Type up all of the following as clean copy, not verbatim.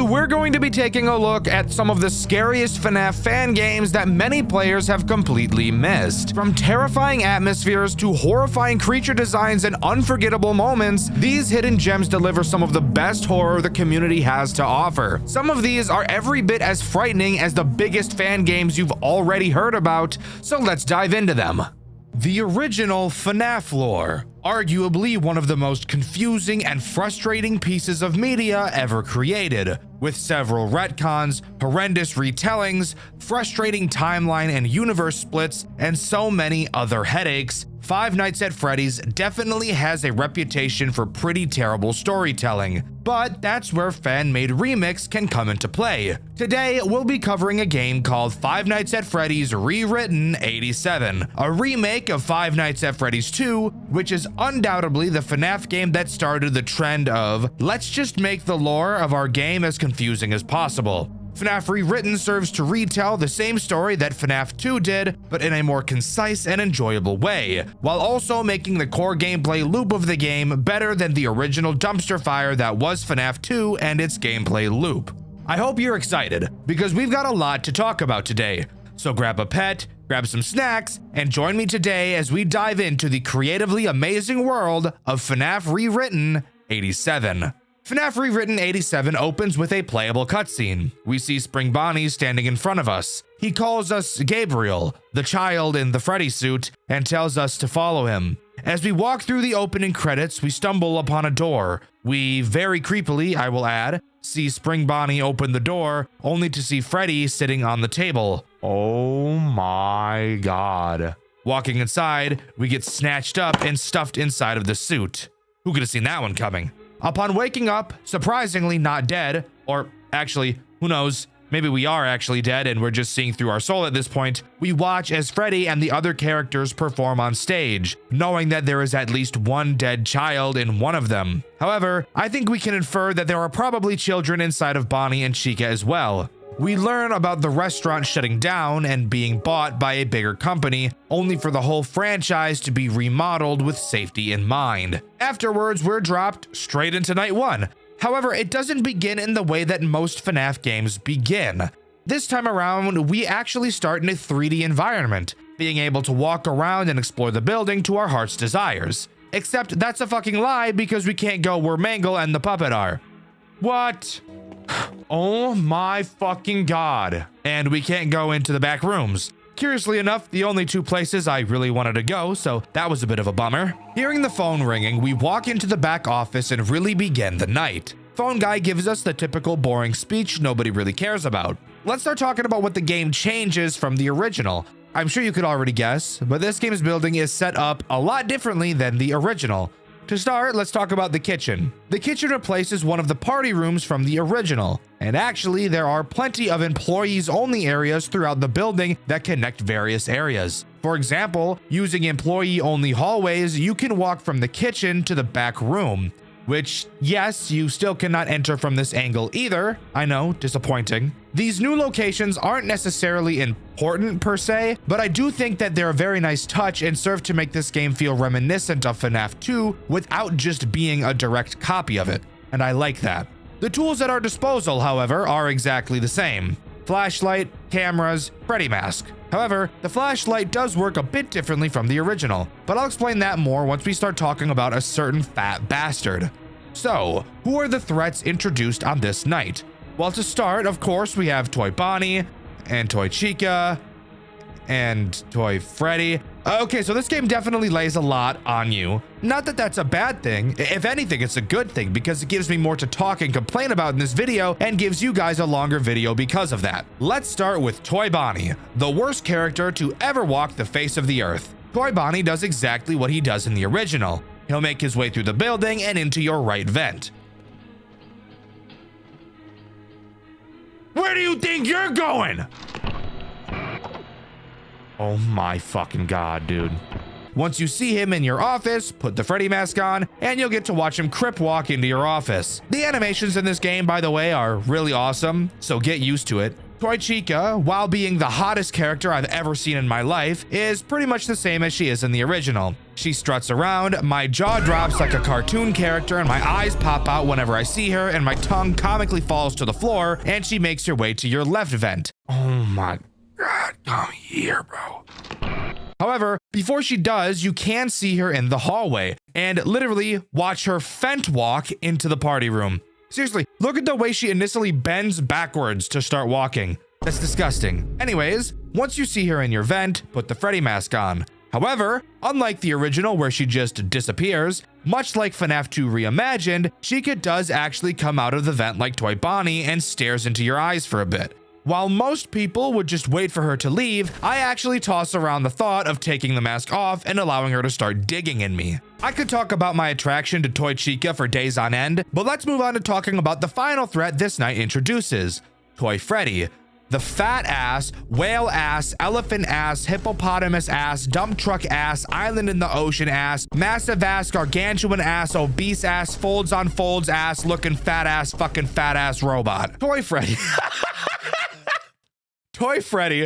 we're going to be taking a look at some of the scariest FNAF fan games that many players have completely missed. From terrifying atmospheres to horrifying creature designs and unforgettable moments, these hidden gems deliver some of the best horror the community has to offer. Some of these are every bit as frightening as the biggest fan games you've already heard about, so let's dive into them. The original FNAF lore, arguably one of the most confusing and frustrating pieces of media ever created, with several retcons, horrendous retellings, frustrating timeline and universe splits, and so many other headaches. Five Nights at Freddy's definitely has a reputation for pretty terrible storytelling, but that's where fan-made remix can come into play. Today, we'll be covering a game called Five Nights at Freddy's Rewritten 87, a remake of Five Nights at Freddy's 2, which is undoubtedly the FNAF game that started the trend of, let's just make the lore of our game as confusing as possible. FNAF Rewritten serves to retell the same story that FNAF 2 did, but in a more concise and enjoyable way, while also making the core gameplay loop of the game better than the original dumpster fire that was FNAF 2 and its gameplay loop. I hope you're excited, because we've got a lot to talk about today. So grab a pet, grab some snacks, and join me today as we dive into the creatively amazing world of FNAF Rewritten 87. FNAF Rewritten 87 opens with a playable cutscene. We see Spring Bonnie standing in front of us. He calls us Gabriel, the child in the Freddy suit, and tells us to follow him. As we walk through the opening credits, we stumble upon a door. We, very creepily, I will add, see Spring Bonnie open the door, only to see Freddy sitting on the table. Oh my god. Walking inside, we get snatched up and stuffed inside of the suit. Who could have seen that one coming? Upon waking up, surprisingly not dead, or actually, who knows, maybe we are actually dead and we're just seeing through our soul at this point, we watch as Freddy and the other characters perform on stage, knowing that there is at least one dead child in one of them. However, I think we can infer that there are probably children inside of Bonnie and Chica as well. We learn about the restaurant shutting down and being bought by a bigger company, only for the whole franchise to be remodeled with safety in mind. Afterwards, we're dropped straight into night one. However, it doesn't begin in the way that most FNAF games begin. This time around, we actually start in a 3D environment, being able to walk around and explore the building to our heart's desires. Except that's a fucking lie because we can't go where Mangle and the puppet are. What? Oh my fucking god. And we can't go into the back rooms. Curiously enough, the only two places I really wanted to go, so that was a bit of a bummer. Hearing the phone ringing, we walk into the back office and really begin the night. Phone guy gives us the typical boring speech nobody really cares about. Let's start talking about what the game changes from the original. I'm sure you could already guess, but this game's building is set up a lot differently than the original. To start, let's talk about the kitchen. The kitchen replaces one of the party rooms from the original, and actually there are plenty of employees-only areas throughout the building that connect various areas. For example, using employee-only hallways, you can walk from the kitchen to the back room, which, yes, you still cannot enter from this angle either. I know, disappointing. These new locations aren't necessarily important per se, but I do think that they're a very nice touch and serve to make this game feel reminiscent of FNAF 2 without just being a direct copy of it, and I like that. The tools at our disposal, however, are exactly the same. Flashlight, cameras, Freddy mask. However, the flashlight does work a bit differently from the original, but I'll explain that more once we start talking about a certain fat bastard. So, who are the threats introduced on this night? Well, to start, of course, we have Toy Bonnie, and Toy Chica, and Toy Freddy. Okay, so this game definitely lays a lot on you. Not that that's a bad thing. If anything, it's a good thing because it gives me more to talk and complain about in this video and gives you guys a longer video because of that. Let's start with Toy Bonnie, the worst character to ever walk the face of the earth. Toy Bonnie does exactly what he does in the original. He'll make his way through the building and into your right vent. Where do you think you're going? Oh my fucking god, dude. Once you see him in your office, put the Freddy mask on, and you'll get to watch him crip walk into your office. The animations in this game, by the way, are really awesome, so get used to it. Toy Chica, while being the hottest character I've ever seen in my life, is pretty much the same as she is in the original. She struts around, my jaw drops like a cartoon character, and my eyes pop out whenever I see her, and my tongue comically falls to the floor, and she makes her way to your left vent. Oh my god, come here, bro. However, before she does, you can see her in the hallway, and literally watch her fent walk into the party room. Seriously, look at the way she initially bends backwards to start walking. That's disgusting. Anyways, once you see her in your vent, put the Freddy mask on. However, unlike the original where she just disappears, much like FNAF 2 Reimagined, Chica does actually come out of the vent like Toy Bonnie and stares into your eyes for a bit. While most people would just wait for her to leave, I actually toss around the thought of taking the mask off and allowing her to start digging in me. I could talk about my attraction to Toy Chica for days on end, but let's move on to talking about the final threat this night introduces, Toy Freddy. The fat ass, whale ass, elephant ass, hippopotamus ass, dump truck ass, island in the ocean ass, massive ass, gargantuan ass, obese ass, folds on folds ass, looking fat ass, fucking fat ass robot. Toy Freddy. Toy Freddy,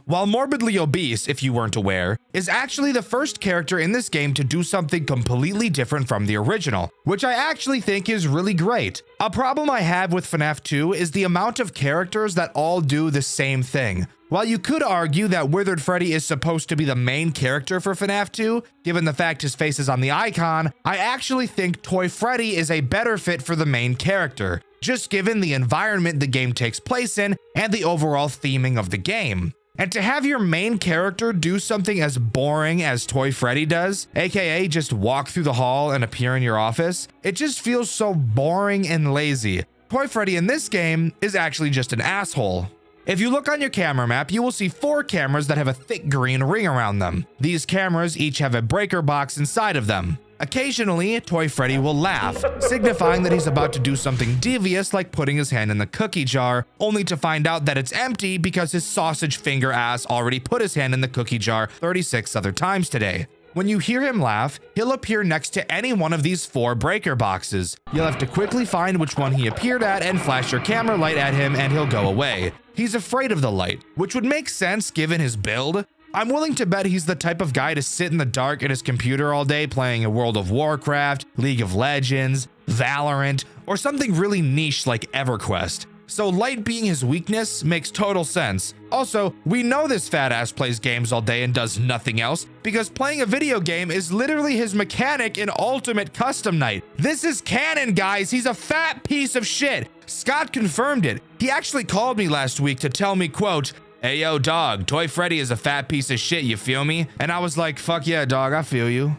while morbidly obese, if you weren't aware, is actually the first character in this game to do something completely different from the original, which I actually think is really great. A problem I have with FNAF 2 is the amount of characters that all do the same thing. While you could argue that Withered Freddy is supposed to be the main character for FNAF 2, given the fact his face is on the icon, I actually think Toy Freddy is a better fit for the main character, just given the environment the game takes place in and the overall theming of the game. And to have your main character do something as boring as Toy Freddy does, aka just walk through the hall and appear in your office, it just feels so boring and lazy. Toy Freddy in this game is actually just an asshole. If you look on your camera map, you will see 4 cameras that have a thick green ring around them. These cameras each have a breaker box inside of them. Occasionally, Toy Freddy will laugh, signifying that he's about to do something devious like putting his hand in the cookie jar, only to find out that it's empty because his sausage finger ass already put his hand in the cookie jar 36 other times today. When you hear him laugh, he'll appear next to any one of these 4 breaker boxes. You'll have to quickly find which one he appeared at and flash your camera light at him and he'll go away. He's afraid of the light, which would make sense given his build. I'm willing to bet he's the type of guy to sit in the dark at his computer all day playing a World of Warcraft, League of Legends, Valorant, or something really niche like EverQuest. So light being his weakness makes total sense. Also, we know this fat ass plays games all day and does nothing else because playing a video game is literally his mechanic in Ultimate Custom Night. This is canon, guys. He's a fat piece of shit. Scott confirmed it. He actually called me last week to tell me, quote, "Hey yo dog, Toy Freddy is a fat piece of shit, you feel me?" And I was like, fuck yeah dog, I feel you.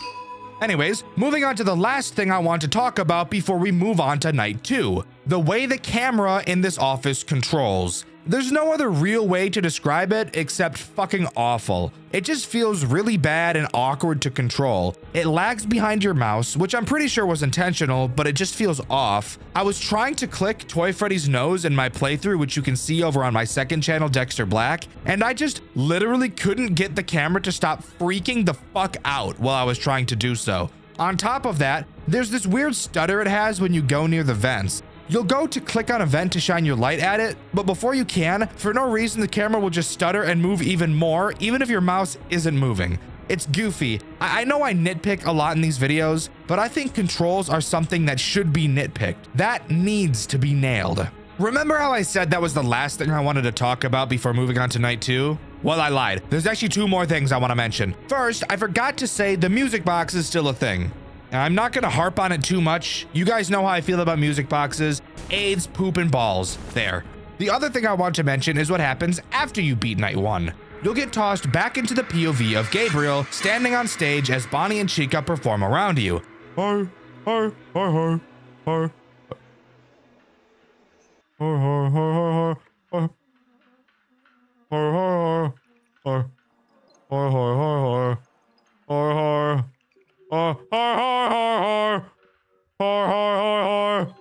Anyways, moving on to the last thing I want to talk about before we move on to night 2, the way the camera in this office controls. There's no other real way to describe it except fucking awful. It just feels really bad and awkward to control. It lags behind your mouse, which I'm pretty sure was intentional, but it just feels off. I was trying to click Toy Freddy's nose in my playthrough, which you can see over on my second channel, Dxtr Black, and I just literally couldn't get the camera to stop freaking the fuck out while I was trying to do so. On top of that, there's this weird stutter it has when you go near the vents. You'll go to click on a vent to shine your light at it, but before you can, for no reason, the camera will just stutter and move even more, even if your mouse isn't moving. It's goofy. I know I nitpick a lot in these videos, but I think controls are something that should be nitpicked. That needs to be nailed. Remember how I said that was the last thing I wanted to talk about before moving on to night 2? Well, I lied. There's actually 2 more things I want to mention. First, I forgot to say the music box is still a thing. I'm not gonna harp on it too much. You guys know how I feel about music boxes. AIDS, poop, and balls. There. The other thing I want to mention is what happens after you beat night 1. You'll get tossed back into the POV of Gabriel standing on stage as Bonnie and Chica perform around you. Hi, hi, hi, hi, hi. Hi, hi, hi, hi, hi. Hi, hi, hi, hi, hi, hi, hi, hi.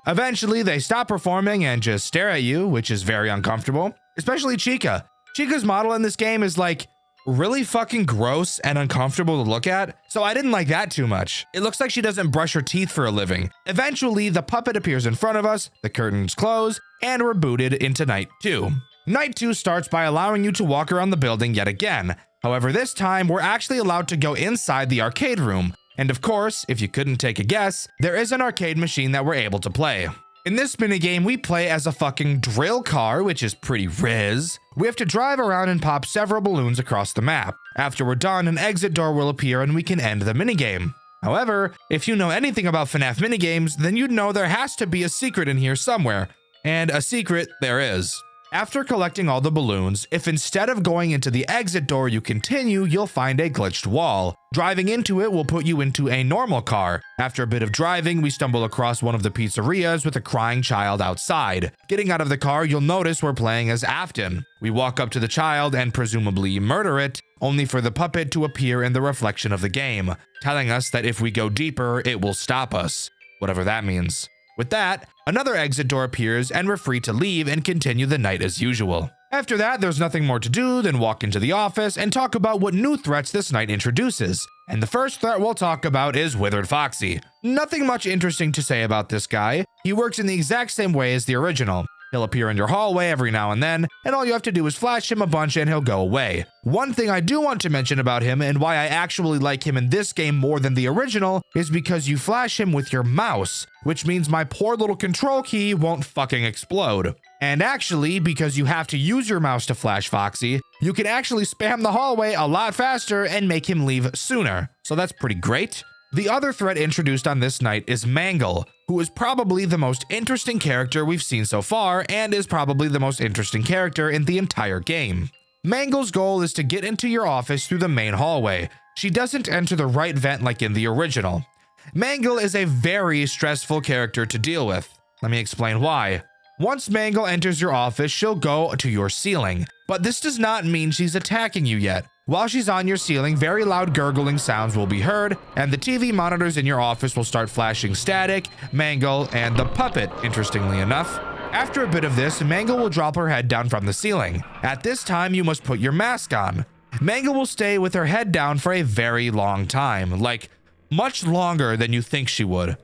Eventually, they stop performing and just stare at you, which is very uncomfortable, especially Chica. Chica's model in this game is like really fucking gross and uncomfortable to look at, so I didn't like that too much. It looks like she doesn't brush her teeth for a living. Eventually, the puppet appears in front of us, the curtains close, and we're booted into night 2. Night 2 starts by allowing you to walk around the building yet again. However, this time, we're actually allowed to go inside the arcade room. And of course, if you couldn't take a guess, there is an arcade machine that we're able to play. In this minigame, we play as a fucking drill car, which is pretty riz. We have to drive around and pop several balloons across the map. After we're done, an exit door will appear and we can end the minigame. However, if you know anything about FNAF minigames, then you'd know there has to be a secret in here somewhere. And a secret there is. After collecting all the balloons, if instead of going into the exit door you continue, you'll find a glitched wall. Driving into it will put you into a normal car. After a bit of driving, we stumble across one of the pizzerias with a crying child outside. Getting out of the car, you'll notice we're playing as Afton. We walk up to the child and presumably murder it, only for the puppet to appear in the reflection of the game, telling us that if we go deeper, it will stop us. Whatever that means. With that, another exit door appears and we're free to leave and continue the night as usual. After that, there's nothing more to do than walk into the office and talk about what new threats this night introduces. And the first threat we'll talk about is Withered Foxy. Nothing much interesting to say about this guy. He works in the exact same way as the original. He'll appear in your hallway every now and then, and all you have to do is flash him a bunch and he'll go away. One thing I do want to mention about him and why I actually like him in this game more than the original is because you flash him with your mouse, which means my poor little control key won't fucking explode. And actually, because you have to use your mouse to flash Foxy, you can actually spam the hallway a lot faster and make him leave sooner. So that's pretty great. The other threat introduced on this night is Mangle, who is probably the most interesting character we've seen so far and is probably the most interesting character in the entire game. Mangle's goal is to get into your office through the main hallway. She doesn't enter the right vent like in the original. Mangle is a very stressful character to deal with. Let me explain why. Once Mangle enters your office, she'll go to your ceiling, but this does not mean she's attacking you yet. While she's on your ceiling, very loud gurgling sounds will be heard, and the TV monitors in your office will start flashing static, Mangle, and the puppet, interestingly enough. After a bit of this, Mangle will drop her head down from the ceiling. At this time, you must put your mask on. Mangle will stay with her head down for a very long time, like much longer than you think she would.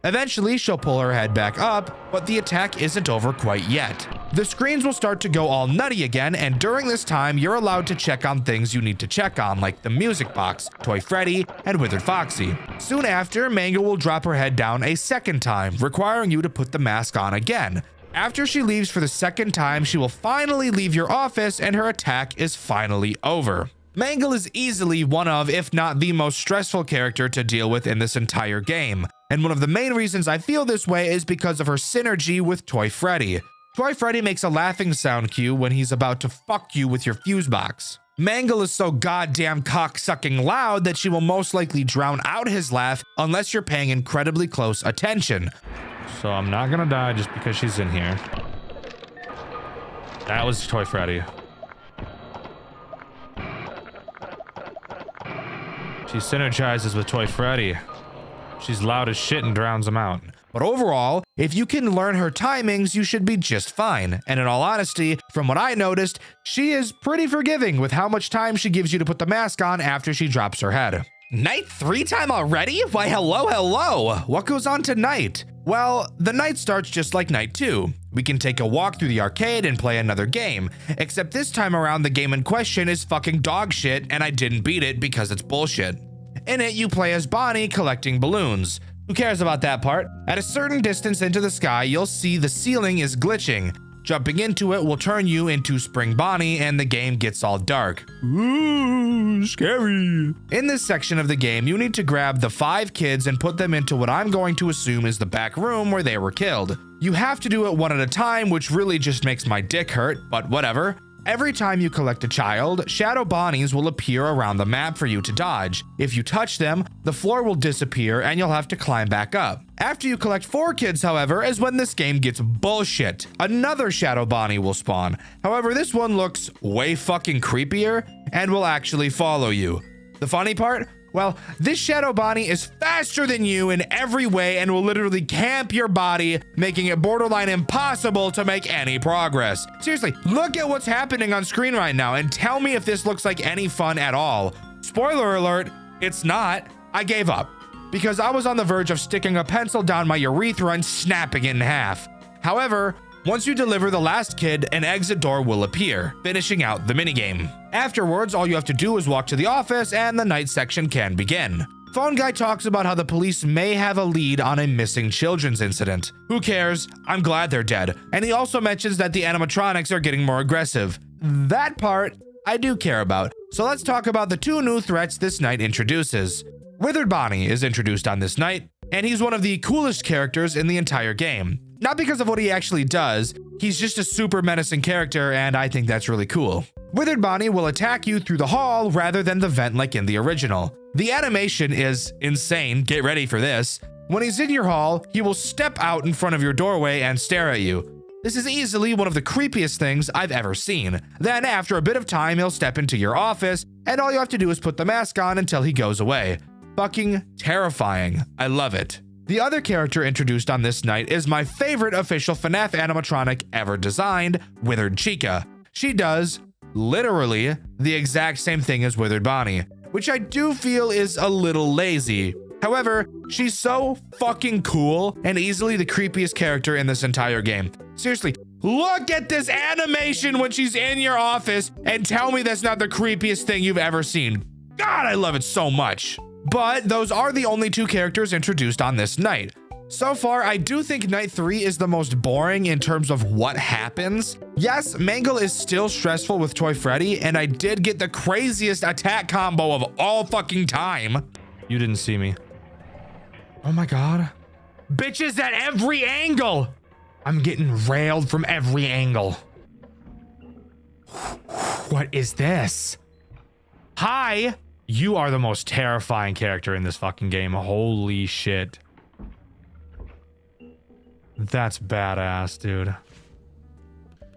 Eventually, she'll pull her head back up, but the attack isn't over quite yet. The screens will start to go all nutty again, and during this time, you're allowed to check on things you need to check on, like the music box, Toy Freddy, and Withered Foxy. Soon after, Mangle will drop her head down a second time, requiring you to put the mask on again. After she leaves for the second time, she will finally leave your office, and her attack is finally over. Mangle is easily one of, if not the most stressful character to deal with in this entire game. And one of the main reasons I feel this way is because of her synergy with Toy Freddy. Toy Freddy makes a laughing sound cue when he's about to fuck you with your fuse box. Mangle is so goddamn cock-sucking loud that she will most likely drown out his laugh unless you're paying incredibly close attention. So I'm not gonna die just because she's in here. That was Toy Freddy. She synergizes with Toy Freddy. She's loud as shit and drowns him out. But overall, if you can learn her timings, you should be just fine. And in all honesty, from what I noticed, she is pretty forgiving with how much time she gives you to put the mask on after she drops her head. Night 3 time already? Why hello. What goes on tonight? Well, the night starts just like night 2. We can take a walk through the arcade and play another game, except this time around the game in question is fucking dog shit and I didn't beat it because it's bullshit. In it, you play as Bonnie collecting balloons. Who cares about that part? At a certain distance into the sky, you'll see the ceiling is glitching. Jumping into it will turn you into Spring Bonnie and the game gets all dark. Ooh, scary. In this section of the game, you need to grab the 5 kids and put them into what I'm going to assume is the back room where they were killed. You have to do it one at a time, which really just makes my dick hurt, but whatever. Every time you collect a child, shadow Bonnies will appear around the map for you to dodge. If you touch them, the floor will disappear and you'll have to climb back up. After you collect 4 kids, however, is when this game gets bullshit. Another shadow Bonnie will spawn. However, this one looks way fucking creepier and will actually follow you. The funny part? Well, this Shadow Bonnie is faster than you in every way and will literally camp your body, making it borderline impossible to make any progress. Seriously, look at what's happening on screen right now and tell me if this looks like any fun at all. Spoiler alert, it's not. I gave up because I was on the verge of sticking a pencil down my urethra and snapping it in half. However, once you deliver the last kid, an exit door will appear, finishing out the minigame. Afterwards, all you have to do is walk to the office and the night section can begin. Phone Guy talks about how the police may have a lead on a missing children's incident. Who cares? I'm glad they're dead. And he also mentions that the animatronics are getting more aggressive. That part I do care about. So let's talk about the 2 new threats this night introduces. Withered Bonnie is introduced on this night, and he's one of the coolest characters in the entire game. Not because of what he actually does, he's just a super menacing character, and I think that's really cool. Withered Bonnie will attack you through the hall rather than the vent like in the original. The animation is insane, get ready for this. When he's in your hall, he will step out in front of your doorway and stare at you. This is easily one of the creepiest things I've ever seen. Then after a bit of time, he'll step into your office, and all you have to do is put the mask on until he goes away. Fucking terrifying. I love it. The other character introduced on this night is my favorite official FNAF animatronic ever designed, Withered Chica. She does, literally, the exact same thing as Withered Bonnie, which I do feel is a little lazy. However, she's so fucking cool and easily the creepiest character in this entire game. Seriously, look at this animation when she's in your office and tell me that's not the creepiest thing you've ever seen. God, I love it so much. But those are the only 2 characters introduced on this night. So far, I do think night 3 is the most boring in terms of what happens. Yes, Mangle is still stressful with Toy Freddy, and I did get the craziest attack combo of all fucking time. You didn't see me. Oh my God. Bitches at every angle. I'm getting railed from every angle. What is this? Hi. You are the most terrifying character in this fucking game. Holy shit. That's badass, dude.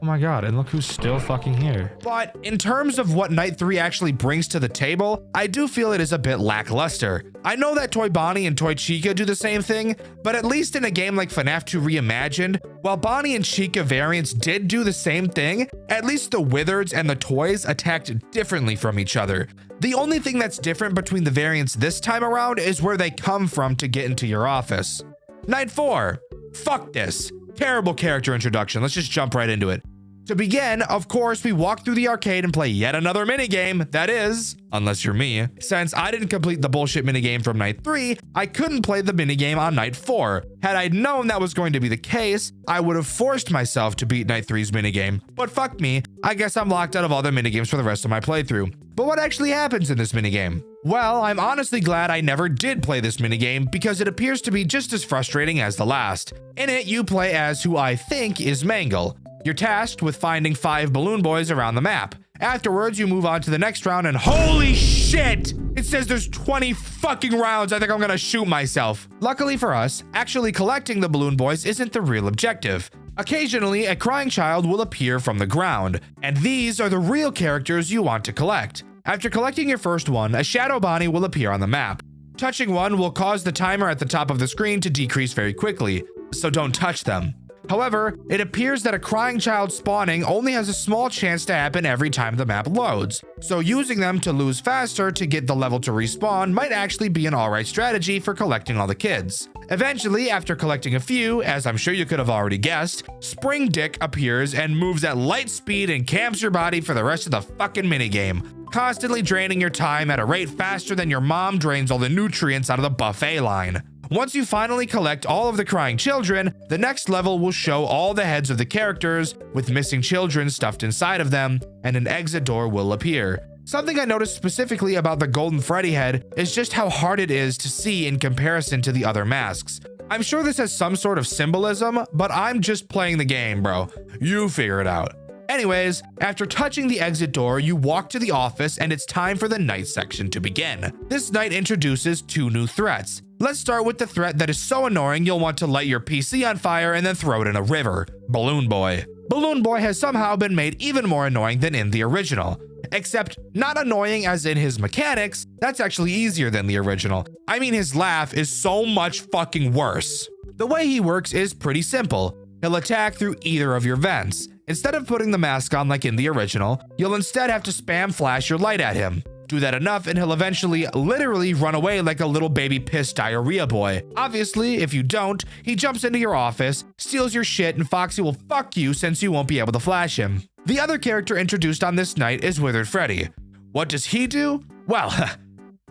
Oh my God, and look who's still fucking here. But in terms of what Night 3 actually brings to the table, I do feel it is a bit lackluster. I know that Toy Bonnie and Toy Chica do the same thing, but at least in a game like FNAF 2 Reimagined, while Bonnie and Chica variants did do the same thing, at least the Withereds and the toys attacked differently from each other. The only thing that's different between the variants this time around is where they come from to get into your office. Night 4. Fuck this. Terrible character introduction. Let's just jump right into it. To begin, of course, we walk through the arcade and play yet another minigame. That is, unless you're me. Since I didn't complete the bullshit minigame from Night 3, I couldn't play the minigame on Night 4. Had I known that was going to be the case, I would have forced myself to beat Night 3's minigame. But fuck me, I guess I'm locked out of all the minigames for the rest of my playthrough. But what actually happens in this minigame? Well, I'm honestly glad I never did play this minigame because it appears to be just as frustrating as the last. In it, you play as who I think is Mangle. You're tasked with finding 5 balloon boys around the map. Afterwards, you move on to the next round and holy shit! It says there's 20 fucking rounds. I think I'm gonna shoot myself. Luckily for us, actually collecting the balloon boys isn't the real objective. Occasionally, a crying child will appear from the ground, and these are the real characters you want to collect. After collecting your first one, a Shadow Bonnie will appear on the map. Touching one will cause the timer at the top of the screen to decrease very quickly, so don't touch them. However, it appears that a crying child spawning only has a small chance to happen every time the map loads, so using them to lose faster to get the level to respawn might actually be an alright strategy for collecting all the kids. Eventually, after collecting a few, as I'm sure you could have already guessed, Spring Dick appears and moves at light speed and camps your body for the rest of the fucking minigame, constantly draining your time at a rate faster than your mom drains all the nutrients out of the buffet line. Once you finally collect all of the crying children, the next level will show all the heads of the characters with missing children stuffed inside of them, and an exit door will appear. Something I noticed specifically about the Golden Freddy head is just how hard it is to see in comparison to the other masks. I'm sure this has some sort of symbolism, but I'm just playing the game, bro. You figure it out. Anyways, after touching the exit door, you walk to the office and it's time for the night section to begin. This night introduces 2 new threats. Let's start with the threat that is so annoying you'll want to light your PC on fire and then throw it in a river. Balloon Boy. Balloon Boy has somehow been made even more annoying than in the original. except not annoying as in his mechanics. That's actually easier than the original. I mean, his laugh is so much fucking worse. The way he works is pretty simple. He'll attack through either of your vents. Instead of putting the mask on like in the original, you'll instead have to spam flash your light at him. Do that enough and he'll eventually literally run away like a little baby pissed diarrhea boy. Obviously, if you don't, he jumps into your office, steals your shit, and Foxy will fuck you since you won't be able to flash him. The other character introduced on this night is Withered Freddy. What does he do? Well,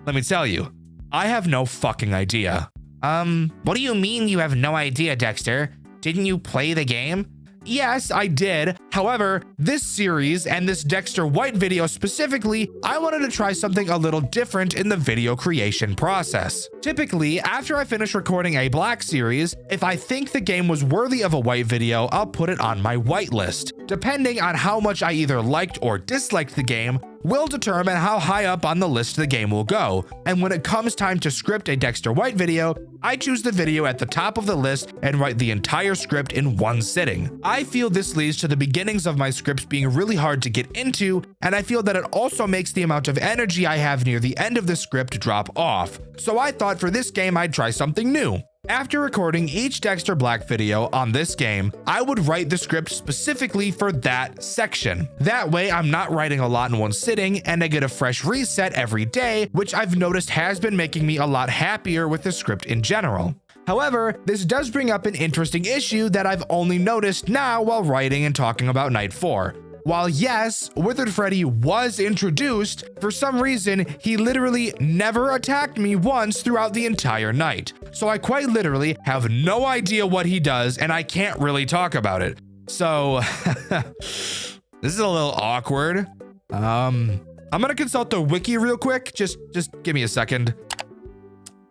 let me tell you, I have no fucking idea. What do you mean you have no idea, Dexter? Didn't you play the game? Yes, I did. However, this series and this Dexter White video specifically, I wanted to try something a little different in the video creation process. Typically, after I finish recording a black series, if I think the game was worthy of a white video, I'll put it on my white list. Depending on how much I either liked or disliked the game, will determine how high up on the list the game will go. And when it comes time to script a Dexter White video, I choose the video at the top of the list and write the entire script in one sitting. I feel this leads to the beginnings of my scripts being really hard to get into, and I feel that it also makes the amount of energy I have near the end of the script drop off. So I thought for this game I'd try something new. After recording each Dexter Black video on this game, I would write the script specifically for that section. That way, I'm not writing a lot in one sitting and I get a fresh reset every day, which I've noticed has been making me a lot happier with the script in general. However, this does bring up an interesting issue that I've only noticed now while writing and talking about Night 4. While yes, Withered Freddy was introduced, for some reason, he literally never attacked me once throughout the entire night. So I quite literally have no idea what he does and I can't really talk about it. So this is a little awkward. I'm gonna consult the wiki real quick. Just give me a second.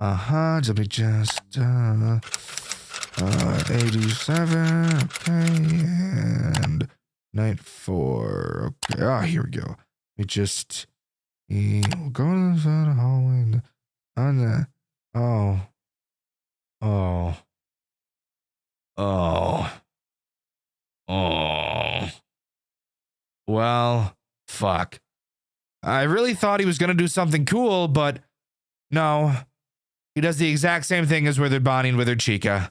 Let me just 87, okay, and Night 4. Okay, here we go. Let me just we'll go to the hallway on the well, fuck. I really thought he was gonna do something cool, but no. He does the exact same thing as Withered Bonnie and Withered Chica.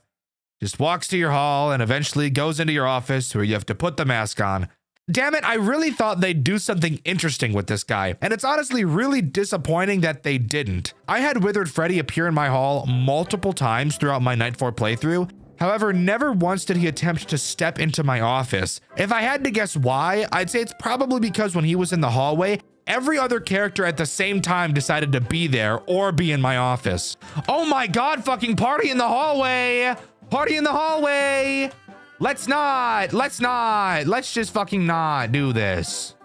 Just walks to your hall and eventually goes into your office where you have to put the mask on. Damn it, I really thought they'd do something interesting with this guy, and it's honestly really disappointing that they didn't. I had Withered Freddy appear in my hall multiple times throughout my Night 4 playthrough. However, never once did he attempt to step into my office. If I had to guess why, I'd say it's probably because when he was in the hallway, every other character at the same time decided to be there or be in my office. Oh my god, fucking party in the hallway! Party in the hallway! Let's just fucking not do this.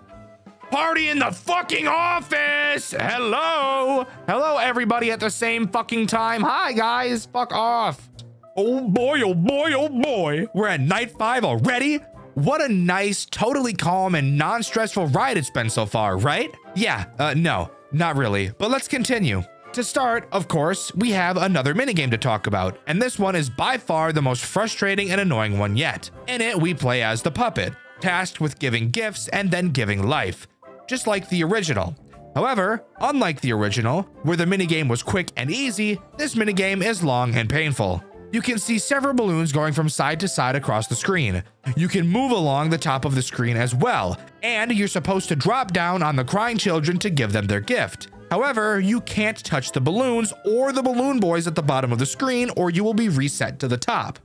Party in the fucking office! Hello everybody at the same fucking time. Hi guys, fuck off. Oh boy, oh boy, oh boy. We're at Night 5 already? What a nice, totally calm and non-stressful ride it's been so far, right? Yeah, no, not really, but let's continue. To start, of course, we have another minigame to talk about, and this one is by far the most frustrating and annoying one yet. In it, we play as the puppet, tasked with giving gifts and then giving life, just like the original. However, unlike the original, where the minigame was quick and easy, this minigame is long and painful. You can see several balloons going from side to side across the screen. You can move along the top of the screen as well, and you're supposed to drop down on the crying children to give them their gift. However, you can't touch the balloons or the balloon boys at the bottom of the screen or you will be reset to the top.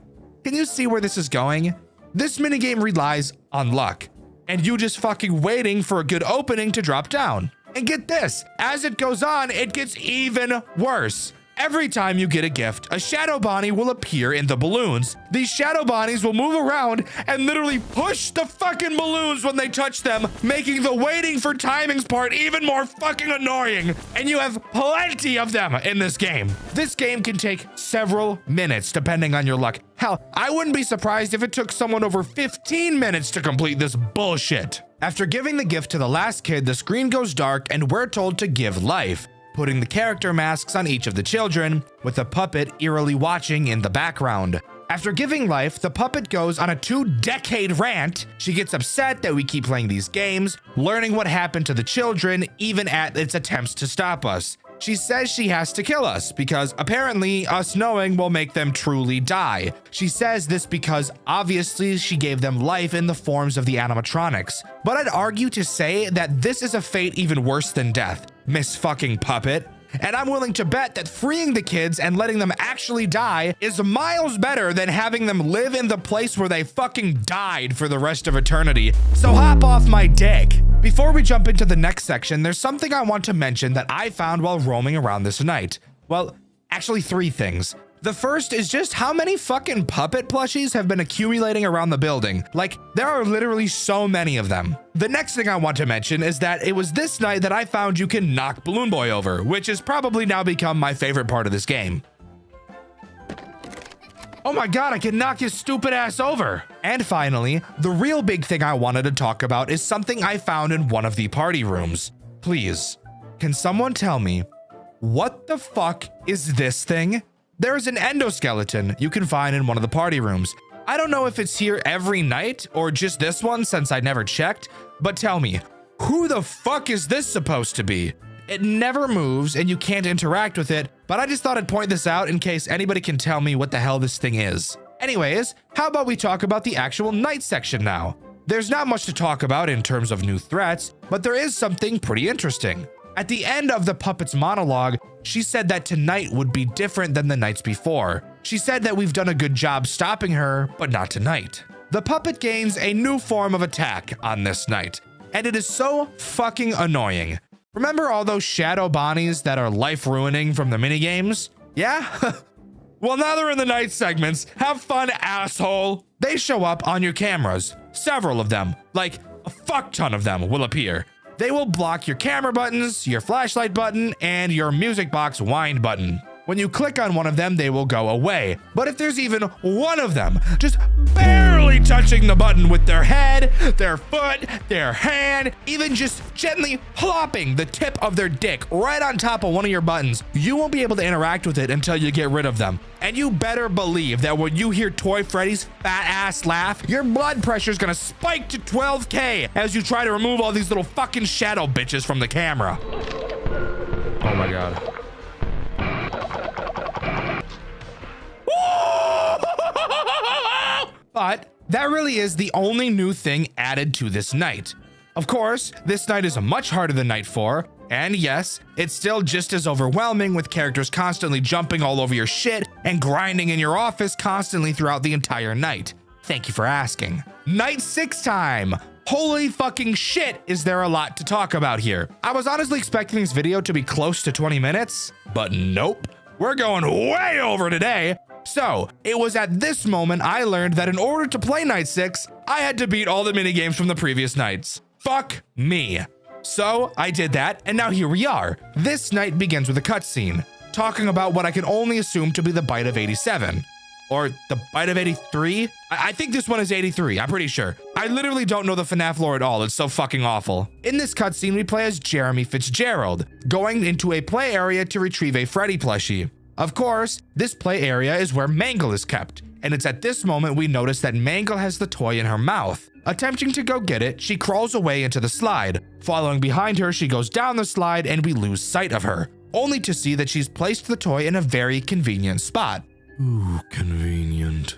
Can you see where this is going? This minigame relies on luck, and you just fucking waiting for a good opening to drop down. And get this, as it goes on, it gets even worse. Every time you get a gift, a Shadow Bonnie will appear in the balloons. These Shadow Bonnies will move around and literally push the fucking balloons when they touch them, making the waiting for timings part even more fucking annoying. And you have plenty of them in this game. This game can take several minutes depending on your luck. Hell, I wouldn't be surprised if it took someone over 15 minutes to complete this bullshit. After giving the gift to the last kid, the screen goes dark and we're told to give life, putting the character masks on each of the children, with the puppet eerily watching in the background. After giving life, the puppet goes on a 2-decade rant. She gets upset that we keep playing these games, learning what happened to the children, even at its attempts to stop us. She says she has to kill us because apparently us knowing will make them truly die. She says this because obviously she gave them life in the forms of the animatronics. But I'd argue to say that this is a fate even worse than death, Miss fucking Puppet. And I'm willing to bet that freeing the kids and letting them actually die is miles better than having them live in the place where they fucking died for the rest of eternity. So hop off my dick. Before we jump into the next section, there's something I want to mention that I found while roaming around this night. Well, actually 3 things. The first is just how many fucking puppet plushies have been accumulating around the building. Like, there are literally so many of them. The next thing I want to mention is that it was this night that I found you can knock Balloon Boy over, which has probably now become my favorite part of this game. Oh my god, I can knock his stupid ass over. And finally, the real big thing I wanted to talk about is something I found in one of the party rooms. Please, can someone tell me, what the fuck is this thing? There's an endoskeleton you can find in one of the party rooms. I don't know if it's here every night or just this one since I never checked, but tell me, who the fuck is this supposed to be? It never moves and you can't interact with it, but I just thought I'd point this out in case anybody can tell me what the hell this thing is. Anyways, how about we talk about the actual night section now? There's not much to talk about in terms of new threats, but there is something pretty interesting. At the end of the puppet's monologue, she said that tonight would be different than the nights before. She said that we've done a good job stopping her, but not tonight. The puppet gains a new form of attack on this night, and it is so fucking annoying. Remember all those shadow Bonnies that are life-ruining from the minigames? Yeah? Well, now they're in the night segments. Have fun, asshole! They show up on your cameras. Several of them, like a fuck ton of them, will appear. They will block your camera buttons, your flashlight button, and your music box wind button. When you click on one of them, they will go away. But if there's even one of them just barely touching the button with their head, their foot, their hand, even just gently plopping the tip of their dick right on top of one of your buttons, you won't be able to interact with it until you get rid of them. And you better believe that when you hear Toy Freddy's fat ass laugh, your blood pressure is gonna spike to 12K as you try to remove all these little fucking shadow bitches from the camera. Oh my god. But that really is the only new thing added to this night. Of course, this night is much harder than night 4, and yes, it's still just as overwhelming with characters constantly jumping all over your shit and grinding in your office constantly throughout the entire night. Thank you for asking. Night 6 time! Holy fucking shit, is there a lot to talk about here. I was honestly expecting this video to be close to 20 minutes, but nope. We're going way over today. So, it was at this moment I learned that in order to play Night 6, I had to beat all the minigames from the previous nights. Fuck me. So, I did that, and now here we are. This night begins with a cutscene, talking about what I can only assume to be the bite of 87. Or the bite of 83? I think this one is 83, I'm pretty sure. I literally don't know the FNAF lore at all, it's so fucking awful. In this cutscene, we play as Jeremy Fitzgerald, going into a play area to retrieve a Freddy plushie. Of course, this play area is where Mangle is kept, and it's at this moment we notice that Mangle has the toy in her mouth. Attempting to go get it, she crawls away into the slide. Following behind her, she goes down the slide and we lose sight of her, only to see that she's placed the toy in a very convenient spot. Ooh, convenient.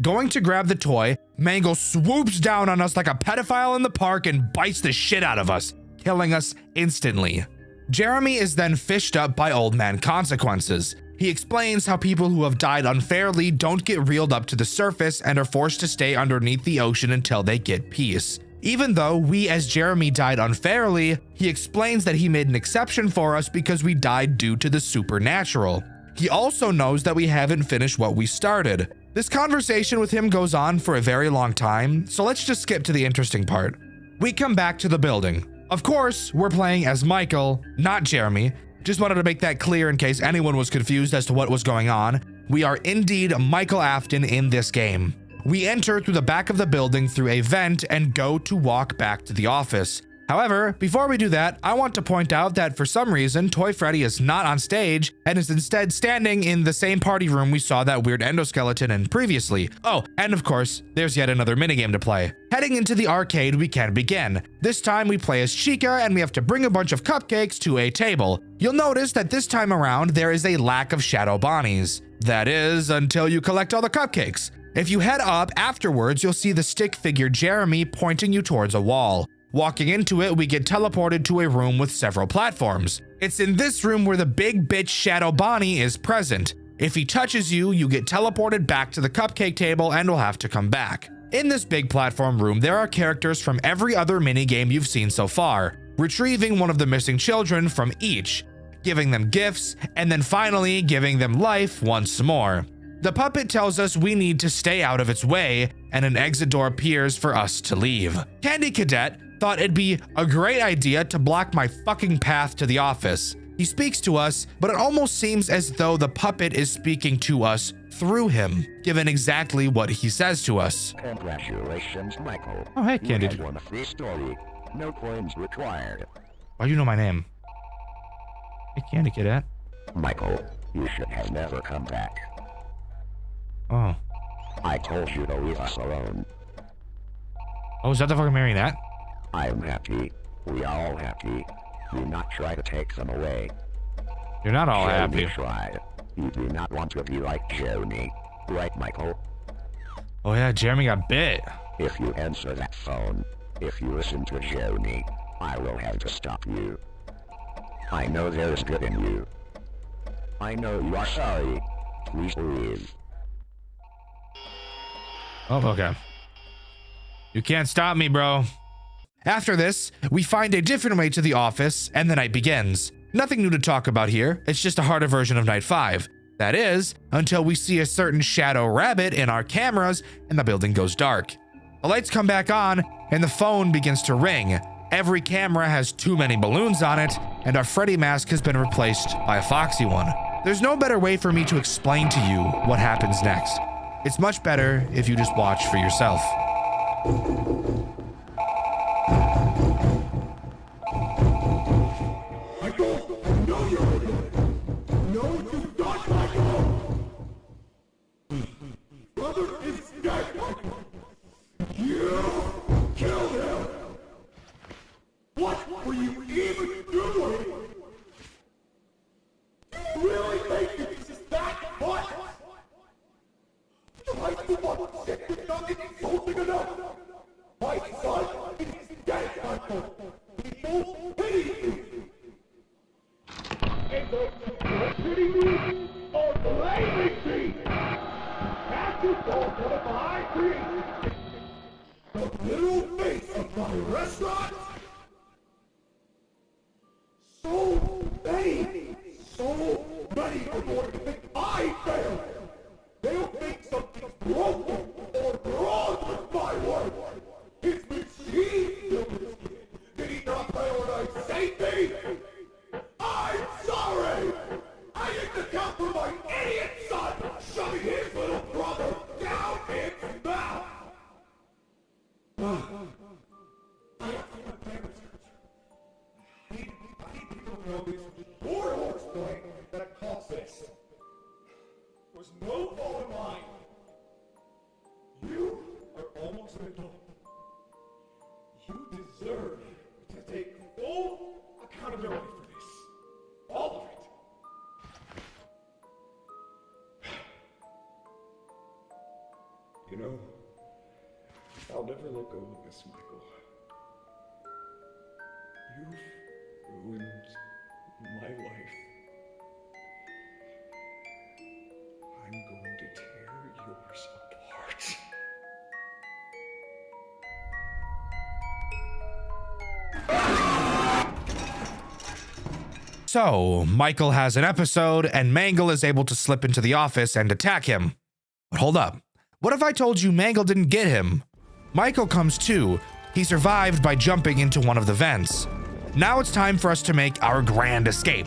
Going to grab the toy, Mangle swoops down on us like a pedophile in the park and bites the shit out of us, killing us instantly. Jeremy is then fished up by Old Man Consequences. He explains how people who have died unfairly don't get reeled up to the surface and are forced to stay underneath the ocean until they get peace. Even though we as Jeremy died unfairly, he explains that he made an exception for us because we died due to the supernatural. He also knows that we haven't finished what we started. This conversation with him goes on for a very long time, so let's just skip to the interesting part. We come back to the building. Of course, we're playing as Michael, not Jeremy. Just wanted to make that clear in case anyone was confused as to what was going on. We are indeed Michael Afton in this game. We enter through the back of the building through a vent and go to walk back to the office. However, before we do that, I want to point out that for some reason, Toy Freddy is not on stage and is instead standing in the same party room we saw that weird endoskeleton in previously. Oh, and of course, there's yet another minigame to play. Heading into the arcade, we can begin. This time we play as Chica and we have to bring a bunch of cupcakes to a table. You'll notice that this time around, there is a lack of Shadow Bonnies. That is, until you collect all the cupcakes. If you head up afterwards, you'll see the stick figure Jeremy pointing you towards a wall. Walking into it, we get teleported to a room with several platforms. It's in this room where the big bitch Shadow Bonnie is present. If he touches you, you get teleported back to the cupcake table and will have to come back. In this big platform room, there are characters from every other minigame you've seen so far, retrieving one of the missing children from each, giving them gifts, and then finally giving them life once more. The puppet tells us we need to stay out of its way, and an exit door appears for us to leave. Candy Cadet thought it'd be a great idea to block my fucking path to the office. He speaks to us, but it almost seems as though the puppet is speaking to us through him, given exactly what he says to us. Congratulations, Michael. Oh, hey, Candy. You won a free story. No coins required. Why do you know my name? Hey, Candy Cadet. Michael, you should have never come back. Oh. I told you to leave us alone. Oh, is that the fucking marionette? I'm happy. We are all happy. Do not try to take them away. You're not all Jeremy happy. tried. You do not want to be like Jeremy. Right, Michael? Oh yeah, Jeremy got bit. If you answer that phone, if you listen to Jeremy, I will have to stop you. I know there is good in you. I know you are sorry. Please leave. Oh, okay. You can't stop me, bro. After this, we find a different way to the office, and the night begins. Nothing new to talk about here, it's just a harder version of Night 5. That is, until we see a certain shadow rabbit in our cameras, and the building goes dark. The lights come back on, and the phone begins to ring. Every camera has too many balloons on it, and our Freddy mask has been replaced by a foxy one. There's no better way for me to explain to you what happens next. It's much better if you just watch for yourself. Michael, I know you're good. No, you don't, Michael. Brother is dead, Michael. You killed him. What were you even doing? You really think this is that much? Like the one sick with nothing insulting enough. My son is dead, Michael. People pity you. And those who don't pity me are blaming me. Have you told them I created the little face of my restaurant? So many are going to think I failed. They'll think something's broken or wrong with my work. His machine killed this kid. Did he not prioritize safety? I'm sorry! I didn't account for my idiot son shoving his little brother down its mouth! I need people to know this warhorse thing that caused this. Was no fault of mine. You are almost an adult. You deserve to take full accountability for this. All of it. You know, I'll never let go of this, Michael. You've ruined my life. I'm going to tear yours apart. So, Michael has an episode, and Mangle is able to slip into the office and attack him. But hold up. What if I told you Mangle didn't get him? Michael comes to. He survived by jumping into one of the vents. Now it's time for us to make our grand escape.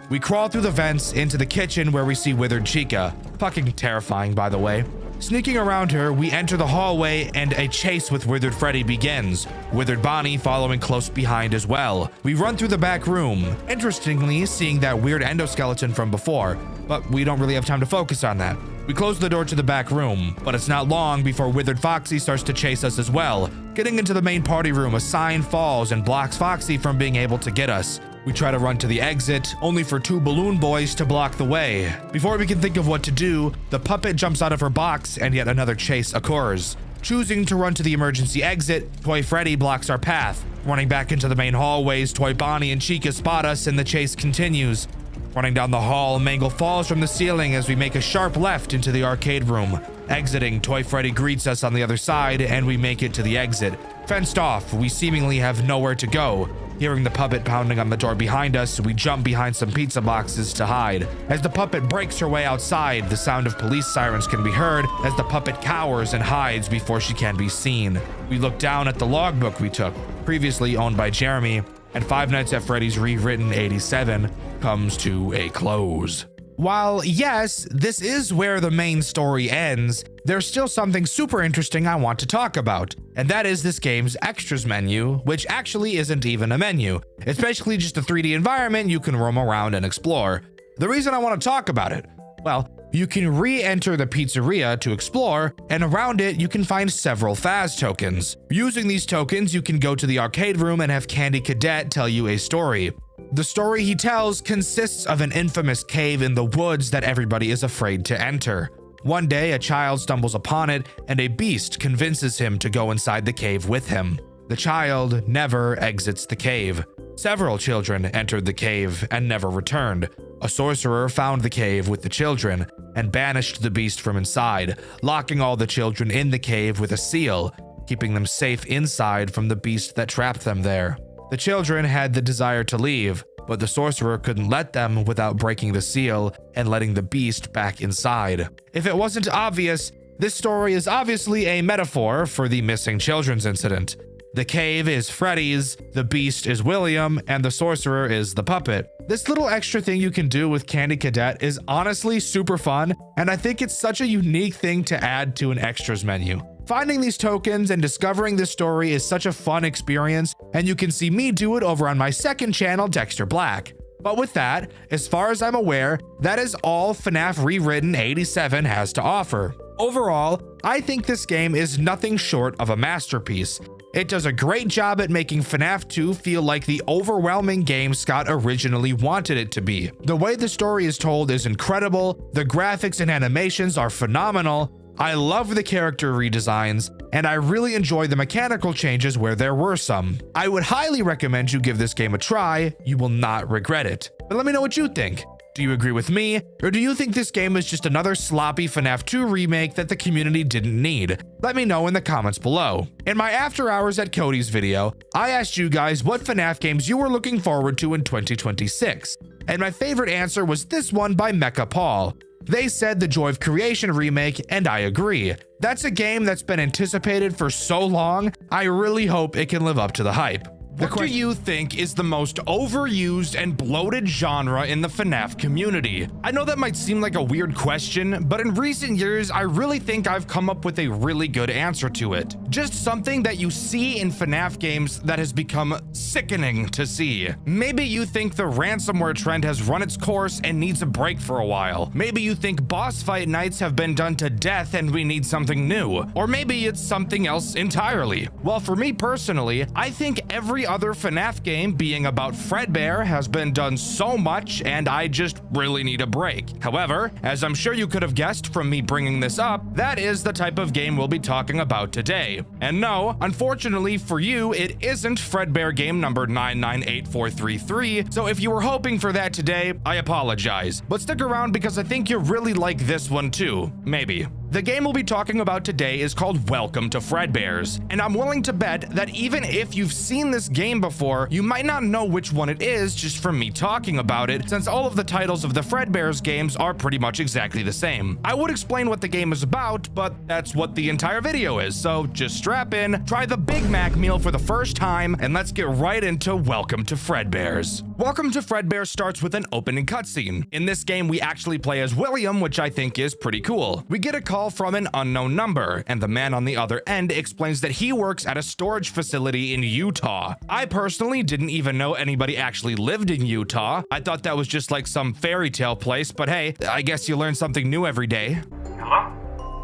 We crawl through the vents into the kitchen where we see withered Chica. Fucking terrifying, by the way. Sneaking around her, we enter the hallway and a chase with Withered Freddy begins, Withered Bonnie following close behind as well. We run through the back room, interestingly seeing that weird endoskeleton from before, but we don't really have time to focus on that. We close the door to the back room, but it's not long before Withered Foxy starts to chase us as well. Getting into the main party room, a sign falls and blocks Foxy from being able to get us. We try to run to the exit, only for 2 balloon boys to block the way. Before we can think of what to do, the puppet jumps out of her box and yet another chase occurs. Choosing to run to the emergency exit, Toy Freddy blocks our path. Running back into the main hallways, Toy Bonnie and Chica spot us and the chase continues. Running down the hall, Mangle falls from the ceiling as we make a sharp left into the arcade room. Exiting, Toy Freddy greets us on the other side and we make it to the exit. Fenced off, we seemingly have nowhere to go. Hearing the puppet pounding on the door behind us, we jump behind some pizza boxes to hide. As the puppet breaks her way outside, the sound of police sirens can be heard as the puppet cowers and hides before she can be seen. We look down at the logbook we took, previously owned by Jeremy, and Five Nights at Freddy's Rewritten 87 comes to a close. While yes, this is where the main story ends, there's still something super interesting I want to talk about, and that is this game's extras menu, which actually isn't even a menu. It's basically just a 3D environment you can roam around and explore. The reason I want to talk about it, well, you can re-enter the pizzeria to explore, and around it you can find several Faz tokens. Using these tokens, you can go to the arcade room and have Candy Cadet tell you a story. The story he tells consists of an infamous cave in the woods that everybody is afraid to enter. One day, a child stumbles upon it, and a beast convinces him to go inside the cave with him. The child never exits the cave. Several children entered the cave and never returned. A sorcerer found the cave with the children and banished the beast from inside, locking all the children in the cave with a seal, keeping them safe inside from the beast that trapped them there. The children had the desire to leave, but the sorcerer couldn't let them without breaking the seal and letting the beast back inside. If it wasn't obvious, this story is obviously a metaphor for the missing children's incident. The cave is Freddy's, the beast is William, and the sorcerer is the puppet. This little extra thing you can do with Candy Cadet is honestly super fun, and I think it's such a unique thing to add to an extras menu. Finding these tokens and discovering this story is such a fun experience, and you can see me do it over on my second channel, Dxtr Black. But with that, as far as I'm aware, that is all FNAF Rewritten 87 has to offer. Overall, I think this game is nothing short of a masterpiece. It does a great job at making FNAF 2 feel like the overwhelming game Scott originally wanted it to be. The way the story is told is incredible, the graphics and animations are phenomenal, I love the character redesigns, and I really enjoy the mechanical changes where there were some. I would highly recommend you give this game a try, you will not regret it. But let me know what you think. Do you agree with me, or do you think this game is just another sloppy FNAF 2 remake that the community didn't need? Let me know in the comments below. In my After Hours at Cody's video, I asked you guys what FNAF games you were looking forward to in 2026, and my favorite answer was this one by Mecha Paul. They said the Joy of Creation remake, and I agree. That's a game that's been anticipated for so long, I really hope it can live up to the hype. What do you think is the most overused and bloated genre in the FNAF community? I know that might seem like a weird question, but in recent years, I really think I've come up with a really good answer to it. Just something that you see in FNAF games that has become sickening to see. Maybe you think the ransomware trend has run its course and needs a break for a while. Maybe you think boss fight nights have been done to death and we need something new. Or maybe it's something else entirely. Well, for me personally, I think every other FNAF game being about Fredbear has been done so much and I just really need a break. However, as I'm sure you could have guessed from me bringing this up, that is the type of game we'll be talking about today. And no, unfortunately for you, it isn't Fredbear game number 998433, so if you were hoping for that today, I apologize. But stick around because I think you'll really like this one too. Maybe. The game we'll be talking about today is called Welcome to Fredbears, and I'm willing to bet that even if you've seen this game before, you might not know which one it is just from me talking about it, since all of the titles of the Fredbears games are pretty much exactly the same. I would explain what the game is about, but that's what the entire video is, so just strap in, try the Big Mac meal for the first time, and let's get right into Welcome to Fredbears. Welcome to Fredbears starts with an opening cutscene. In this game, we actually play as William, which I think is pretty cool. We get a call call from an unknown number, and the man on the other end explains that he works at a storage facility in Utah. I personally didn't even know anybody actually lived in Utah. I thought that was just like some fairy tale place, but hey, I guess you learn something new every day. Hello?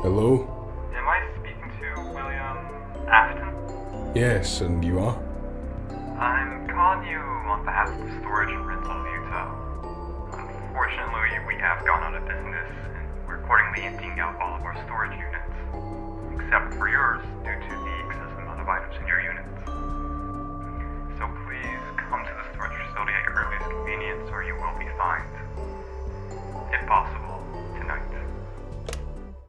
Hello? Am I speaking to William Afton? Yes, and you are? I'm calling you on behalf of the Storage and Rental of Utah. Unfortunately, we have gone out of business, and we're accordingly emptying out all of our storage units, except for yours due to the excessive amount of items in your units. So please come to the storage facility at your earliest convenience, or you will be fined. If possible, tonight.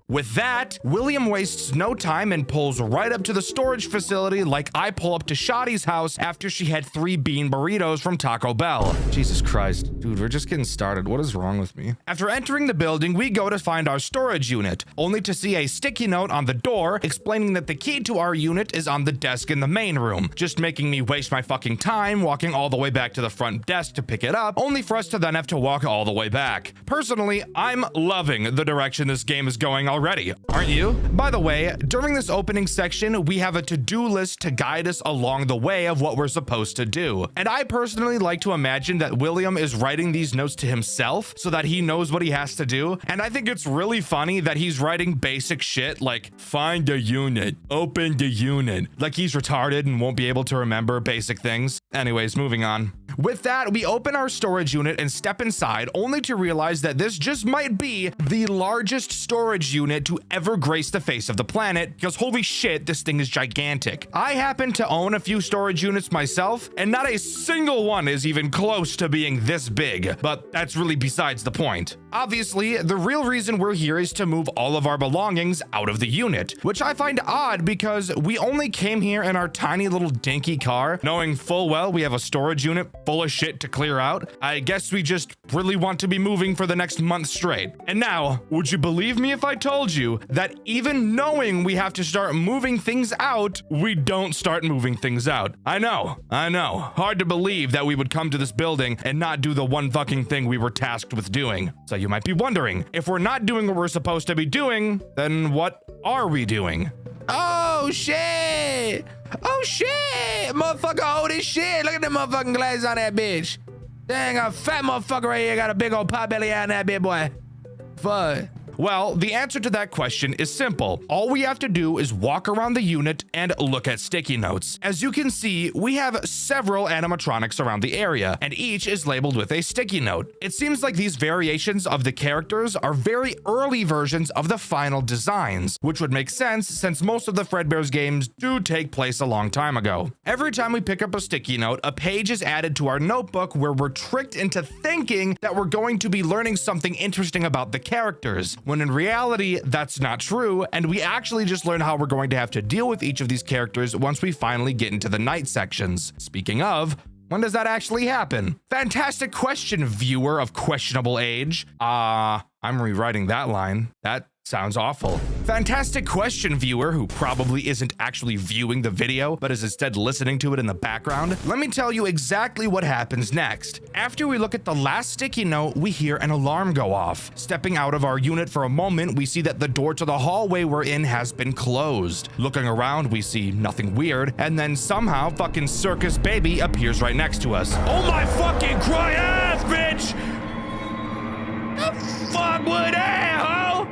With that, William wastes no time and pulls right up to the storage facility like I pull up to Shotty's house after she had 3 bean burritos from Taco Bell. Jesus Christ. Dude, we're just getting started. What is wrong with me? After entering the building, we go to find our storage unit, only to see a sticky note on the door explaining that the key to our unit is on the desk in the main room, just making me waste my fucking time walking all the way back to the front desk to pick it up, only for us to then have to walk all the way back. Personally, I'm loving the direction this game is going already, aren't you? By the way, during this opening section, we have a to-do list to guide us along the way of what we're supposed to do. And I personally like to imagine that William is writing these notes to himself so that he knows what he has to do. And I think it's really funny that he's writing basic shit like find a unit, open the unit, like he's retarded and won't be able to remember basic things. Anyways, moving on. With that, we open our storage unit and step inside, only to realize that this just might be the largest storage unit to ever grace the face of the planet, because holy shit, this thing is gigantic. I happen to own a few storage units myself, and not a single one is even close to being this big, but that's really besides the point. Obviously, the real reason we're here is to move all of our belongings out of the unit, which I find odd because we only came here in our tiny little dinky car, knowing full well we have a storage unit full of shit to clear out. I guess we just really want to be moving for the next month straight. And now, would you believe me if I told you that even knowing we have to start moving things out, we don't start moving things out? I know. Hard to believe that we would come to this building and not do the one fucking thing we were tasked with doing. So you might be wondering, if we're not doing what we're supposed to be doing, then what are we doing? Oh shit! Oh shit! Motherfucker old as shit! Look at the motherfucking glasses on that bitch! Dang, a fat motherfucker right here got a big old pot belly on that big boy. Fuck. Well, the answer to that question is simple. All we have to do is walk around the unit and look at sticky notes. As you can see, we have several animatronics around the area, and each is labeled with a sticky note. It seems like these variations of the characters are very early versions of the final designs, which would make sense since most of the Fredbear's games do take place a long time ago. Every time we pick up a sticky note, a page is added to our notebook where we're tricked into thinking that we're going to be learning something interesting about the characters, when in reality, that's not true, and we actually just learn how we're going to have to deal with each of these characters once we finally get into the night sections. Speaking of, when does that actually happen? Fantastic question, viewer of questionable age. I'm rewriting that line. That sounds awful. Fantastic question, viewer who probably isn't actually viewing the video, but is instead listening to it in the background. Let me tell you exactly what happens next. After we look at the last sticky note, we hear an alarm go off. Stepping out of our unit for a moment, we see that the door to the hallway we're in has been closed. Looking around, we see nothing weird, and then somehow fucking Circus Baby appears right next to us. Oh my fucking cry ass, bitch! The fuck was that, ho?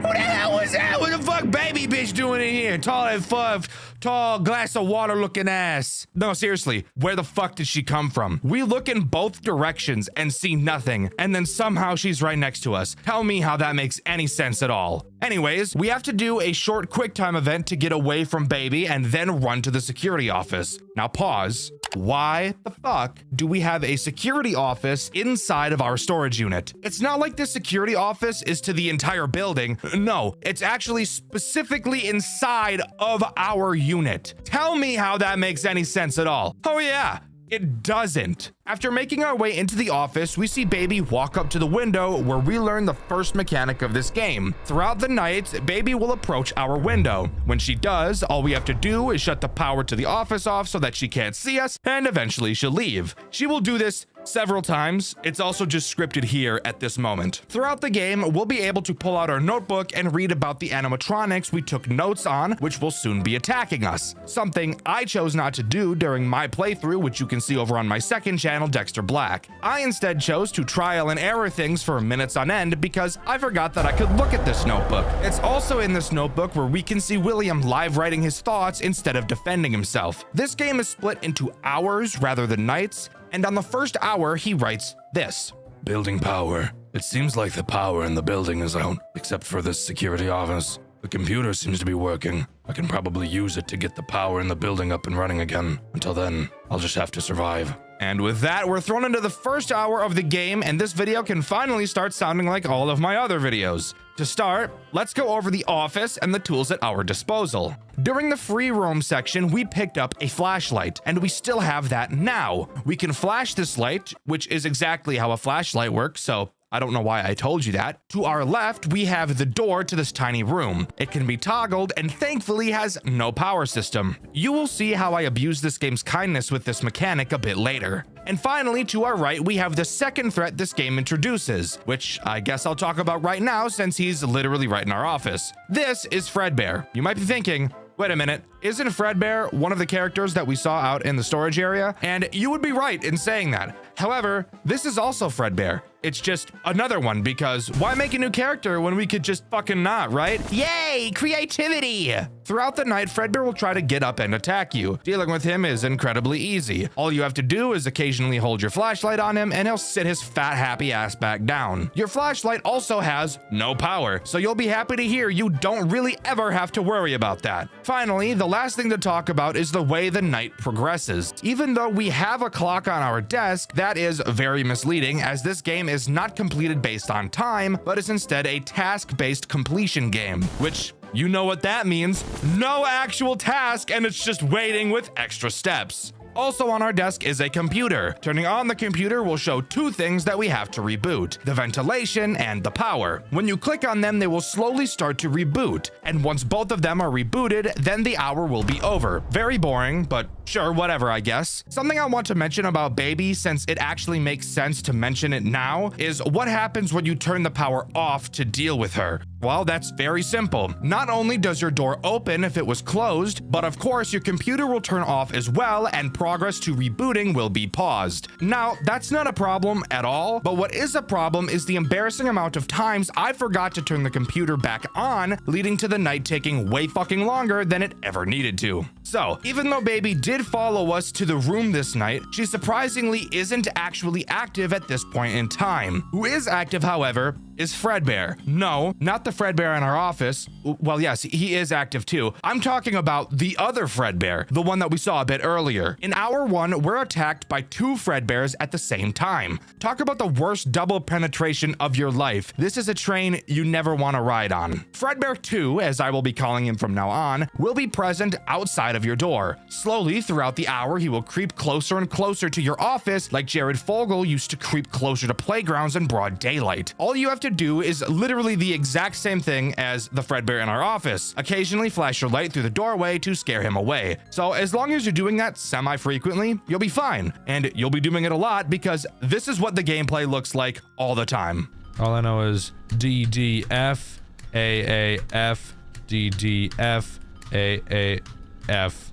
Who the hell was that? What the fuck baby bitch doing in here? Tall as fuck, tall glass of water looking ass. No, seriously, where the fuck did she come from? We look in both directions and see nothing, and then somehow she's right next to us. Tell me how that makes any sense at all. Anyways, we have to do a short QuickTime event to get away from baby and then run to the security office. Now pause. Why the fuck do we have a security office inside of our storage unit? It's not like the security office is to the entire building. No, it's actually specifically inside of our unit. Tell me how that makes any sense at all. Oh yeah, it doesn't. After making our way into the office, we see Baby walk up to the window where we learn the first mechanic of this game. Throughout the night, Baby will approach our window. When she does, all we have to do is shut the power to the office off so that she can't see us, and eventually she'll leave. She will do this several times. It's also just scripted here at this moment. Throughout the game, we'll be able to pull out our notebook and read about the animatronics we took notes on, which will soon be attacking us. Something I chose not to do during my playthrough, which you can see over on my second channel, Dxtr Black. I instead chose to trial and error things for minutes on end because I forgot that I could look at this notebook. It's also in this notebook where we can see William live writing his thoughts instead of defending himself. This game is split into hours rather than nights, and on the first hour, he writes this. Building power. It seems like the power in the building is out, except for this security office. The computer seems to be working. I can probably use it to get the power in the building up and running again. Until then, I'll just have to survive. And with that, we're thrown into the first hour of the game, and this video can finally start sounding like all of my other videos. To start, let's go over the office and the tools at our disposal. During the free roam section, we picked up a flashlight, and we still have that now. We can flash this light, which is exactly how a flashlight works, so I don't know why I told you that. To our left, we have the door to this tiny room. It can be toggled and thankfully has no power system. You will see how I abuse this game's kindness with this mechanic a bit later. And finally, to our right, we have the second threat this game introduces, which I guess I'll talk about right now since he's literally right in our office. This is Fredbear. You might be thinking, wait a minute, isn't Fredbear one of the characters that we saw out in the storage area? And you would be right in saying that. However, this is also Fredbear. It's just another one because why make a new character when we could just fucking not, right? Yay, creativity! Throughout the night, Fredbear will try to get up and attack you. Dealing with him is incredibly easy. All you have to do is occasionally hold your flashlight on him and he'll sit his fat happy ass back down. Your flashlight also has no power, so you'll be happy to hear you don't really ever have to worry about that. Finally, the last thing to talk about is the way the night progresses. Even though we have a clock on our desk, that is very misleading as this game is not completed based on time, but is instead a task-based completion game, which you know what that means. No actual task, and it's just waiting with extra steps. Also on our desk is a computer. Turning on the computer will show two things that we have to reboot, the ventilation and the power. When you click on them, they will slowly start to reboot. And once both of them are rebooted, then the hour will be over. Very boring, but sure, whatever, I guess. Something I want to mention about Baby, since it actually makes sense to mention it now, is what happens when you turn the power off to deal with her. Well, that's very simple. Not only does your door open if it was closed, but of course your computer will turn off as well and progress to rebooting will be paused. Now, that's not a problem at all, but what is a problem is the embarrassing amount of times I forgot to turn the computer back on, leading to the night taking way fucking longer than it ever needed to. So, even though Baby did follow us to the room this night, she surprisingly isn't actually active at this point in time. Who is active, however, is Fredbear. No, not the Fredbear in our office. Well, yes, he is active too. I'm talking about the other Fredbear, the one that we saw a bit earlier. In hour one, we're attacked by two Fredbears at the same time. Talk about the worst double penetration of your life. This is a train you never want to ride on. Fredbear 2, as I will be calling him from now on, will be present outside of your door. Slowly throughout the hour, he will creep closer and closer to your office like Jared Fogle used to creep closer to playgrounds in broad daylight. All you have to do is literally the exact same thing as the Fredbear in our office. Occasionally flash your light through the doorway to scare him away. So as long as you're doing that semi-frequently, you'll be fine. And you'll be doing it a lot because this is what the gameplay looks like all the time. All I know is DDF, AAF, DDF, AAF.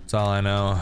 That's all I know.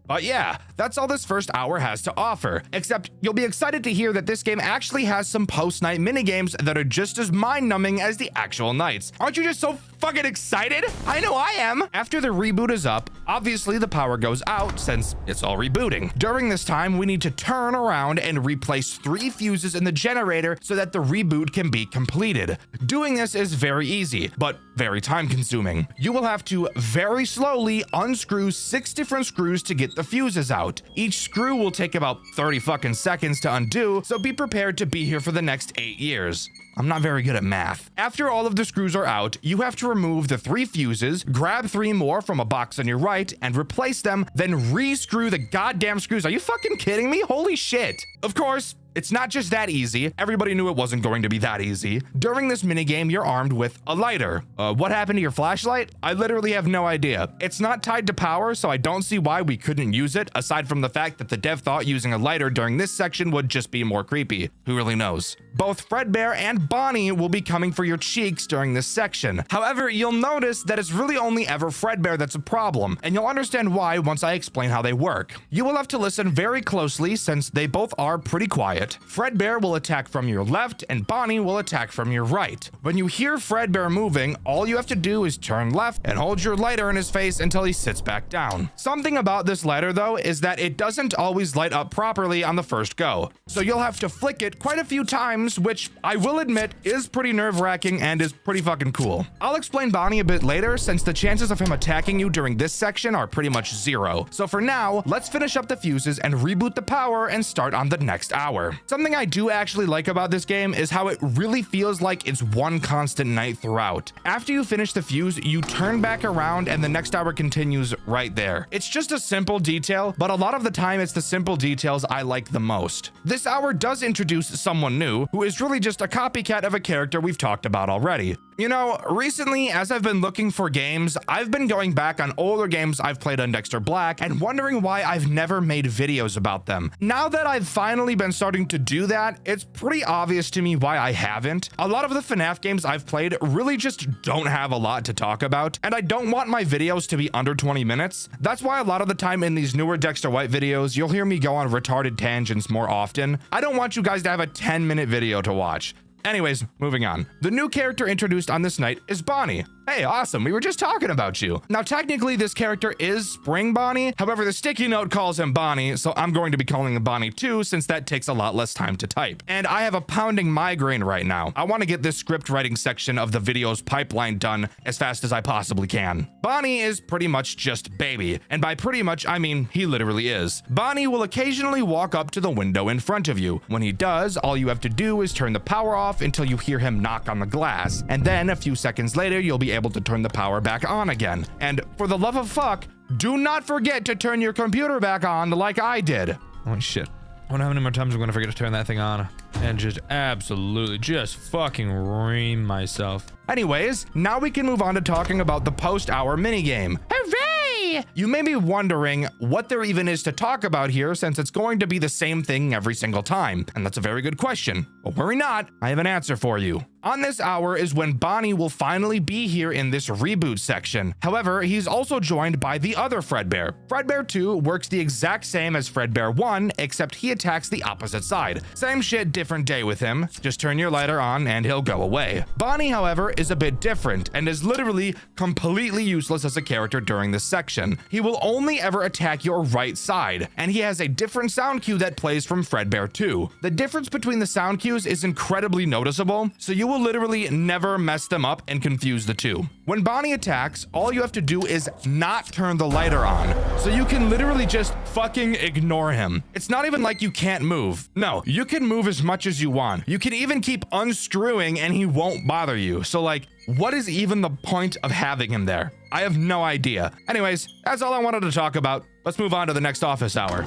But yeah, that's all this first hour has to offer, except you'll be excited to hear that this game actually has some post-night minigames that are just as mind-numbing as the actual nights. Aren't you just so fucking excited? I know I am! After the reboot is up, obviously the power goes out since it's all rebooting. During this time, we need to turn around and replace 3 fuses in the generator so that the reboot can be completed. Doing this is very easy, but very time-consuming. You will have to very slowly unscrew 6 different screws to get the fuses out. Each screw will take about 30 fucking seconds to undo, so be prepared to be here for the next 8 years. I'm not very good at math. After all of the screws are out, you have to remove the 3 fuses, grab 3 more from a box on your right, and replace them, then re-screw the goddamn screws. Are you fucking kidding me? Holy shit. Of course, It's not just that easy. Everybody knew it wasn't going to be that easy. During this minigame, you're armed with a lighter. What happened to your flashlight? I literally have no idea. It's not tied to power, so I don't see why we couldn't use it, aside from the fact that the dev thought using a lighter during this section would just be more creepy. Who really knows? Both Fredbear and Bonnie will be coming for your cheeks during this section. However, you'll notice that it's really only ever Fredbear that's a problem, and you'll understand why once I explain how they work. You will have to listen very closely since they both are pretty quiet. Fredbear will attack from your left and Bonnie will attack from your right. When you hear Fredbear moving, all you have to do is turn left and hold your lighter in his face until he sits back down. Something about this lighter though is that it doesn't always light up properly on the first go, so you'll have to flick it quite a few times, which I will admit is pretty nerve-wracking and is pretty fucking cool. I'll explain Bonnie a bit later since the chances of him attacking you during this section are pretty much zero. So for now, let's finish up the fuses and reboot the power and start on the next hour. Something I do actually like about this game is how it really feels like it's one constant night throughout. After you finish the fuse, you turn back around and the next hour continues right there. It's just a simple detail, but a lot of the time it's the simple details I like the most. This hour does introduce someone new who is really just a copycat of a character we've talked about already. You know, recently, as I've been looking for games, I've been going back on older games I've played on Dxtr Black and wondering why I've never made videos about them. Now that I've finally been starting to do that, it's pretty obvious to me why I haven't. A lot of the FNAF games I've played really just don't have a lot to talk about, and I don't want my videos to be under 20 minutes. That's why a lot of the time in these newer Dxtr White videos, you'll hear me go on retarded tangents more often. I don't want you guys to have a 10-minute video to watch. Anyways, moving on. The new character introduced on this night is Bonnie. Hey, awesome, we were just talking about you. Now, technically, this character is Spring Bonnie. However, the sticky note calls him Bonnie, so I'm going to be calling him Bonnie too, since that takes a lot less time to type. And I have a pounding migraine right now. I want to get this script writing section of the video's pipeline done as fast as I possibly can. Bonnie is pretty much just baby, and by pretty much, I mean he literally is. Bonnie will occasionally walk up to the window in front of you. When he does, all you have to do is turn the power off until you hear him knock on the glass, and then a few seconds later, you'll be able to turn the power back on again. And for the love of fuck, do not forget to turn your computer back on like I did. Holy shit. I wonder how many more times I'm gonna forget to turn that thing on and just absolutely just fucking ream myself. Anyways, now we can move on to talking about the post-hour minigame. Hooray! You may be wondering what there even is to talk about here since it's going to be the same thing every single time. And that's a very good question. But worry not, I have an answer for you. On this hour is when Bonnie will finally be here in this reboot section. However, he's also joined by the other Fredbear. Fredbear 2 works the exact same as Fredbear 1, except he attacks the opposite side. Same shit, different day with him. Just turn your lighter on and he'll go away. Bonnie, however, is a bit different and is literally completely useless as a character during this section. He will only ever attack your right side, and he has a different sound cue that plays from Fredbear 2. The difference between the sound cues is incredibly noticeable, so you will literally never mess them up and confuse the two. When Bonnie attacks, all you have to do is not turn the lighter on, so you can literally just fucking ignore him. It's not even like you can't move. No, you can move as much as you want. You can even keep unscrewing and he won't bother you. So like, what is even the point of having him there? I have no idea. Anyways, that's all I wanted to talk about. Let's move on to the next office hour.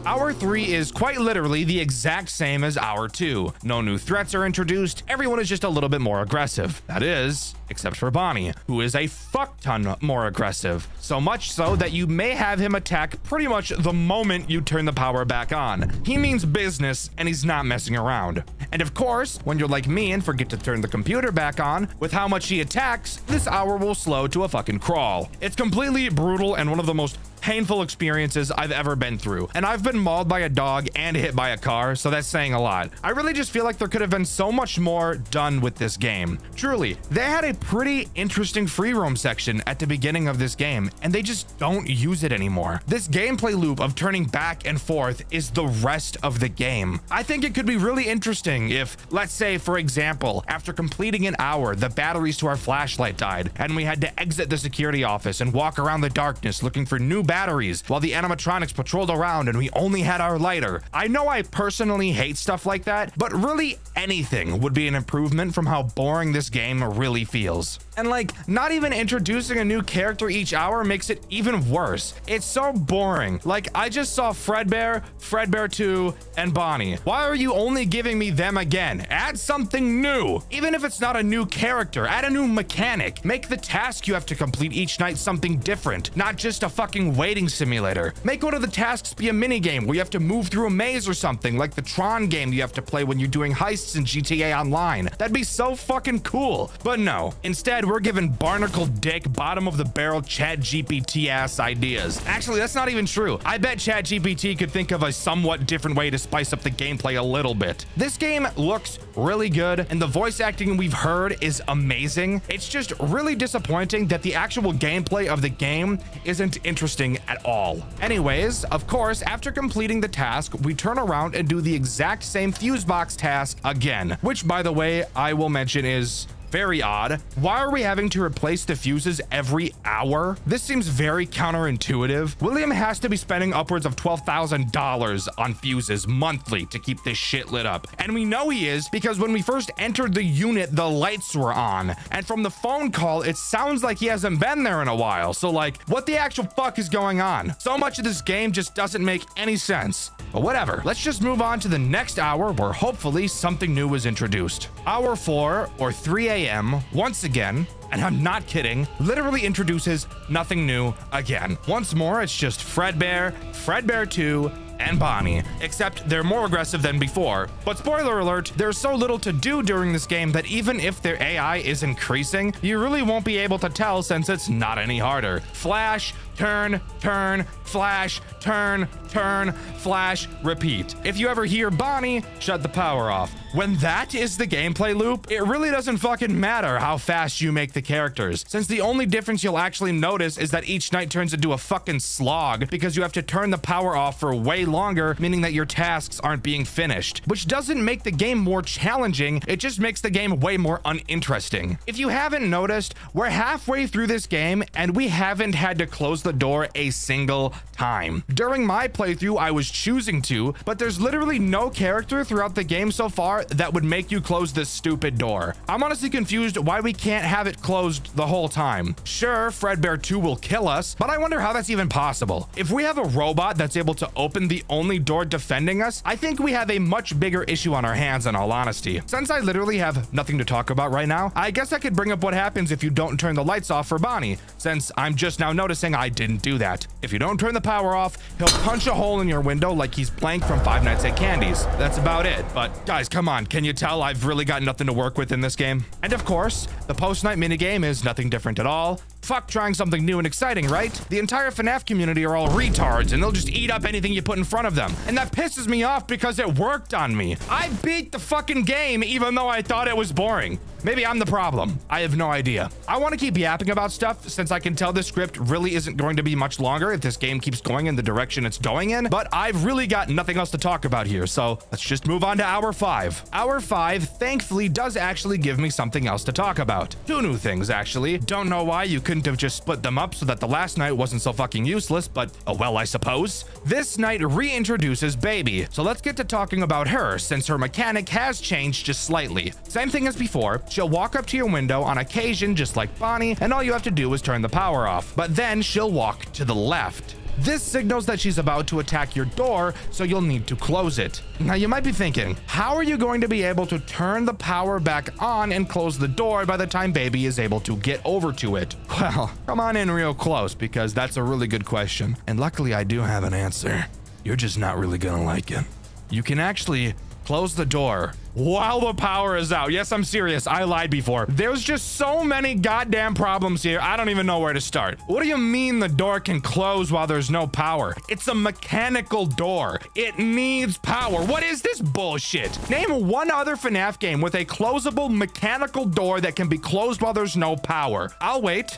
Hour 3 is quite literally the exact same as Hour 2. No new threats are introduced, everyone is just a little bit more aggressive. That is, except for Bonnie, who is a fuck ton more aggressive. So much so that you may have him attack pretty much the moment you turn the power back on. He means business and he's not messing around. And of course, when you're like me and forget to turn the computer back on, with how much he attacks, this hour will slow to a fucking crawl. It's completely brutal and one of the most painful experiences I've ever been through, and I've been mauled by a dog and hit by a car, so that's saying a lot. I really just feel like there could have been so much more done with this game. Truly, they had a pretty interesting free roam section at the beginning of this game, and they just don't use it anymore. This gameplay loop of turning back and forth is the rest of the game. I think it could be really interesting if, let's say, for example, after completing an hour, the batteries to our flashlight died, and we had to exit the security office and walk around the darkness looking for new batteries while the animatronics patrolled around and we only had our lighter. I know I personally hate stuff like that, but really anything would be an improvement from how boring this game really feels. And like, not even introducing a new character each hour makes it even worse. It's so boring. Like, I just saw Fredbear, Fredbear 2, and Bonnie. Why are you only giving me them again? Add something new. Even if it's not a new character, add a new mechanic. Make the task you have to complete each night something different, not just a fucking waiting simulator. Make one of the tasks be a mini game where you have to move through a maze or something, like the Tron game you have to play when you're doing heists in GTA Online. That'd be so fucking cool. But no, instead we're given barnacle dick, bottom of the barrel ChatGPT ass ideas. Actually, that's not even true. I bet ChatGPT could think of a somewhat different way to spice up the gameplay a little bit. This game looks really good and the voice acting we've heard is amazing. It's just really disappointing that the actual gameplay of the game isn't interesting at all. Anyways, of course, after completing the task, we turn around and do the exact same fuse box task again, which, by the way, I will mention is very odd. Why are we having to replace the fuses every hour? This seems very counterintuitive. William has to be spending upwards of $12,000 on fuses monthly to keep this shit lit up. And we know he is because when we first entered the unit, the lights were on. And from the phone call, it sounds like he hasn't been there in a while. So like, what the actual fuck is going on? So much of this game just doesn't make any sense. But whatever, let's just move on to the next hour where hopefully something new is introduced. Hour 4 or 3 a.m. once again, and I'm not kidding, literally introduces nothing new again. Once more, it's just Fredbear, Fredbear 2, and Bonnie, except they're more aggressive than before. But spoiler alert, there's so little to do during this game that even if their AI is increasing, you really won't be able to tell since it's not any harder. Flash, turn, turn, flash, turn, turn, flash, repeat. If you ever hear Bonnie, shut the power off. When that is the gameplay loop, it really doesn't fucking matter how fast you make the characters, since the only difference you'll actually notice is that each night turns into a fucking slog because you have to turn the power off for way longer, meaning that your tasks aren't being finished, which doesn't make the game more challenging, it just makes the game way more uninteresting. If you haven't noticed, we're halfway through this game and we haven't had to close the door a single time. During my playthrough, I was choosing to, but there's literally no character throughout the game so far that would make you close this stupid door. I'm honestly confused why we can't have it closed the whole time. Sure, Fredbear 2 will kill us, but I wonder how that's even possible. If we have a robot that's able to open the only door defending us, I think we have a much bigger issue on our hands, in all honesty. Since I literally have nothing to talk about right now, I guess I could bring up what happens if you don't turn the lights off for Bonnie, since I'm just now noticing I didn't do that. If you don't turn the power off, he'll punch a hole in your window like he's Plank from Five Nights at Candy's. That's about it. But guys, come on, can you tell I've really got nothing to work with in this game? And of course, the post-night minigame is nothing different at all. Fuck trying something new and exciting, right? The entire FNAF community are all retards and they'll just eat up anything you put in front of them. And that pisses me off because it worked on me. I beat the fucking game even though I thought it was boring. Maybe I'm the problem. I have no idea. I want to keep yapping about stuff since I can tell this script really isn't going to be much longer if this game keeps going in the direction it's going in, but I've really got nothing else to talk about here, so let's just move on to hour 5. Hour 5 thankfully does actually give me something else to talk about. 2 new things, actually. Don't know why you couldn't have just split them up so that the last night wasn't so fucking useless, but oh well, I suppose. This night reintroduces Baby, so let's get to talking about her since her mechanic has changed just slightly. Same thing as before. She'll walk up to your window on occasion just like Bonnie, and all you have to do is turn the power off. But then she'll walk to the left. This signals that she's about to attack your door, so you'll need to close it. Now you might be thinking, how are you going to be able to turn the power back on and close the door by the time Baby is able to get over to it? Well, come on in real close because that's a really good question. And luckily I do have an answer. You're just not really gonna like it. You can actually close the door while the power is out. Yes, I'm serious. I lied before. There's just so many goddamn problems here. I don't even know where to start. What do you mean the door can close while there's no power? It's a mechanical door. It needs power. What is this bullshit? Name one other FNAF game with a closable mechanical door that can be closed while there's no power. I'll wait.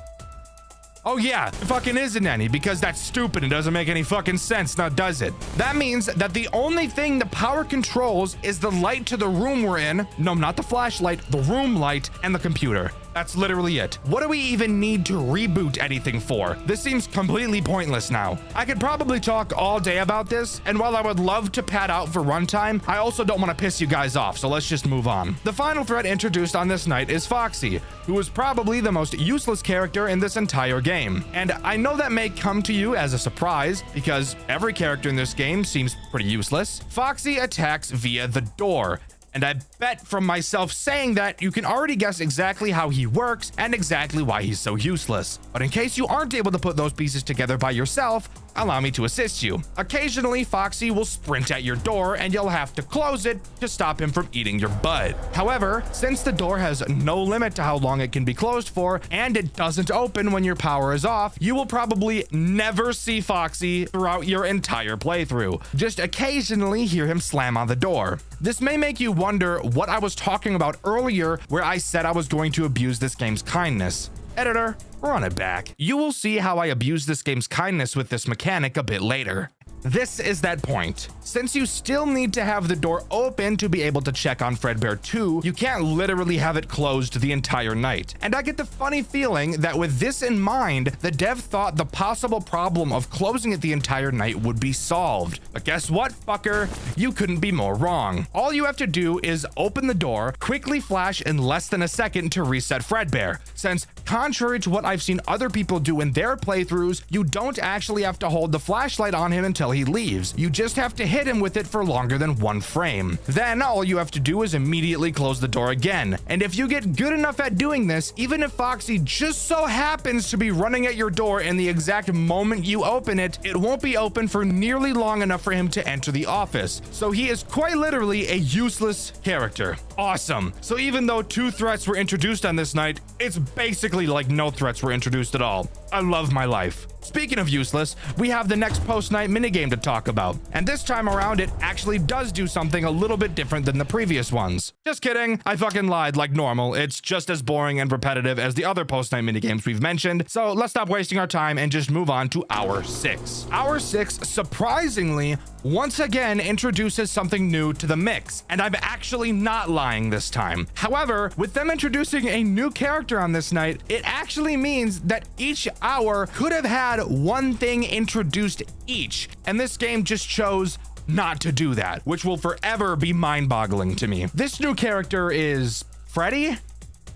Oh yeah, it fucking isn't any because that's stupid and doesn't make any fucking sense, now does it? That means that the only thing the power controls is the light to the room we're in. No, not the flashlight, the room light and the computer. That's literally it. What do we even need to reboot anything for? This seems completely pointless now. I could probably talk all day about this, and while I would love to pad out for runtime, I also don't want to piss you guys off, so let's just move on. The final threat introduced on this night is Foxy, who is probably the most useless character in this entire game. And I know that may come to you as a surprise, because every character in this game seems pretty useless. Foxy attacks via the door. And I bet from myself saying that you can already guess exactly how he works and exactly why he's so useless. But in case you aren't able to put those pieces together by yourself, allow me to assist you. Occasionally, Foxy will sprint at your door and you'll have to close it to stop him from eating your butt. However, since the door has no limit to how long it can be closed for and it doesn't open when your power is off, you will probably never see Foxy throughout your entire playthrough. Just occasionally hear him slam on the door. This may make you wonder what I was talking about earlier where I said I was going to abuse this game's kindness. Editor, run it back. You will see how I abuse this game's kindness with this mechanic a bit later. This is that point. Since you still need to have the door open to be able to check on Fredbear 2, you can't literally have it closed the entire night. And I get the funny feeling that with this in mind, the dev thought the possible problem of closing it the entire night would be solved. But guess what, fucker? You couldn't be more wrong. All you have to do is open the door, quickly flash in less than a second to reset Fredbear. Since, contrary to what I've seen other people do in their playthroughs, you don't actually have to hold the flashlight on him until he leaves. You just have to hit him with it for longer than 1 frame. Then all you have to do is immediately close the door again. And if you get good enough at doing this, even if Foxy just so happens to be running at your door in the exact moment you open it, it won't be open for nearly long enough for him to enter the office. So he is quite literally a useless character. Awesome. So even though 2 threats were introduced on this night, it's basically like no threats were introduced at all. I love my life. Speaking of useless, we have the next post-night minigame to talk about. And this time around, it actually does do something a little bit different than the previous ones. Just kidding, I fucking lied like normal. It's just as boring and repetitive as the other post-night minigames we've mentioned. So let's stop wasting our time and just move on to Hour 6. Hour 6, surprisingly, once again introduces something new to the mix. And I'm actually not lying this time. However, with them introducing a new character on this night, it actually means that each hour could have had one thing introduced each, and this game just chose not to do that, which will forever be mind-boggling to me. This new character is Freddy,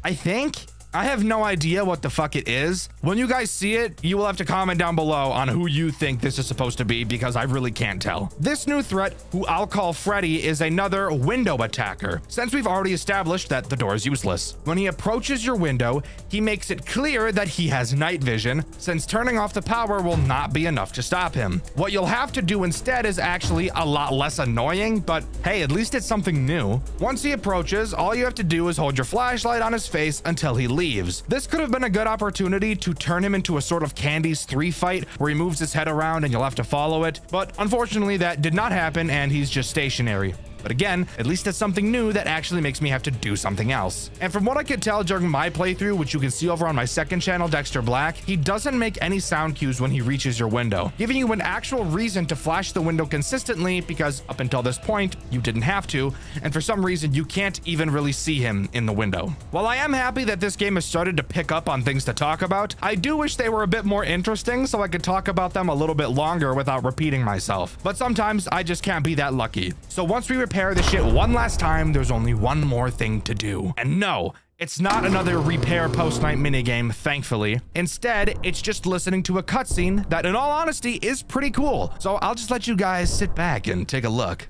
I think. I have no idea what the fuck it is. When you guys see it, you will have to comment down below on who you think this is supposed to be, because I really can't tell. This new threat, who I'll call Freddy, is another window attacker, since we've already established that the door is useless. When he approaches your window, he makes it clear that he has night vision, since turning off the power will not be enough to stop him. What you'll have to do instead is actually a lot less annoying, but hey, at least it's something new. Once he approaches, all you have to do is hold your flashlight on his face until he leaves. This could have been a good opportunity to turn him into a sort of Candy's 3 fight where he moves his head around and you'll have to follow it, but unfortunately that did not happen and he's just stationary. But again, at least it's something new that actually makes me have to do something else. And from what I could tell during my playthrough, which you can see over on my second channel, Dxtr Black, he doesn't make any sound cues when he reaches your window, giving you an actual reason to flash the window consistently, because up until this point, you didn't have to, and for some reason, you can't even really see him in the window. While I am happy that this game has started to pick up on things to talk about, I do wish they were a bit more interesting so I could talk about them a little bit longer without repeating myself. But sometimes I just can't be that lucky. So once we repair this shit one last time, there's only one more thing to do. And no, it's not another repair post-night minigame, thankfully. Instead, it's just listening to a cutscene that, in all honesty, is pretty cool. So I'll just let you guys sit back and take a look.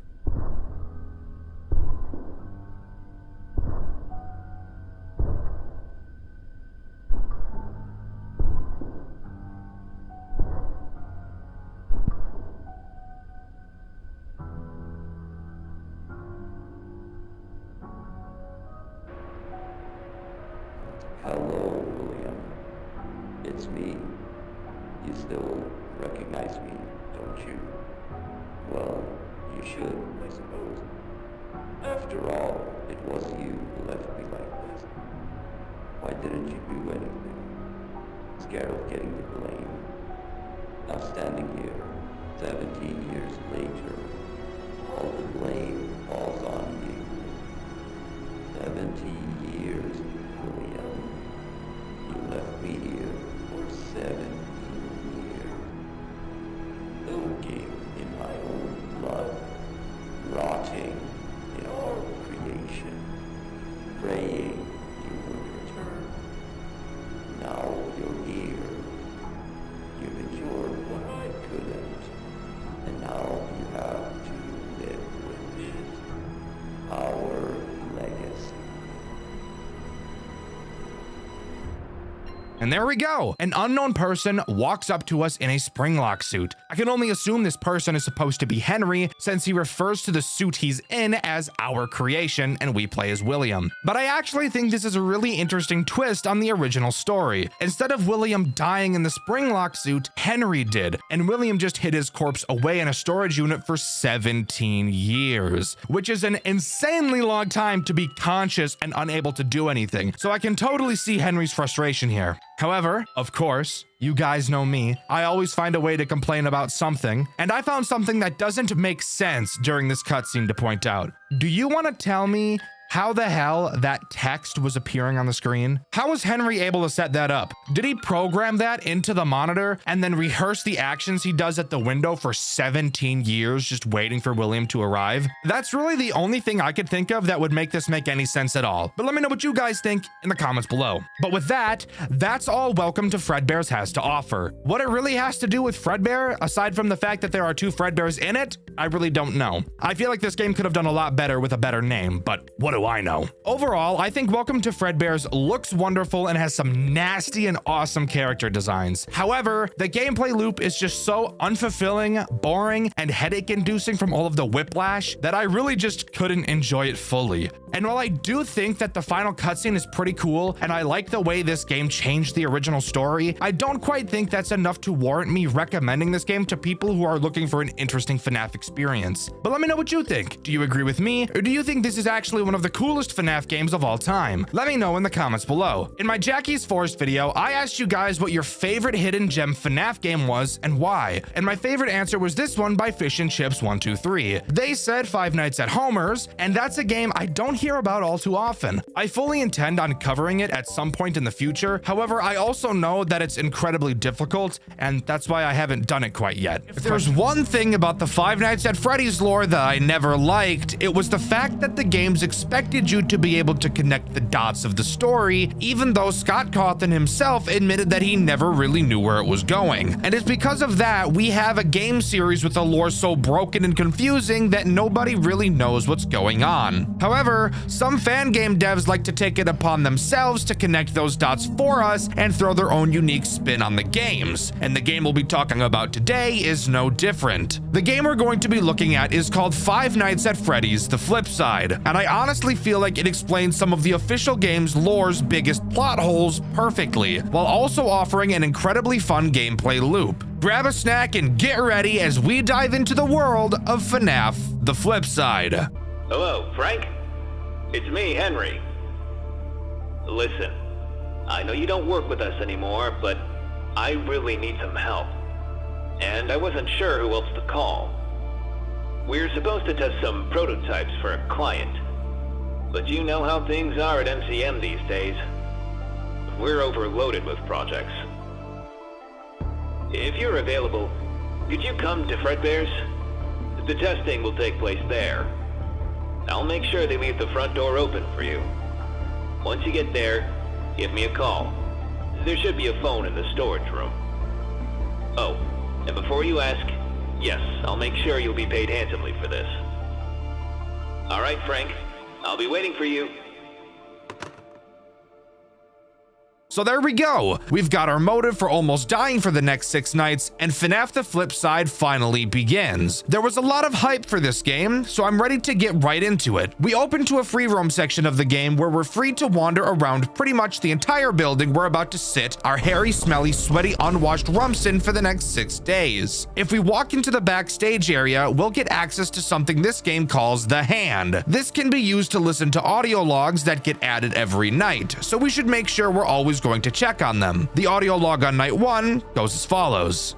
Hello, William. It's me. You still recognize me, don't you? Well, you should, I suppose. After all, it was you who left me like this. Why didn't you do anything? Scared of getting the blame. Now standing here, 17 years later, all the blame falls on you. 17 years, William. And there we go. An unknown person walks up to us in a springlock suit. I can only assume this person is supposed to be Henry, since he refers to the suit he's in as our creation and we play as William. But I actually think this is a really interesting twist on the original story. Instead of William dying in the springlock suit, Henry did, and William just hid his corpse away in a storage unit for 17 years, which is an insanely long time to be conscious and unable to do anything. So I can totally see Henry's frustration here. However, of course, you guys know me. I always find a way to complain about something, and I found something that doesn't make sense during this cutscene to point out. Do you want to tell me how the hell that text was appearing on the screen? How was Henry able to set that up? Did he program that into the monitor and then rehearse the actions he does at the window for 17 years just waiting for William to arrive? That's really the only thing I could think of that would make this make any sense at all. But let me know what you guys think in the comments below. But with that, that's all Welcome to Fredbear's has to offer. What it really has to do with Fredbear, aside from the fact that there are 2 Fredbears in it, I really don't know. I feel like this game could have done a lot better with a better name, but what do I know? Overall, I think Welcome to Fredbear's looks wonderful and has some nasty and awesome character designs. However, the gameplay loop is just so unfulfilling, boring, and headache-inducing from all of the whiplash that I really just couldn't enjoy it fully. And while I do think that the final cutscene is pretty cool, and I like the way this game changed the original story, I don't quite think that's enough to warrant me recommending this game to people who are looking for an interesting FNAF experience. But let me know what you think. Do you agree with me, or do you think this is actually one of the coolest FNAF games of all time? Let me know in the comments below. In my Jackie's Forest video, I asked you guys what your favorite hidden gem FNAF game was and why, and my favorite answer was this one by Fish and Chips 123. They said Five Nights at Homer's, and that's a game I don't hear about all too often. I fully intend on covering it at some point in the future. However, I also know that it's incredibly difficult, and that's why I haven't done it quite yet. If there's one thing about the Five Nights at Freddy's lore that I never liked, it was the fact that the games expected you to be able to connect the dots of the story, even though Scott Cawthon himself admitted that he never really knew where it was going. And it's because of that we have a game series with a lore so broken and confusing that nobody really knows what's going on. However, some fan game devs like to take it upon themselves to connect those dots for us and throw their own unique spin on the games. And the game we'll be talking about today is no different. The game we're going to be looking at is called Five Nights at Freddy's: The Flip Side, and I honestly feel like it explains some of the official game's lore's biggest plot holes perfectly, while also offering an incredibly fun gameplay loop. Grab a snack and get ready as we dive into the world of FNAF: The Flip Side. Hello, Frank? It's me, Henry. Listen, I know you don't work with us anymore, but I really need some help. And I wasn't sure who else to call. We're supposed to test some prototypes for a client. But you know how things are at MCM these days. We're overloaded with projects. If you're available, could you come to Fredbear's? The testing will take place there. I'll make sure they leave the front door open for you. Once you get there, give me a call. There should be a phone in the storage room. Oh, and before you ask, yes, I'll make sure you'll be paid handsomely for this. All right, Frank. I'll be waiting for you. So there we go. We've got our motive for almost dying for the next 6 nights, and FNAF The Flip Side finally begins. There was a lot of hype for this game, so I'm ready to get right into it. We open to a free roam section of the game where we're free to wander around pretty much the entire building we're about to sit our hairy, smelly, sweaty, unwashed rumps in for the next 6 days. If we walk into the backstage area, we'll get access to something this game calls the Hand. This can be used to listen to audio logs that get added every night, so we should make sure we're always going to check on them. The audio log on night 1 goes as follows.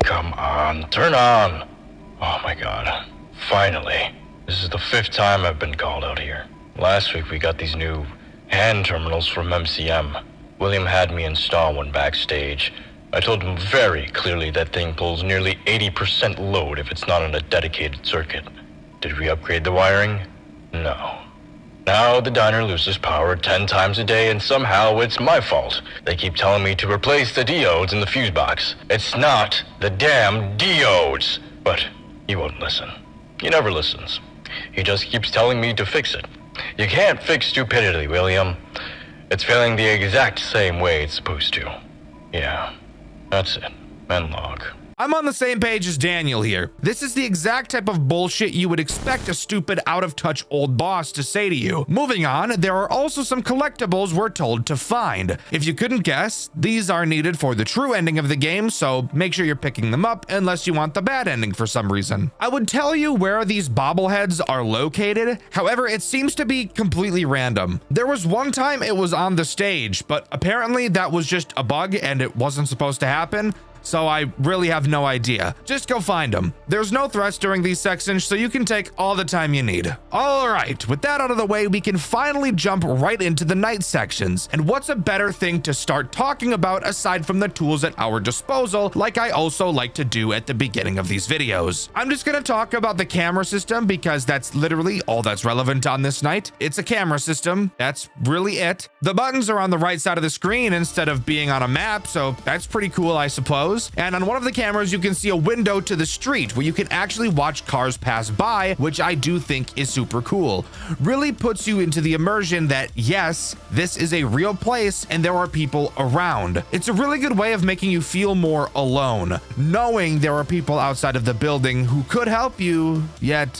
Come on, turn on. Oh my god. Finally. This is the 5th time I've been called out here. Last week we got these new hand terminals from MCM. William had me install one backstage. I told him very clearly that thing pulls nearly 80% load if it's not on a dedicated circuit. Did we upgrade the wiring? No. Now the diner loses power 10 times a day and somehow it's my fault. They keep telling me to replace the diodes in the fuse box. It's not the damn diodes. But he won't listen. He never listens. He just keeps telling me to fix it. You can't fix stupidity, William. It's feeling the exact same way it's supposed to. Yeah, that's it. End log. I'm on the same page as Daniel here. This is the exact type of bullshit you would expect a stupid, out-of-touch old boss to say to you. Moving on, there are also some collectibles we're told to find. If you couldn't guess, these are needed for the true ending of the game, so make sure you're picking them up unless you want the bad ending for some reason. I would tell you where these bobbleheads are located, however, it seems to be completely random. There was one time it was on the stage, but apparently that was just a bug and it wasn't supposed to happen. So I really have no idea. Just go find them. There's no threats during these sections, so you can take all the time you need. All right, with that out of the way, we can finally jump right into the night sections. And what's a better thing to start talking about aside from the tools at our disposal, like I also like to do at the beginning of these videos? I'm just gonna talk about the camera system because that's literally all that's relevant on this night. It's a camera system, that's really it. The buttons are on the right side of the screen instead of being on a map, so that's pretty cool, I suppose. And on one of the cameras, you can see a window to the street where you can actually watch cars pass by, which I do think is super cool. Really puts you into the immersion that, yes, this is a real place and there are people around. It's a really good way of making you feel more alone, knowing there are people outside of the building who could help you, yet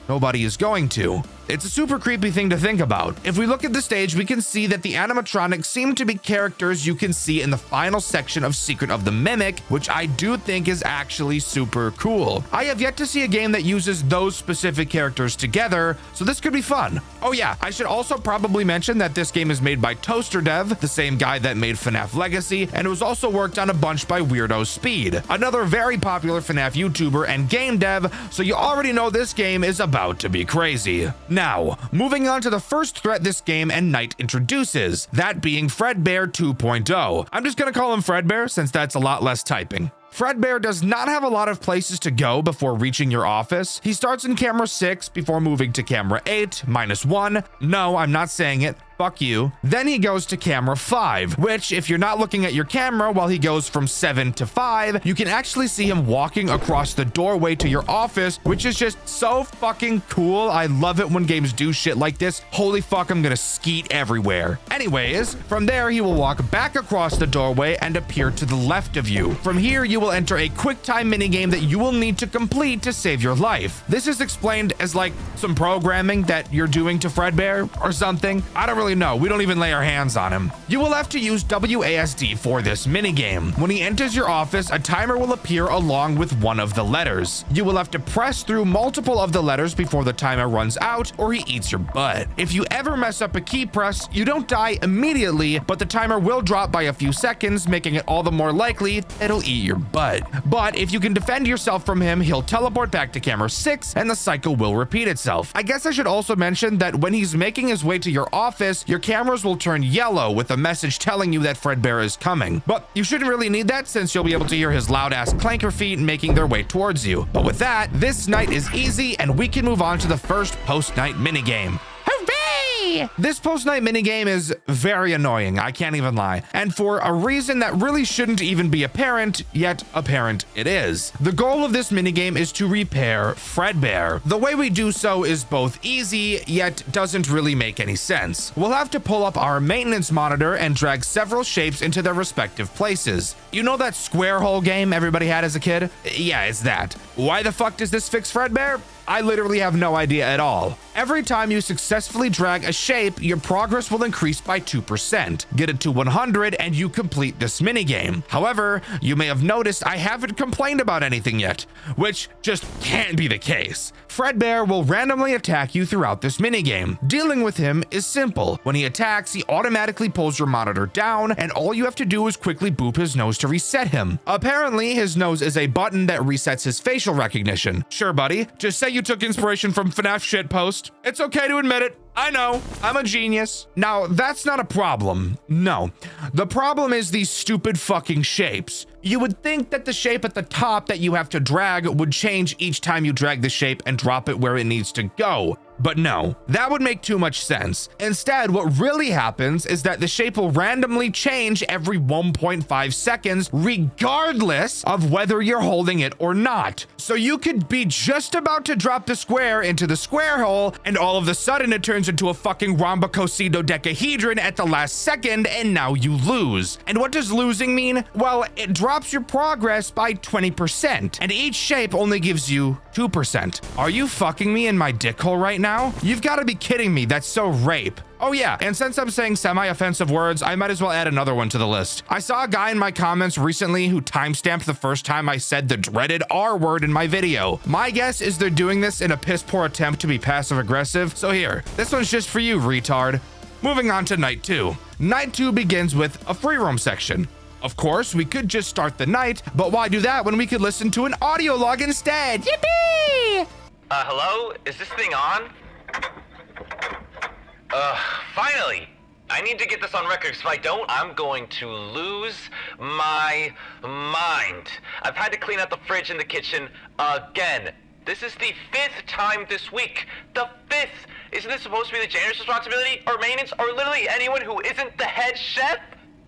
nobody is going to. It's a super creepy thing to think about. If we look at the stage, we can see that the animatronics seem to be characters you can see in the final section of Secret of the Mimic, which I do think is actually super cool. I have yet to see a game that uses those specific characters together, so this could be fun. Oh yeah, I should also probably mention that this game is made by Toaster Dev, the same guy that made FNAF Legacy, and it was also worked on a bunch by Weirdo Speed, another very popular FNAF YouTuber and game dev, so you already know this game is about to be crazy. Now, moving on to the first threat this game and night introduces, that being Fredbear 2.0. I'm just gonna call him Fredbear since that's a lot less typing. Fredbear does not have a lot of places to go before reaching your office. He starts in camera 6 before moving to camera 8, -1. No, I'm not saying it. Fuck you. Then he goes to camera 5, which if you're not looking at your camera while he goes from 7 to 5, you can actually see him walking across the doorway to your office, which is just so fucking cool. I love it when games do shit like this. Holy fuck, I'm gonna skeet everywhere. Anyways, from there he will walk back across the doorway and appear to the left of you. From here, you will enter a quick time minigame that you will need to complete to save your life. This is explained as like some programming that you're doing to Fredbear or something. I don't really know. We don't even lay our hands on him. You will have to use WASD for this minigame. When he enters your office, a timer will appear along with one of the letters. You will have to press through multiple of the letters before the timer runs out or he eats your butt. If you ever mess up a key press, you don't die immediately, but the timer will drop by a few seconds, making it all the more likely it'll eat your butt. But if you can defend yourself from him, he'll teleport back to camera 6 and the cycle will repeat itself. I guess I should also mention that when he's making his way to your office, your cameras will turn yellow with a message telling you that Fredbear is coming. But you shouldn't really need that since you'll be able to hear his loud ass clanker feet making their way towards you. But with that, this night is easy and we can move on to the first post-night minigame. This post-night minigame is very annoying, I can't even lie, and for a reason that really shouldn't even be apparent, yet apparent it is. The goal of this minigame is to repair Fredbear. The way we do so is both easy, yet doesn't really make any sense. We'll have to pull up our maintenance monitor and drag several shapes into their respective places. You know that square hole game everybody had as a kid? Yeah, it's that. Why the fuck does this fix Fredbear? I literally have no idea at all. Every time you successfully drag a shape, your progress will increase by 2%. Get it to 100 and you complete this minigame. However, you may have noticed I haven't complained about anything yet, which just can't be the case. Fredbear will randomly attack you throughout this minigame. Dealing with him is simple. When he attacks, he automatically pulls your monitor down, and all you have to do is quickly boop his nose to reset him. Apparently, his nose is a button that resets his facial recognition. Sure, buddy. Just say you took inspiration from FNAF shitpost. It's okay to admit it. I know, I'm a genius. Now, that's not a problem. No. The problem is these stupid fucking shapes. You would think that the shape at the top that you have to drag would change each time you drag the shape and drop it where it needs to go. But no, that would make too much sense. Instead, what really happens is that the shape will randomly change every 1.5 seconds, regardless of whether you're holding it or not. So you could be just about to drop the square into the square hole, and all of a sudden it turns turns into a fucking rhombocosydodecahedron at the last second, and now you lose. And what does losing mean? Well, it drops your progress by 20%, and each shape only gives you 2%. Are you fucking me in my dick hole right now? You've got to be kidding me. That's so rape. Oh yeah, and since I'm saying semi-offensive words, I might as well add another one to the list. I saw a guy in my comments recently who timestamped the first time I said the dreaded R word in my video. My guess is they're doing this in a piss-poor attempt to be passive-aggressive, so here, this one's just for you, retard. Moving on to Night 2. Night 2 begins with a free roam section. Of course, we could just start the night, but why do that when we could listen to an audio log instead? Yippee! Hello? Is this thing on? Finally! I need to get this on record, because if I don't, I'm going to lose my mind. I've had to clean out the fridge in the kitchen again. This is the 5th time this week. The 5th! Isn't this supposed to be the janitor's responsibility, or maintenance, or literally anyone who isn't the head chef?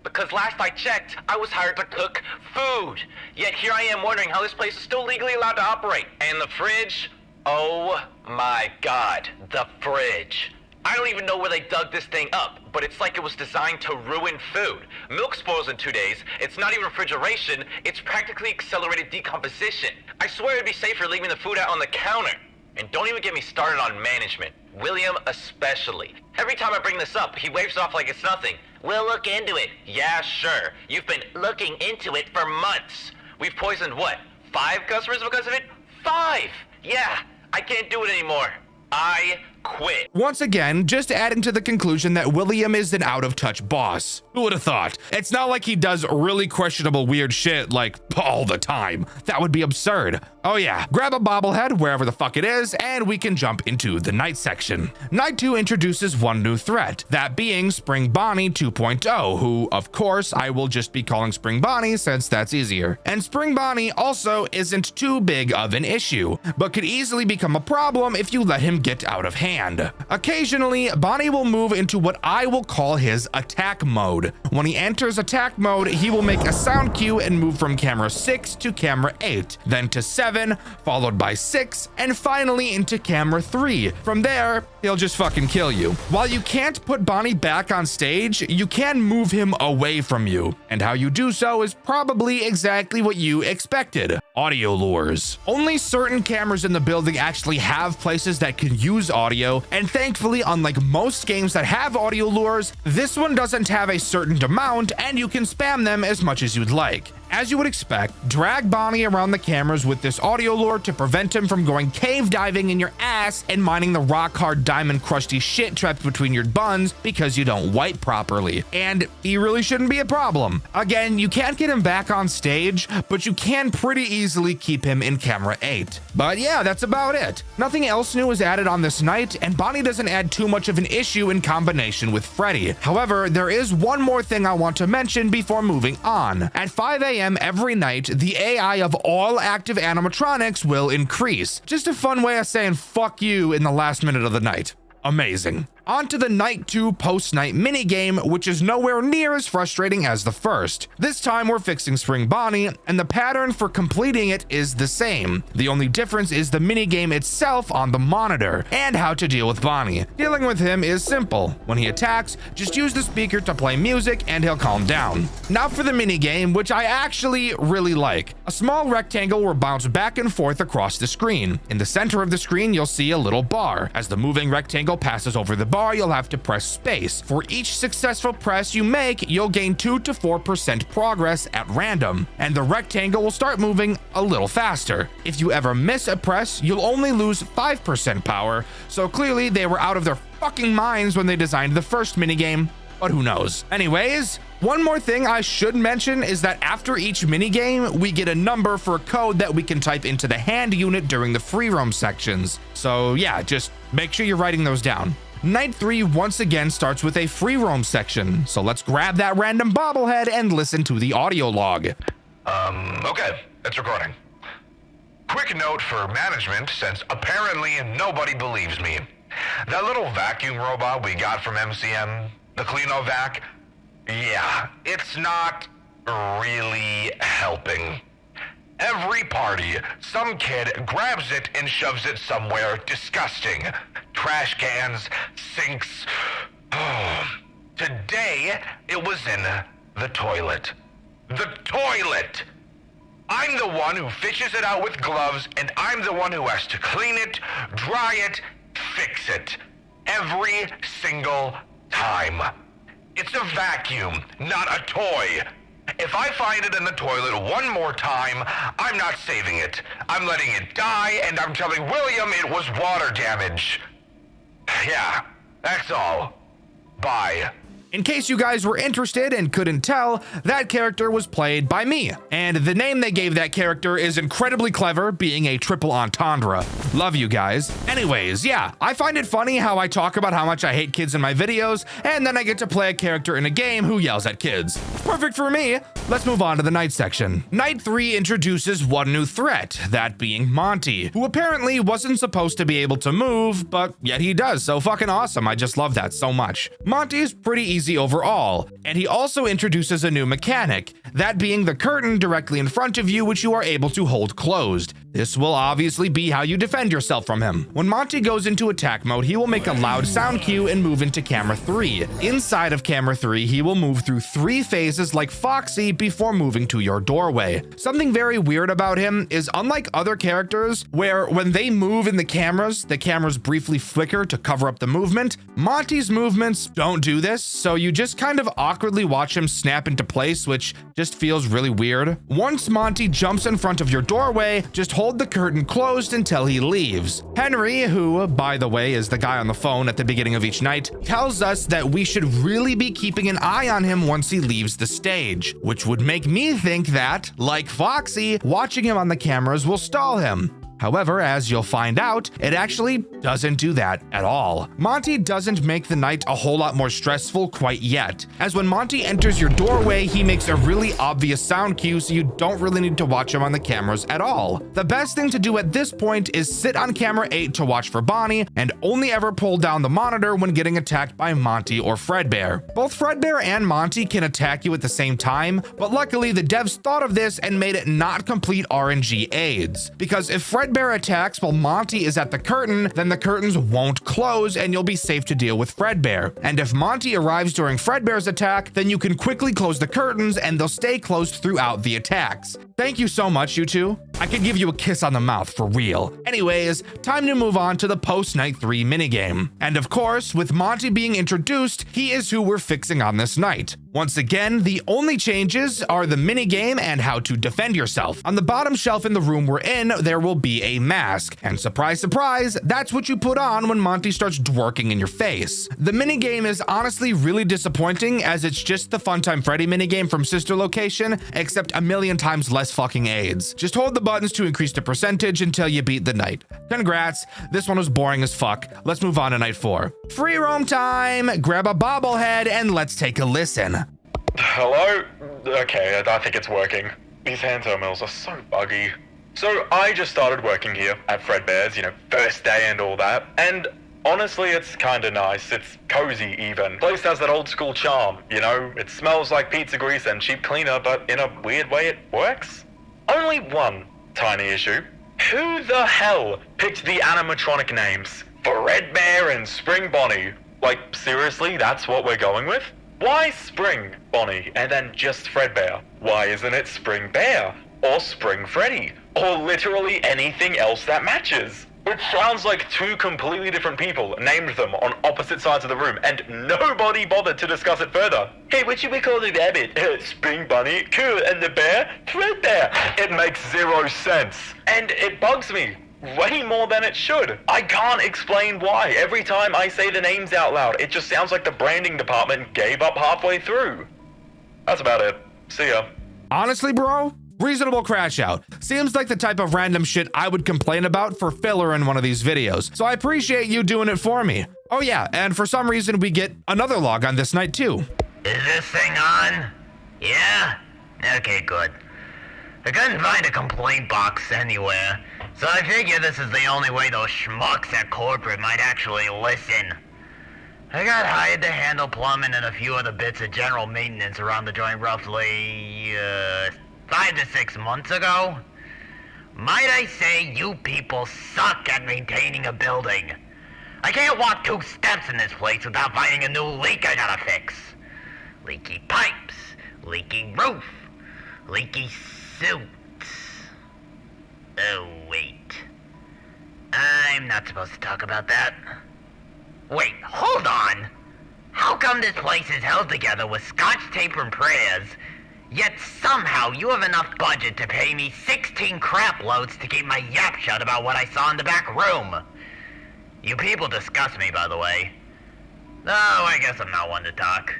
Because last I checked, I was hired to cook food. Yet here I am wondering how this place is still legally allowed to operate. And the fridge? Oh my god, the fridge. I don't even know where they dug this thing up, but it's like it was designed to ruin food. Milk spoils in 2 days. It's not even refrigeration. It's practically accelerated decomposition. I swear it'd be safer leaving the food out on the counter. And don't even get me started on management. William especially. Every time I bring this up, he waves off like it's nothing. We'll look into it. Yeah, sure. You've been looking into it for months. We've poisoned what? 5 customers because of it? 5! Yeah, I can't do it anymore. I quit. Once again, just adding to the conclusion that William is an out-of-touch boss. Who would have thought? It's not like he does really questionable weird shit like all the time. That would be absurd. Oh yeah, grab a bobblehead wherever the fuck it is, and we can jump into the night section. Night 2 introduces one new threat, that being Spring Bonnie 2.0, who, of course, I will just be calling Spring Bonnie since that's easier. And Spring Bonnie also isn't too big of an issue, but could easily become a problem if you let him get out of hand. Occasionally, Bonnie will move into what I will call his attack mode. When he enters attack mode, he will make a sound cue and move from camera 6 to camera 8, then to 7, followed by 6, and finally into camera 3. From there, he'll just fucking kill you. While you can't put Bonnie back on stage, you can move him away from you. And how you do so is probably exactly what you expected. Audio lures. Only certain cameras in the building actually have places that can use audio, and thankfully, unlike most games that have audio lures, this one doesn't have a certain amount, and you can spam them as much as you'd like. As you would expect, drag Bonnie around the cameras with this audio lure to prevent him from going cave diving in your ass and mining the rock hard diamond crusty shit trapped between your buns because you don't wipe properly. And he really shouldn't be a problem. Again, you can't get him back on stage, but you can pretty easily keep him in camera 8. But yeah, that's about it. Nothing else new is added on this night, and Bonnie doesn't add too much of an issue in combination with Freddy. However, there is one more thing I want to mention before moving on. At 5 a.m. every night, the AI of all active animatronics will increase. Just a fun way of saying fuck you in the last minute of the night. Amazing. On to the Night 2 post-night minigame, which is nowhere near as frustrating as the first. This time we're fixing Spring Bonnie, and the pattern for completing it is the same. The only difference is the minigame itself on the monitor, and how to deal with Bonnie. Dealing with him is simple. When he attacks, just use the speaker to play music and he'll calm down. Now for the minigame, which I actually really like. A small rectangle will bounce back and forth across the screen. In the center of the screen, you'll see a little bar. As the moving rectangle passes over the bar, you'll have to press space. For each successful press you make, you'll gain 2 to 4% progress at random, and the rectangle will start moving a little faster. If you ever miss a press, you'll only lose 5% power, so clearly they were out of their fucking minds when they designed the first minigame, but who knows. Anyways, one more thing I should mention is that after each minigame, we get a number for a code that we can type into the hand unit during the free roam sections. So yeah, just make sure you're writing those down. Night 3 once again starts with a free roam section, so let's grab that random bobblehead and listen to the audio log. Okay, it's recording. Quick note for management, since apparently nobody believes me. That little vacuum robot we got from MCM, the Cleanovac, yeah, it's not really helping. Every party, some kid grabs it and shoves it somewhere disgusting. trash cans, sinks. Today, it was in the toilet. The toilet! I'm the one who fishes it out with gloves, and I'm the one who has to clean it, dry it, fix it. Every single time. It's a vacuum, not a toy. If I find it in the toilet one more time, I'm not saving it. I'm letting it die, and I'm telling William it was water damage. Yeah, that's all. Bye. In case you guys were interested and couldn't tell, that character was played by me. And the name they gave that character is incredibly clever, being a triple entendre. Love you guys. Anyways, yeah, I find it funny how I talk about how much I hate kids in my videos, and then I get to play a character in a game who yells at kids. Perfect for me. Let's move on to the night section. Night 3 introduces one new threat, that being Monty, who apparently wasn't supposed to be able to move, but yet he does, so fucking awesome. I just love that so much. Monty's pretty easy overall, and he also introduces a new mechanic, that being the curtain directly in front of you, which you are able to hold closed. This will obviously be how you defend yourself from him. When Monty goes into attack mode, he will make a loud sound cue and move into camera 3. Inside of camera 3, he will move through 3 phases like Foxy before moving to your doorway. Something very weird about him is, unlike other characters, where when they move in the cameras briefly flicker to cover up the movement, Monty's movements don't do this, so you just kind of awkwardly watch him snap into place, which just feels really weird. Once Monty jumps in front of your doorway, just hold the curtain closed until he leaves. Henry, who, by the way, is the guy on the phone at the beginning of each night, tells us that we should really be keeping an eye on him once he leaves the stage, which would make me think that, like Foxy, watching him on the cameras will stall him. However, as you'll find out, it actually doesn't do that at all. Monty doesn't make the night a whole lot more stressful quite yet, as when Monty enters your doorway, he makes a really obvious sound cue, so you don't really need to watch him on the cameras at all. The best thing to do at this point is sit on camera 8 to watch for Bonnie, and only ever pull down the monitor when getting attacked by Monty or Fredbear. Both Fredbear and Monty can attack you at the same time, but luckily the devs thought of this and made it not complete RNG aids, because if Fredbear attacks while Monty is at the curtain, then the curtains won't close and you'll be safe to deal with Fredbear. And if Monty arrives during Fredbear's attack, then you can quickly close the curtains and they'll stay closed throughout the attacks. Thank you so much, you two. I could give you a kiss on the mouth for real. Anyways, time to move on to the post-Night 3 minigame. And of course, with Monty being introduced, he is who we're fixing on this night. Once again, the only changes are the minigame and how to defend yourself. On the bottom shelf in the room we're in, there will be a mask. And surprise, surprise, that's what you put on when Monty starts dworking in your face. The minigame is honestly really disappointing, as it's just the Funtime Freddy minigame from Sister Location, except a million times less fucking AIDS. Just hold the buttons to increase the percentage until you beat the night. Congrats, this one was boring as fuck. Let's move on to night 4. Free roam time! Grab a bobblehead and let's take a listen. Hello? Okay, I think it's working. These hand terminals are so buggy. So I just started working here at Fredbear's, first day and all that, and honestly it's kinda nice. It's cozy even. Place has that old school charm, it smells like pizza grease and cheap cleaner, but in a weird way it works. Only one tiny issue. Who the hell picked the animatronic names? Fredbear and Spring Bonnie. Like, seriously, that's what we're going with? Why Spring Bonnie and then just Fredbear? Why isn't it Spring Bear? Or Spring Freddy? Or literally anything else that matches? It sounds like 2 completely different people named them on opposite sides of the room, and nobody bothered to discuss it further. Hey, what should we call the rabbit? Spring Bunny? Cool. And the bear? Fredbear. It makes 0 sense. And it bugs me way more than it should. I can't explain why. Every time I say the names out loud, it just sounds like the branding department gave up halfway through. That's about it. See ya. Honestly, bro, reasonable crash out. Seems like the type of random shit I would complain about for filler in one of these videos. So I appreciate you doing it for me. Oh yeah, and for some reason we get another log on this night too. Is this thing on? Yeah? Okay, good. I couldn't find a complaint box anywhere, so I figure this is the only way those schmucks at corporate might actually listen. I got hired to handle plumbing and a few other bits of general maintenance around the joint roughly, 5 to 6 months ago. Might I say you people suck at maintaining a building. I can't walk 2 steps in this place without finding a new leak I gotta fix. Leaky pipes, leaky roof, leaky suits. Oh, wait. I'm not supposed to talk about that. Wait, hold on! How come this place is held together with scotch tape and prayers, yet somehow you have enough budget to pay me 16 crap loads to keep my yap shut about what I saw in the back room? You people disgust me, by the way. No, I guess I'm not one to talk.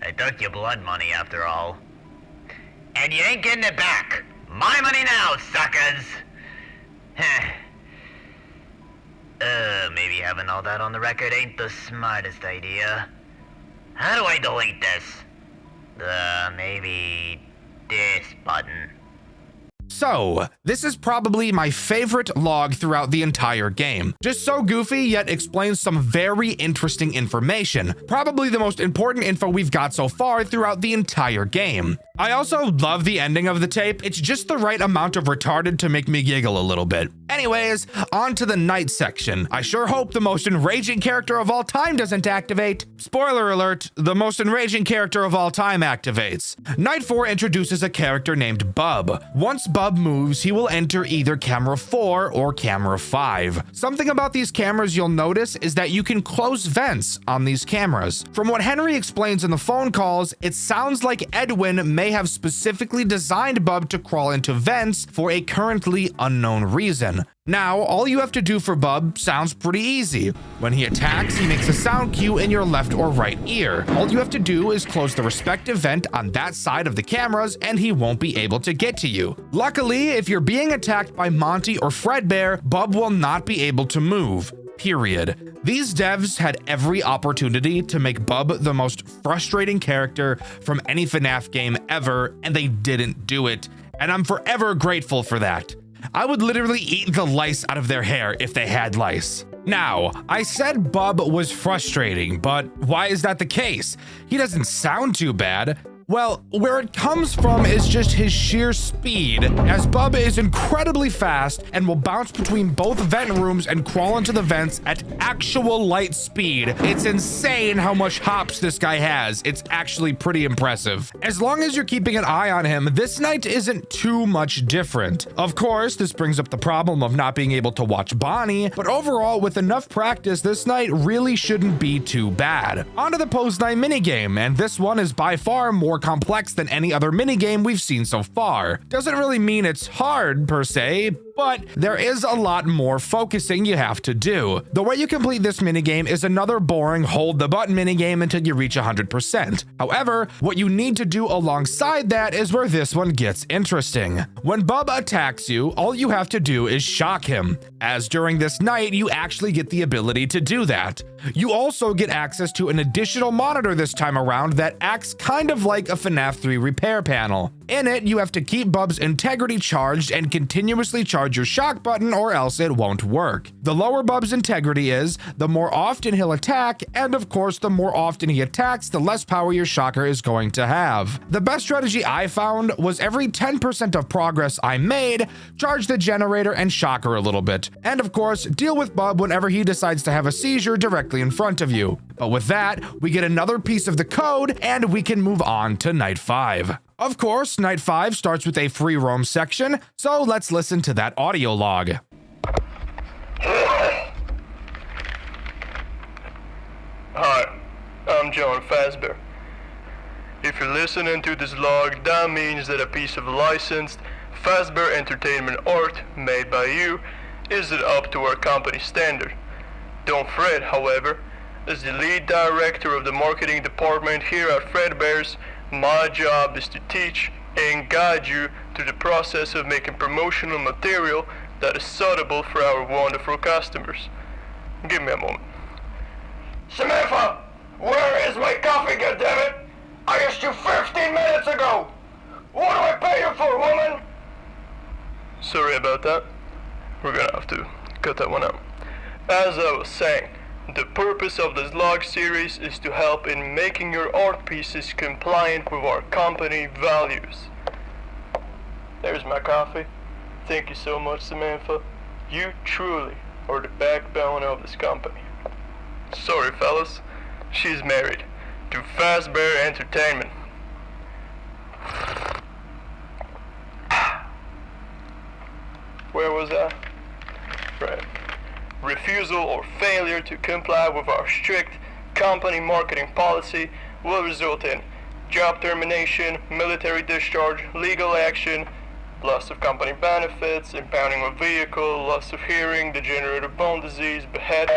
I took your blood money after all. And you ain't getting it back. My money now, suckers! Maybe having all that on the record ain't the smartest idea. How do I delete this? Maybe this button. So, this is probably my favorite log throughout the entire game. Just so goofy, yet explains some very interesting information. Probably the most important info we've got so far throughout the entire game. I also love the ending of the tape. It's just the right amount of retarded to make me giggle a little bit. Anyways, on to the night section. I sure hope the most enraging character of all time doesn't activate. Spoiler alert, the most enraging character of all time activates. Night 4 introduces a character named Bub. Once Bub moves, he will enter either camera 4 or camera 5. Something about these cameras you'll notice is that you can close vents on these cameras. From what Henry explains in the phone calls, it sounds like Edwin may have specifically designed Bub to crawl into vents for a currently unknown reason. Now, all you have to do for Bub sounds pretty easy. When he attacks, he makes a sound cue in your left or right ear. All you have to do is close the respective vent on that side of the cameras and he won't be able to get to you. Luckily, if you're being attacked by Monty or Fredbear, Bub will not be able to move. Period. These devs had every opportunity to make Bub the most frustrating character from any FNAF game ever, and they didn't do it. And I'm forever grateful for that. I would literally eat the lice out of their hair if they had lice. Now, I said Bub was frustrating, but why is that the case? He doesn't sound too bad. Well, where it comes from is just his sheer speed, as Bub is incredibly fast and will bounce between both vent rooms and crawl into the vents at actual light speed. It's insane how much hops this guy has. It's actually pretty impressive. As long as you're keeping an eye on him, this night isn't too much different. Of course, this brings up the problem of not being able to watch Bonnie, but overall, with enough practice, this night really shouldn't be too bad. On to the post-night minigame, and this one is by far more complex than any other minigame we've seen so far. Doesn't really mean it's hard per se, but there is a lot more focusing you have to do. The way you complete this minigame is another boring hold the button minigame until you reach 100%. However, what you need to do alongside that is where this one gets interesting. When Bub attacks you, all you have to do is shock him, as during this night you actually get the ability to do that. You also get access to an additional monitor this time around that acts kind of like a FNAF 3 repair panel. In it, you have to keep Bub's integrity charged and continuously charge your shock button or else it won't work. The lower Bub's integrity is, the more often he'll attack, and of course the more often he attacks, the less power your shocker is going to have. The best strategy I found was every 10% of progress I made, charge the generator and shocker a little bit. And of course, deal with Bub whenever he decides to have a seizure directly in front of you. But with that, we get another piece of the code and we can move on to Night 5. Of course, Night 5 starts with a free roam section, so let's listen to that audio log. Hi, I'm John Fazbear. If you're listening to this log, that means that a piece of licensed Fazbear Entertainment art made by you isn't up to our company standard. Don't fret, however, as the lead director of the marketing department here at Fredbear's, my job is to teach and guide you through the process of making promotional material that is suitable for our wonderful customers. Give me a moment. Samantha, where is my coffee, goddammit? I asked you 15 minutes ago. What do I pay you for, woman? Sorry about that. We're gonna have to cut that one out. As I was saying, the purpose of this log series is to help in making your art pieces compliant with our company values. There's my coffee. Thank you so much, Samantha. You truly are the backbone of this company. Sorry, fellas. She's married to Fazbear Entertainment. Where was I? Right. Refusal or failure to comply with our strict company marketing policy will result in job termination, military discharge, legal action, loss of company benefits, impounding of vehicle, loss of hearing, degenerative bone disease, beheading.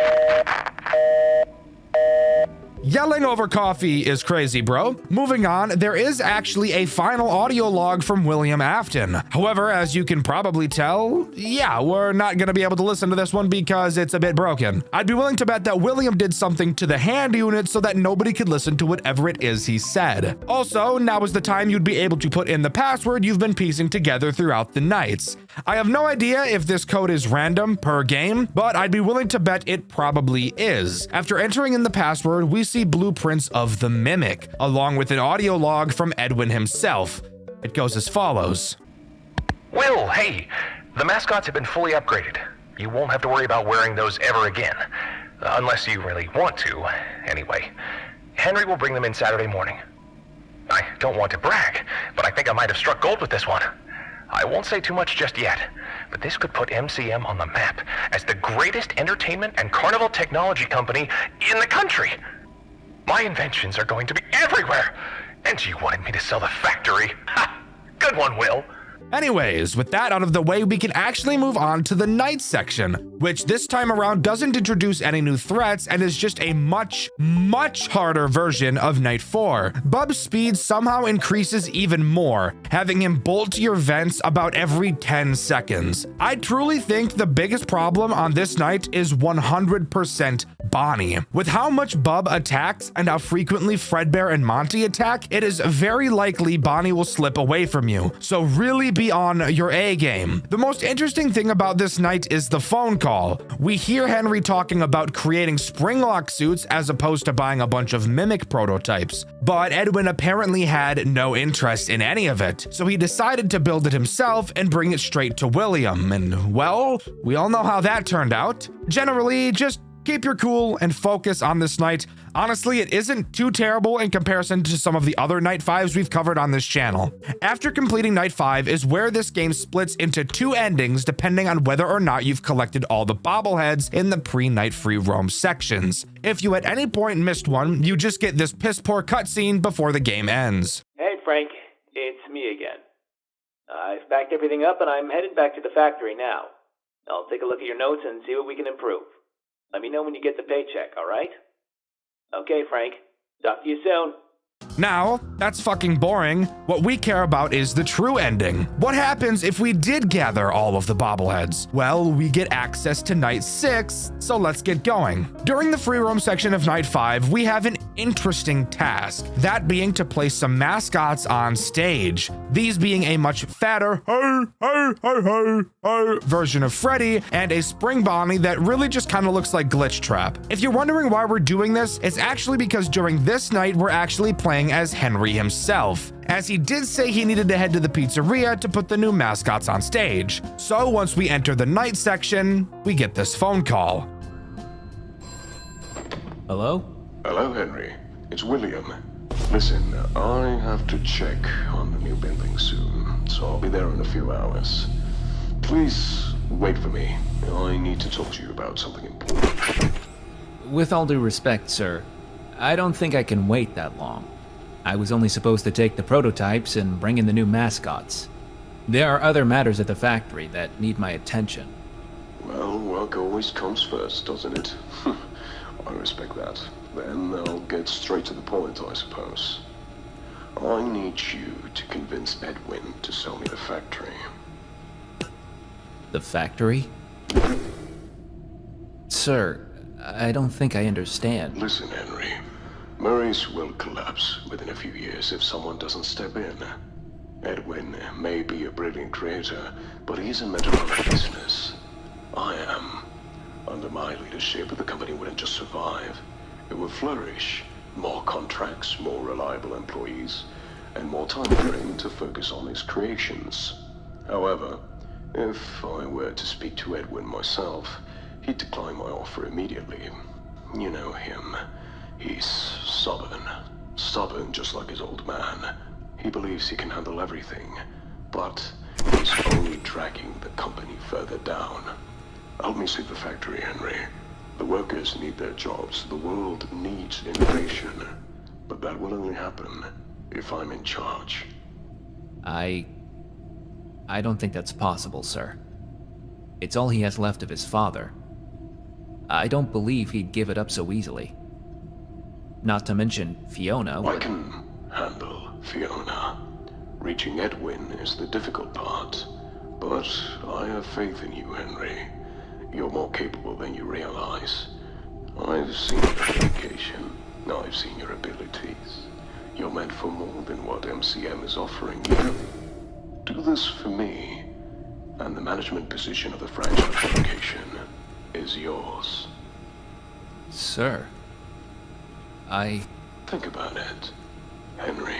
Yelling over coffee is crazy, bro. Moving on, there is actually a final audio log from William Afton. However, as you can probably tell, yeah, we're not gonna be able to listen to this one because it's a bit broken. I'd be willing to bet that William did something to the hand unit so that nobody could listen to whatever it is he said. Also, now is the time you'd be able to put in the password you've been piecing together throughout the nights. I have no idea if this code is random per game, but I'd be willing to bet it probably is. After entering in the password, we see blueprints of the Mimic, along with an audio log from Edwin himself. It goes as follows. Will, hey, the mascots have been fully upgraded. You won't have to worry about wearing those ever again. Unless you really want to, anyway. Henry will bring them in Saturday morning. I don't want to brag, but I think I might have struck gold with this one. I won't say too much just yet, but this could put MCM on the map as the greatest entertainment and carnival technology company in the country. My inventions are going to be everywhere, and you wanted me to sell the factory. Ha! Good one, Will. Anyways, with that out of the way, we can actually move on to the night section, which this time around doesn't introduce any new threats and is just a much harder version of Night 4. Bub's speed somehow increases even more, having him bolt to your vents about every 10 seconds. I truly think the biggest problem on this night is 100% Bonnie. With how much Bub attacks and how frequently Fredbear and Monty attack, it is very likely Bonnie will slip away from you, so really be on your A game. The most interesting thing about this night is the phone call. We hear Henry talking about creating springlock suits as opposed to buying a bunch of Mimic prototypes, but Edwin apparently had no interest in any of it, so he decided to build it himself and bring it straight to William, and well, we all know how that turned out. Generally, just keep your cool and focus on this night. Honestly, it isn't too terrible in comparison to some of the other Night 5s we've covered on this channel. After completing Night 5 is where this game splits into two endings depending on whether or not you've collected all the bobbleheads in the pre-Night Free Roam sections. If you at any point missed one, you just get this piss-poor cutscene before the game ends. Hey, Frank. It's me again. I've packed everything up and I'm headed back to the factory now. I'll take a look at your notes and see what we can improve. Let me know when you get the paycheck, all right? Okay, Frank. Talk to you soon. Now, that's fucking boring. What we care about is the true ending. What happens if we did gather all of the bobbleheads? Well, we get access to Night 6, so let's get going. During the free roam section of Night 5, we have an interesting task, that being to place some mascots on stage. These being a much fatter version of Freddy and a Spring Bonnie that really just kind of looks like Glitch Trap. If you're wondering why we're doing this, it's actually because during this night, we're actually playing as Henry himself, as he did say he needed to head to the pizzeria to put the new mascots on stage. So once we enter the night section, we get this phone call. Hello? Hello, Henry. It's William. Listen, I have to check on the new building soon, so I'll be there in a few hours. Please wait for me. I need to talk to you about something important. With all due respect, sir, I don't think I can wait that long. I was only supposed to take the prototypes and bring in the new mascots. There are other matters at the factory that need my attention. Well, work always comes first, doesn't it? I respect that. Then I'll get straight to the point, I suppose. I need you to convince Edwin to sell me the factory. The factory? Sir, I don't think I understand. Listen, Henry. Murray's will collapse within a few years if someone doesn't step in. Edwin may be a brilliant creator, but he isn't meant to run a business. I am. Under my leadership, the company wouldn't just survive. It would flourish. More contracts, more reliable employees, and more time for him to focus on his creations. However, if I were to speak to Edwin myself, he'd decline my offer immediately. You know him. He's stubborn. Stubborn just like his old man. He believes he can handle everything, but he's only dragging the company further down. Help me sweep the factory, Henry. The workers need their jobs. The world needs innovation. But that will only happen if I'm in charge. I don't think that's possible, sir. It's all he has left of his father. I don't believe he'd give it up so easily. Not to mention Fiona. I can handle Fiona. Reaching Edwin is the difficult part. But I have faith in you, Henry. You're more capable than you realize. I've seen your dedication. I've seen your abilities. You're meant for more than what MCM is offering you. Do this for me, and the management position of the franchise location is yours. Sir, Think about it, Henry.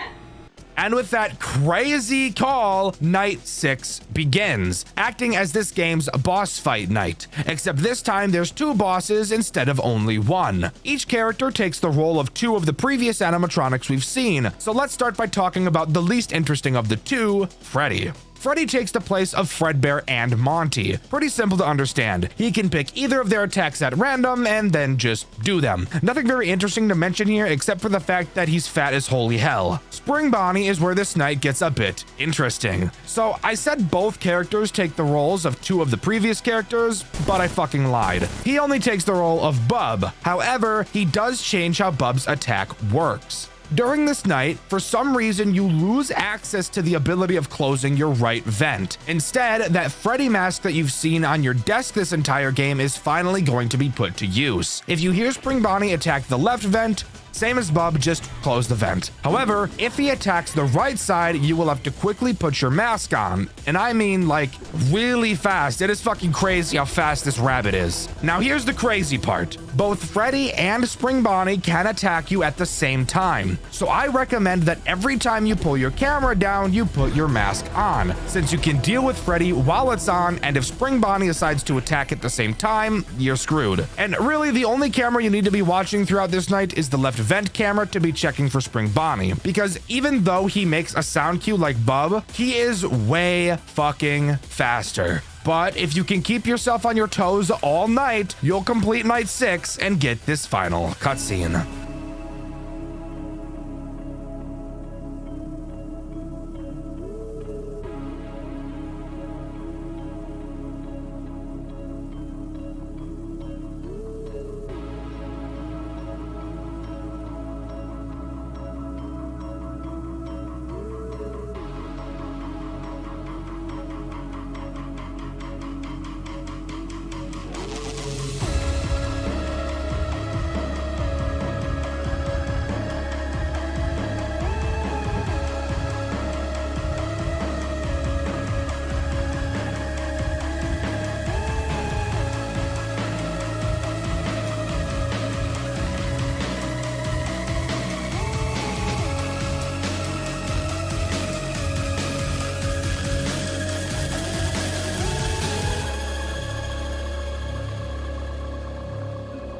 And with that crazy call, Night 6 begins, acting as this game's boss fight night. Except this time there's 2 bosses instead of only 1. Each character takes the role of 2 of the previous animatronics we've seen. So let's start by talking about the least interesting of the 2, Freddy. Freddy takes the place of Fredbear and Monty. Pretty simple to understand. He can pick either of their attacks at random and then just do them. Nothing very interesting to mention here except for the fact that he's fat as holy hell. Spring Bonnie is where this night gets a bit interesting. So I said both characters take the roles of 2 of the previous characters, but I fucking lied. He only takes the role of Bub. However, he does change how Bub's attack works. During this night, for some reason, you lose access to the ability of closing your right vent. Instead, that Freddy mask that you've seen on your desk this entire game is finally going to be put to use. If you hear Spring Bonnie attack the left vent, same as Bub, just close the vent. However, if he attacks the right side, you will have to quickly put your mask on. And I mean, like, really fast. It is fucking crazy how fast this rabbit is. Now here's the crazy part. Both Freddy and Spring Bonnie can attack you at the same time. So I recommend that every time you pull your camera down, you put your mask on, since you can deal with Freddy while it's on, and if Spring Bonnie decides to attack at the same time, you're screwed. And really, the only camera you need to be watching throughout this night is the left vent camera to be checking for Spring Bonnie, because even though he makes a sound cue like Bub, he is way fucking faster. But if you can keep yourself on your toes all night, you'll complete Night 6 and get this final cutscene.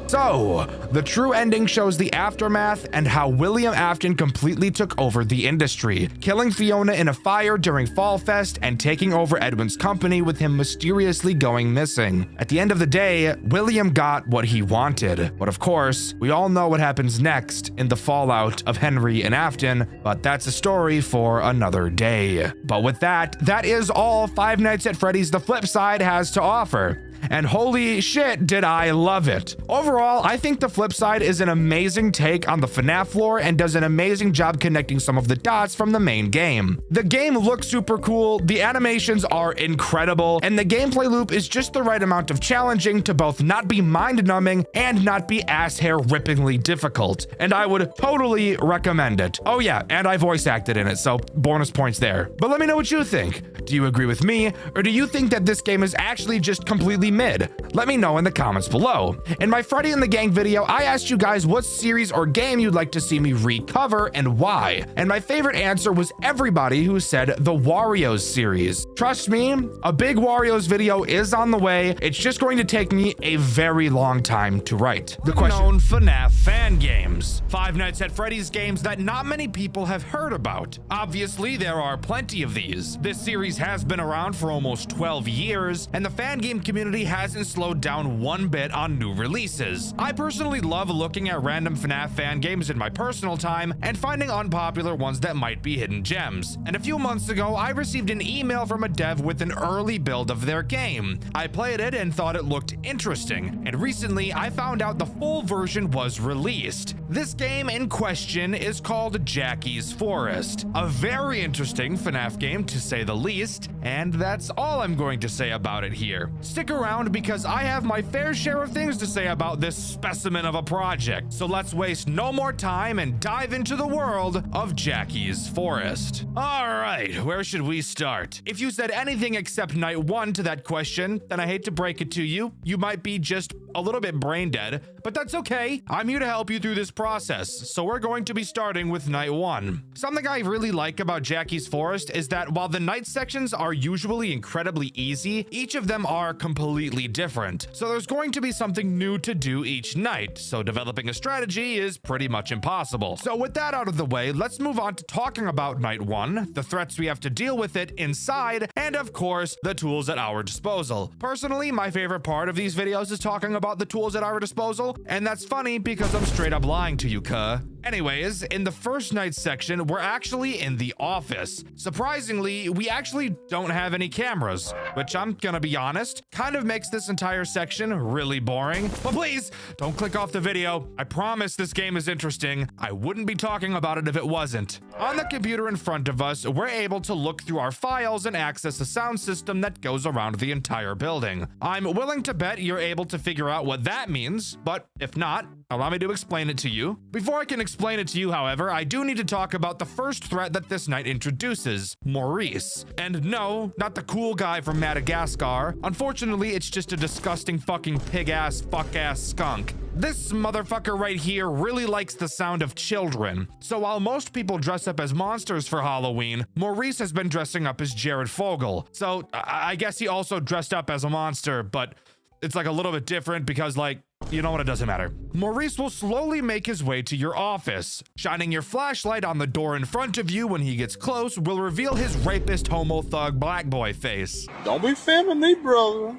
So, the true ending shows the aftermath and how William Afton completely took over the industry, killing Fiona in a fire during Fall Fest and taking over Edwin's company with him mysteriously going missing. At the end of the day, William got what he wanted. But of course, we all know what happens next in the fallout of Henry and Afton, but that's a story for another day. But with that, that is all Five Nights at Freddy's The Flip Side has to offer. And holy shit, did I love it. Overall, I think The Flip Side is an amazing take on the FNAF lore and does an amazing job connecting some of the dots from the main game. The game looks super cool, the animations are incredible, and the gameplay loop is just the right amount of challenging to both not be mind-numbing and not be ass-hair-rippingly difficult. And I would totally recommend it. Oh yeah, and I voice acted in it, so bonus points there. But let me know what you think. Do you agree with me, or do you think that this game is actually just completely mid? Let me know in the comments below. In my Freddy and the Gang video, I asked you guys what series or game you'd like to see me recover and why. And my favorite answer was everybody who said the Wario's series. Trust me, a big Wario's video is on the way. It's just going to take me a very long time to write. The question: FNAF fan games. Five Nights at Freddy's games that not many people have heard about. Obviously, there are plenty of these. This series has been around for almost 12 years, and the fan game community hasn't slowed down one bit on new releases. I personally love looking at random FNAF fan games in my personal time and finding unpopular ones that might be hidden gems. And a few months ago, I received an email from a dev with an early build of their game. I played it and thought it looked interesting, and recently I found out the full version was released. This game in question is called Jackie's Forest, a very interesting FNAF game to say the least, and that's all I'm going to say about it here. Stick around because I have my fair share of things to say about this specimen of a project, so let's waste no more time and dive into the world of Jackie's Forest. Alright, where should we start? If you said anything except night 1 to that question, then I hate to break it to you, you might be just a little bit brain dead, but that's okay. I'm here to help you through this process, so we're going to be starting with night 1. Something I really like about Jackie's Forest is that while the night sections are usually incredibly easy, each of them are completely different. So there's going to be something new to do each night, so developing a strategy is pretty much impossible. So with that out of the way, let's move on to talking about night 1, the threats we have to deal with it inside, and of course, the tools at our disposal. Personally, my favorite part of these videos is talking about the tools at our disposal, and that's funny because I'm straight up lying to you, cuh. Anyways, in the first night section, we're actually in the office. Surprisingly, we actually don't have any cameras, which I'm gonna be honest, kind of makes this entire section really boring. But please, don't click off the video. I promise this game is interesting. I wouldn't be talking about it if it wasn't. On the computer in front of us, we're able to look through our files and access a sound system that goes around the entire building. I'm willing to bet you're able to figure out what that means, but if not, allow me to explain it to you. Before I can explain it to you, however, I do need to talk about the first threat that this night introduces, Maurice. And no, not the cool guy from Madagascar. Unfortunately, it's just a disgusting fucking pig-ass, fuck-ass skunk. This motherfucker right here really likes the sound of children. So while most people dress up as monsters for Halloween, Maurice has been dressing up as Jared Fogle. So I guess he also dressed up as a monster, but it's like a little bit different because, like, you know what, it doesn't matter. Maurice will slowly make his way to your office. Shining your flashlight on the door in front of you when he gets close will reveal his rapist homo thug black boy face. Don't be filming me, brother.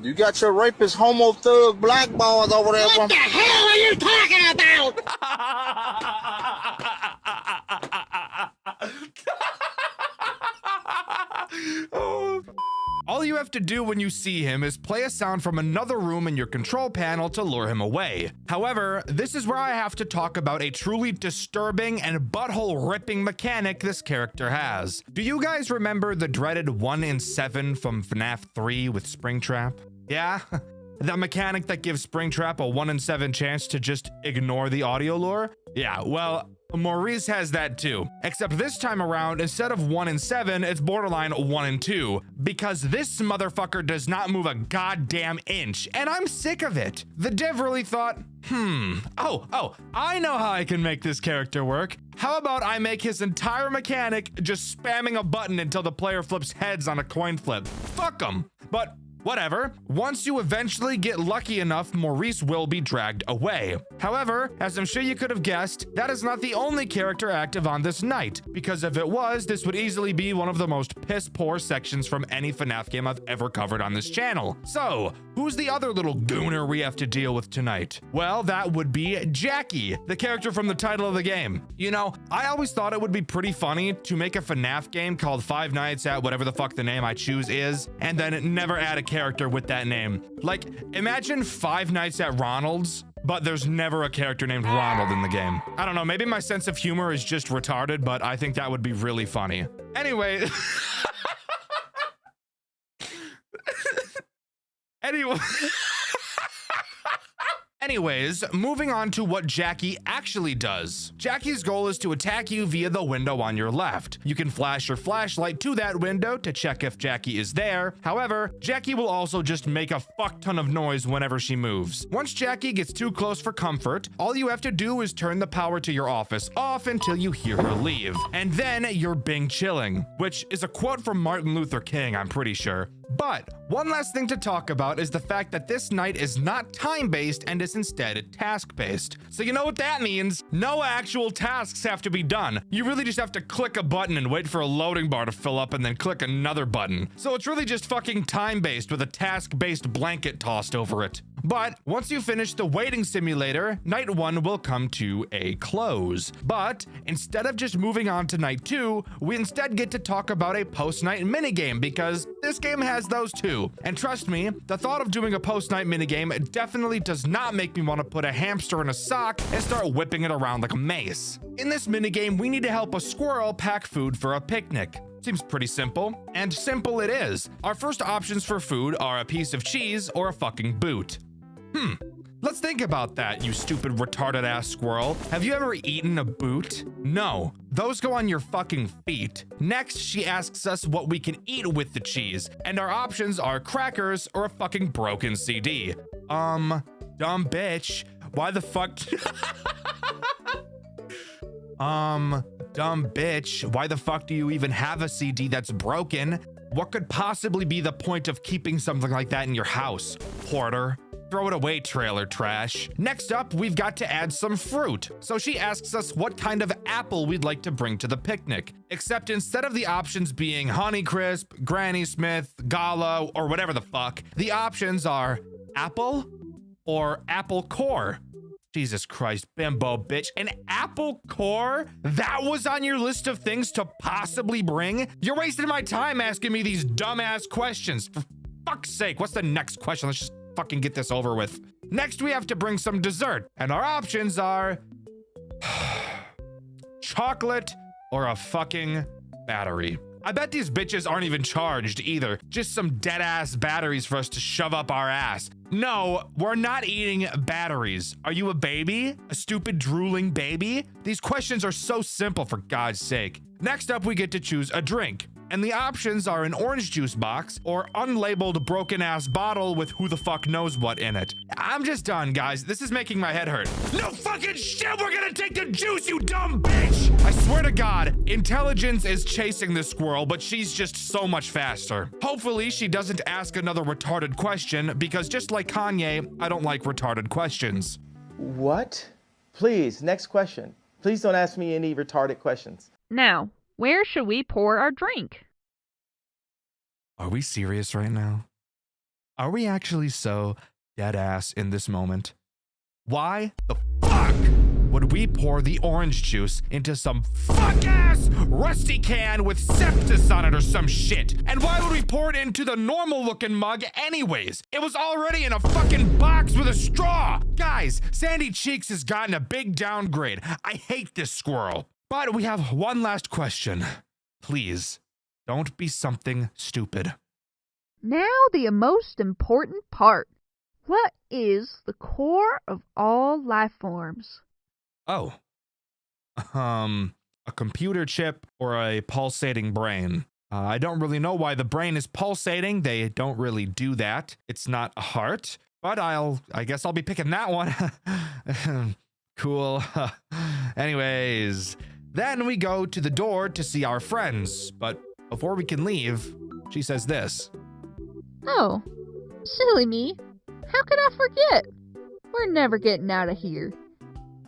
You got your rapist homo thug black boys over there. What the hell are you talking about? All you have to do when you see him is play a sound from another room in your control panel to lure him away. However, this is where I have to talk about a truly disturbing and butthole-ripping mechanic this character has. Do you guys remember the dreaded 1 in 7 from FNAF 3 with Springtrap? Yeah? That mechanic that gives Springtrap a 1 in 7 chance to just ignore the audio lure? Yeah, well, Maurice has that too, except this time around, instead of 1 in 7, it's borderline 1 in 2, because this motherfucker does not move a goddamn inch, and I'm sick of it. The dev really thought, I know how I can make this character work. How about I make his entire mechanic just spamming a button until the player flips heads on a coin flip? Fuck him. But whatever. Once you eventually get lucky enough, Maurice will be dragged away. However, as I'm sure you could have guessed, that is not the only character active on this night, because if it was, this would easily be one of the most piss-poor sections from any FNAF game I've ever covered on this channel. So, who's the other little gooner we have to deal with tonight? Well, that would be Jackie, the character from the title of the game. You know, I always thought it would be pretty funny to make a FNAF game called Five Nights at whatever the fuck the name I choose is, and then never add a character with that name. Like, imagine Five Nights at Ronald's, but there's never a character named Ronald in the game. I don't know, maybe my sense of humor is just retarded, but I think that would be really funny. Anyway. Anyways, moving on to what Jackie actually does. Jackie's goal is to attack you via the window on your left. You can flash your flashlight to that window to check if Jackie is there. However, Jackie will also just make a fuck ton of noise whenever she moves. Once Jackie gets too close for comfort, all you have to do is turn the power to your office off until you hear her leave. And then you're Bing chilling, which is a quote from Martin Luther King, I'm pretty sure. But one last thing to talk about is the fact that this night is not time-based and is instead task-based. So you know what that means? No actual tasks have to be done. You really just have to click a button and wait for a loading bar to fill up and then click another button. So it's really just fucking time-based with a task-based blanket tossed over it. But once you finish the waiting simulator, night 1 will come to a close. But instead of just moving on to night 2, we instead get to talk about a post-night minigame because this game has those too. And trust me, the thought of doing a post-night minigame definitely does not make me want to put a hamster in a sock and start whipping it around like a mace. In this minigame, we need to help a squirrel pack food for a picnic. Seems pretty simple, and simple it is. Our first options for food are a piece of cheese or a fucking boot. Let's think about that, you stupid retarded ass squirrel. Have you ever eaten a boot? No, those go on your fucking feet. Next, she asks us what we can eat with the cheese, and our options are crackers or a fucking broken CD. Dumb bitch, why the fuck? Dumb bitch, why the fuck do you even have a CD that's broken? What could possibly be the point of keeping something like that in your house, hoarder? Throw it away, trailer trash. Next up, we've got to add some fruit. So she asks us what kind of apple we'd like to bring to the picnic. Except instead of the options being Honeycrisp, Granny Smith, Gala, or whatever the fuck, the options are apple or apple core. Jesus Christ, bimbo bitch. An apple core? That was on your list of things to possibly bring? You're wasting my time asking me these dumbass questions. For fuck's sake, what's the next question? Let's just fucking get this over with. Next, we have to bring some dessert, and our options are chocolate or a fucking battery. I bet these bitches aren't even charged either. Just some dead ass batteries for us to shove up our ass. No, we're not eating batteries. Are you a baby? A stupid drooling baby? These questions are so simple, for God's sake. Next up, we get to choose a drink. And the options are an orange juice box or unlabeled broken ass bottle with who the fuck knows what in it. I'm just done, guys. This is making my head hurt. No fucking shit, we're gonna take the juice, you dumb bitch! I swear to God, intelligence is chasing this squirrel, but she's just so much faster. Hopefully, she doesn't ask another retarded question because just like Kanye, I don't like retarded questions. What? Please, next question. Please don't ask me any retarded questions. Now, where should we pour our drink? Are we serious right now? Are we actually so dead ass in this moment? Why the fuck would we pour the orange juice into some fuck ass rusty can with sepsis on it or some shit? And why would we pour it into the normal looking mug anyways? It was already in a fucking box with a straw. Guys, Sandy Cheeks has gotten a big downgrade. I hate this squirrel. But we have one last question. Please, don't be something stupid. Now the most important part. What is the core of all life forms? Oh. A computer chip or a pulsating brain. I don't really know why the brain is pulsating. They don't really do that. It's not a heart, but I guess I'll be picking that one. Cool. Anyways, then we go to the door to see our friends, but before we can leave, she says this. Oh, silly me. How could I forget? We're never getting out of here.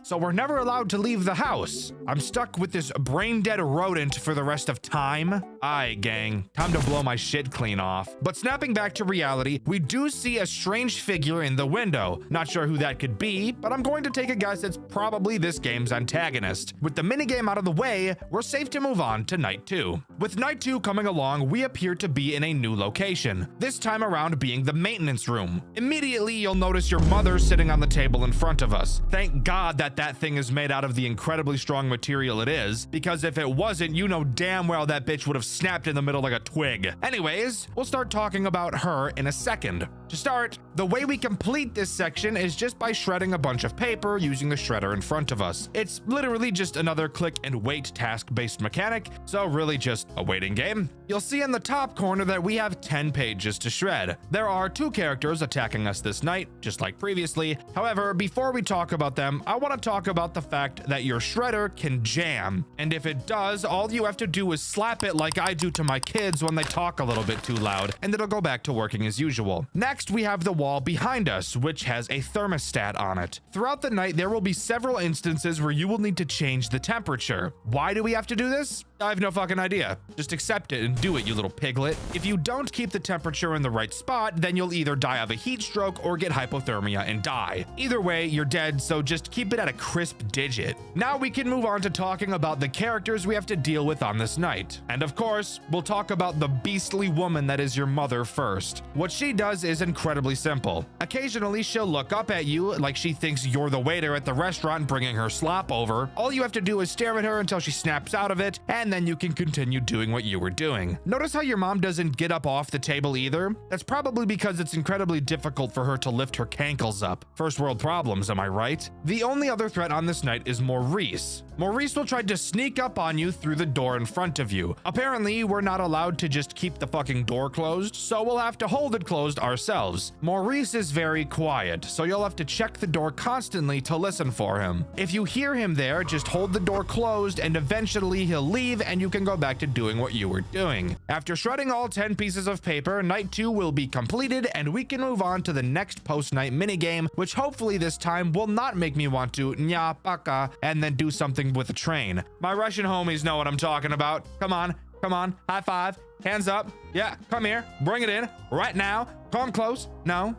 So we're never allowed to leave the house. I'm stuck with this brain-dead rodent for the rest of time. Aye, gang. Time to blow my shit clean off. But snapping back to reality, we do see a strange figure in the window. Not sure who that could be, but I'm going to take a guess it's probably this game's antagonist. With the minigame out of the way, we're safe to move on to night 2. With night 2 coming along, we appear to be in a new location. This time around being the maintenance room. Immediately, you'll notice your mother sitting on the table in front of us. Thank God that thing is made out of the incredibly strong material it is, because if it wasn't, you know damn well that bitch would have snapped in the middle like a twig. Anyways, we'll start talking about her in a second. To start, the way we complete this section is just by shredding a bunch of paper using the shredder in front of us. It's literally just another click and wait task-based mechanic, so really just a waiting game. You'll see in the top corner that we have 10 pages to shred. There are 2 characters attacking us this night, just like previously. However, before we talk about them, I want to talk about the fact that your shredder can jam. And if it does, all you have to do is slap it like I do to my kids when they talk a little bit too loud, and it'll go back to working as usual. Next, we have the wall behind us, which has a thermostat on it. Throughout the night, there will be several instances where you will need to change the temperature. Why do we have to do this? I have no fucking idea. Just accept it and do it, you little piglet. If you don't keep the temperature in the right spot, then you'll either die of a heat stroke or get hypothermia and die. Either way, you're dead, so just keep it at a crisp digit. Now we can move on to talking about the characters we have to deal with on this night. And of course, we'll talk about the beastly woman that is your mother first. What she does is incredibly simple. Occasionally, she'll look up at you like she thinks you're the waiter at the restaurant bringing her slop over. All you have to do is stare at her until she snaps out of it, and then you can continue doing what you were doing. Notice how your mom doesn't get up off the table either? That's probably because it's incredibly difficult for her to lift her cankles up. First world problems, am I right? The only other threat on this night is Maurice. Maurice will try to sneak up on you through the door in front of you. Apparently, we're not allowed to just keep the fucking door closed, so we'll have to hold it closed ourselves. Maurice is very quiet, so you'll have to check the door constantly to listen for him. If you hear him there, just hold the door closed and eventually he'll leave and you can go back to doing what you were doing. After shredding all 10 pieces of paper, night 2 will be completed and we can move on to the next post-night minigame, which hopefully this time will not make me want to nya paka and then do something with a train. My Russian homies know what I'm talking about. Come on, high five, hands up. Yeah, come here, bring it in right now. Come close. No.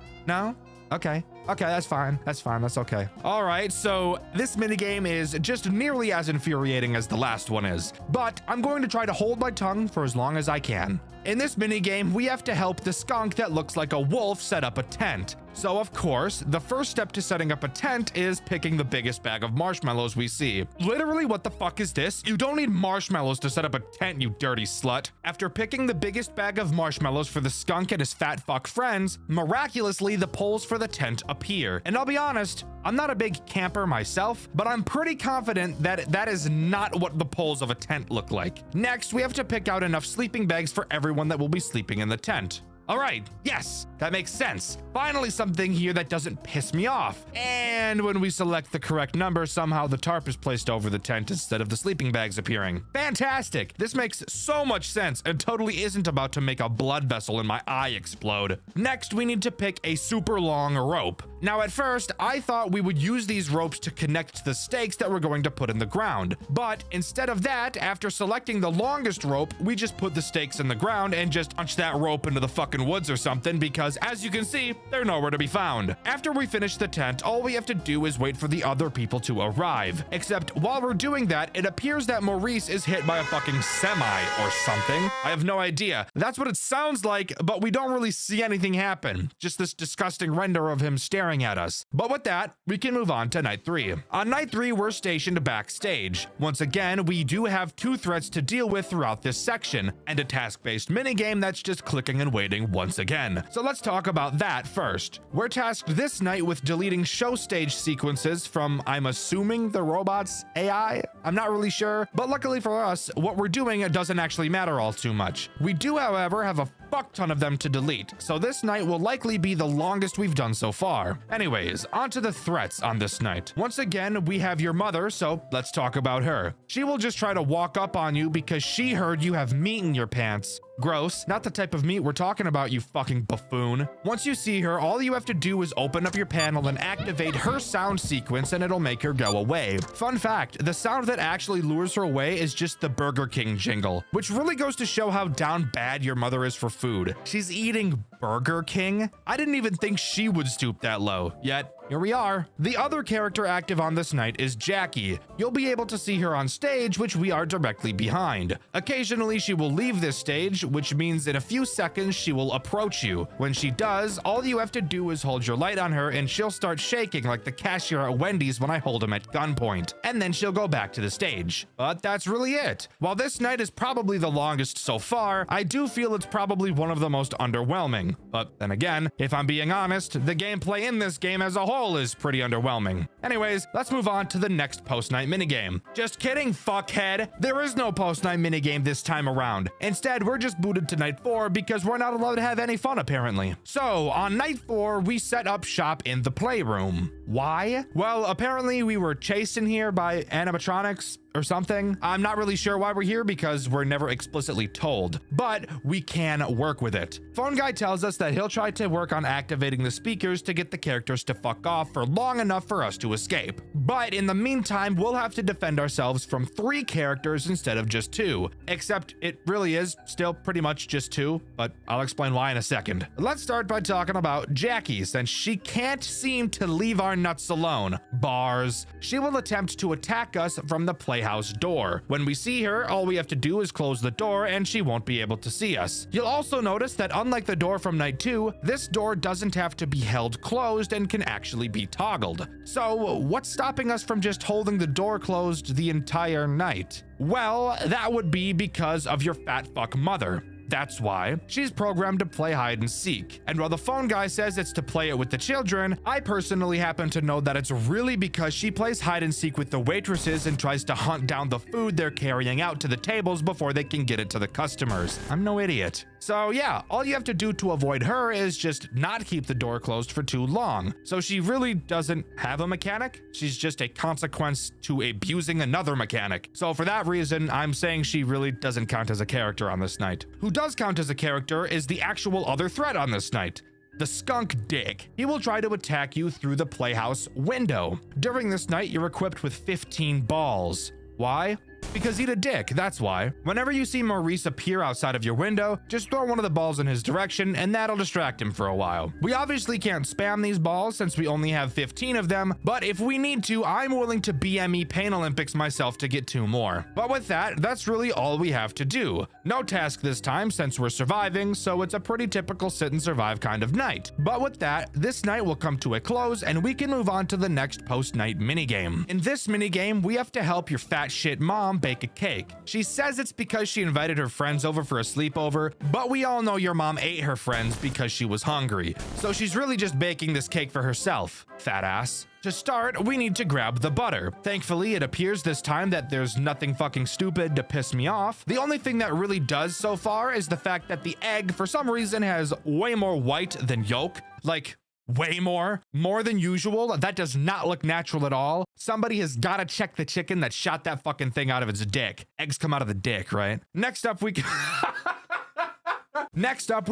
Okay, that's fine. That's okay. All right, so this minigame is just nearly as infuriating as the last one is, but I'm going to try to hold my tongue for as long as I can. In this minigame, we have to help the skunk that looks like a wolf set up a tent. So of course, the first step to setting up a tent is picking the biggest bag of marshmallows we see. Literally, what the fuck is this? You don't need marshmallows to set up a tent, you dirty slut. After picking the biggest bag of marshmallows for the skunk and his fat fuck friends, miraculously, the poles for the tent appear. And I'll be honest, I'm not a big camper myself, but I'm pretty confident that that is not what the poles of a tent look like. Next, we have to pick out enough sleeping bags for everyone that will be sleeping in the tent. All right, yes, that makes sense. Finally, something here that doesn't piss me off. And when we select the correct number, somehow the tarp is placed over the tent instead of the sleeping bags appearing. Fantastic. This makes so much sense and totally isn't about to make a blood vessel in my eye explode. Next, we need to pick a super long rope. Now, at first, I thought we would use these ropes to connect the stakes that we're going to put in the ground. But instead of that, after selecting the longest rope, we just put the stakes in the ground and just punch that rope into the fucking woods or something, because as you can see, they're nowhere to be found. After we finish the tent, all we have to do is wait for the other people to arrive. Except while we're doing that, it appears that Maurice is hit by a fucking semi or something. I have no idea. That's what it sounds like, but we don't really see anything happen. Just this disgusting render of him staring at us. But with that, we can move on to night 3. On night 3, we're stationed backstage. Once again, we do have 2 threats to deal with throughout this section, and a task-based minigame that's just clicking and waiting once again. So let's talk about that first. We're tasked this night with deleting show stage sequences from, I'm assuming, the robot's AI? I'm not really sure, but luckily for us, what we're doing doesn't actually matter all too much. We do, however, have a fuck ton of them to delete, so this night will likely be the longest we've done so far. Anyways, on to the threats on this night. Once again, we have your mother, so let's talk about her. She will just try to walk up on you because she heard you have meat in your pants. Gross, not the type of meat we're talking about, you fucking buffoon. Once you see her, all you have to do is open up your panel and activate her sound sequence and it'll make her go away. Fun fact, the sound that actually lures her away is just the Burger King jingle, which really goes to show how down bad your mother is for food. She's eating Burger King? I didn't even think she would stoop that low, yet Here we are. The other character active on this night is Jackie. You'll be able to see her on stage, which we are directly behind. Occasionally, she will leave this stage, which means in a few seconds, she will approach you. When she does, all you have to do is hold your light on her and she'll start shaking like the cashier at Wendy's when I hold him at gunpoint. And then she'll go back to the stage. But that's really it. While this night is probably the longest so far, I do feel it's probably one of the most underwhelming. But then again, if I'm being honest, the gameplay in this game as a whole is pretty underwhelming. Anyways, let's move on to the next post-night minigame. Just kidding, fuckhead. There is no post-night minigame this time around. Instead, we're just booted to night 4 because we're not allowed to have any fun apparently. So, on night 4, we set up shop in the playroom. Why? Well, apparently we were chased in here by animatronics or something. I'm not really sure why we're here because we're never explicitly told, but we can work with it. Phone guy tells us that he'll try to work on activating the speakers to get the characters to fuck off for long enough for us to escape. But in the meantime, we'll have to defend ourselves from 3 characters instead of just 2, except it really is still pretty much just 2, but I'll explain why in a second. Let's start by talking about Jackie, since she can't seem to leave our nuts alone. Bars. She will attempt to attack us from the playhouse door. When we see her, all we have to do is close the door and she won't be able to see us. You'll also notice that unlike the door from night 2, this door doesn't have to be held closed and can actually be toggled. So what's stopping us from just holding the door closed the entire night? Well, that would be because of your fat fuck mother. That's why. She's programmed to play hide and seek. And while the phone guy says it's to play it with the children, I personally happen to know that it's really because she plays hide and seek with the waitresses and tries to hunt down the food they're carrying out to the tables before they can get it to the customers. I'm no idiot. So yeah, all you have to do to avoid her is just not keep the door closed for too long. So she really doesn't have a mechanic. She's just a consequence to abusing another mechanic. So for that reason, I'm saying she really doesn't count as a character on this night. Who does count as a character is the actual other threat on this night. The skunk Dick. He will try to attack you through the playhouse window. During this night, you're equipped with 15 balls. Why? Because he's a dick, that's why. Whenever you see Maurice appear outside of your window, just throw one of the balls in his direction and that'll distract him for a while. We obviously can't spam these balls since we only have 15 of them, but if we need to, I'm willing to BME Pain Olympics myself to get 2 more. But with that, that's really all we have to do. No task this time since we're surviving, so it's a pretty typical sit and survive kind of night. But with that, this night will come to a close and we can move on to the next post-night minigame. In this minigame, we have to help your fat shit mom bake a cake. She says it's because she invited her friends over for a sleepover, but we all know your mom ate her friends because she was hungry. So she's really just baking this cake for herself, fat ass. To start, we need to grab the butter. Thankfully, it appears this time that there's nothing fucking stupid to piss me off. The only thing that really does so far is the fact that the egg, for some reason, has way more white than yolk. Like, way more than usual. That does not look natural at all. Somebody has got to check the chicken that shot that fucking thing out of its dick. Eggs come out of the dick, right? Next up, we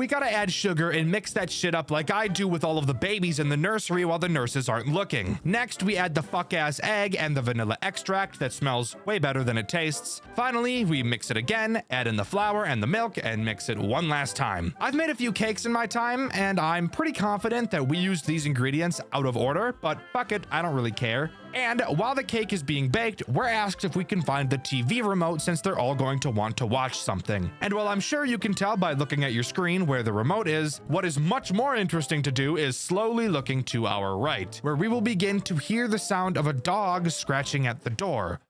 gotta add sugar and mix that shit up like I do with all of the babies in the nursery while the nurses aren't looking. Next, we add the fuck-ass egg and the vanilla extract that smells way better than it tastes. Finally, we mix it again, add in the flour and the milk, and mix it one last time. I've made a few cakes in my time, and I'm pretty confident that we used these ingredients out of order, but fuck it, I don't really care. And while the cake is being baked, we're asked if we can find the TV remote since they're all going to want to watch something. And while I'm sure you can tell by looking at your screen where the remote is, what is much more interesting to do is slowly looking to our right, where we will begin to hear the sound of a dog scratching at the door.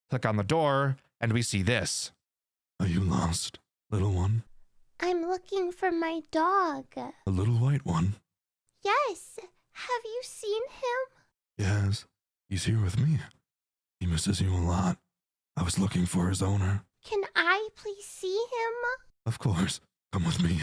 Click on the door, and we see this. Are you lost, little one? I'm looking for my dog. A little white one? Yes. Have you seen him? Yes. He's here with me. He misses you a lot. I was looking for his owner. Can I please see him? Of course. Come with me.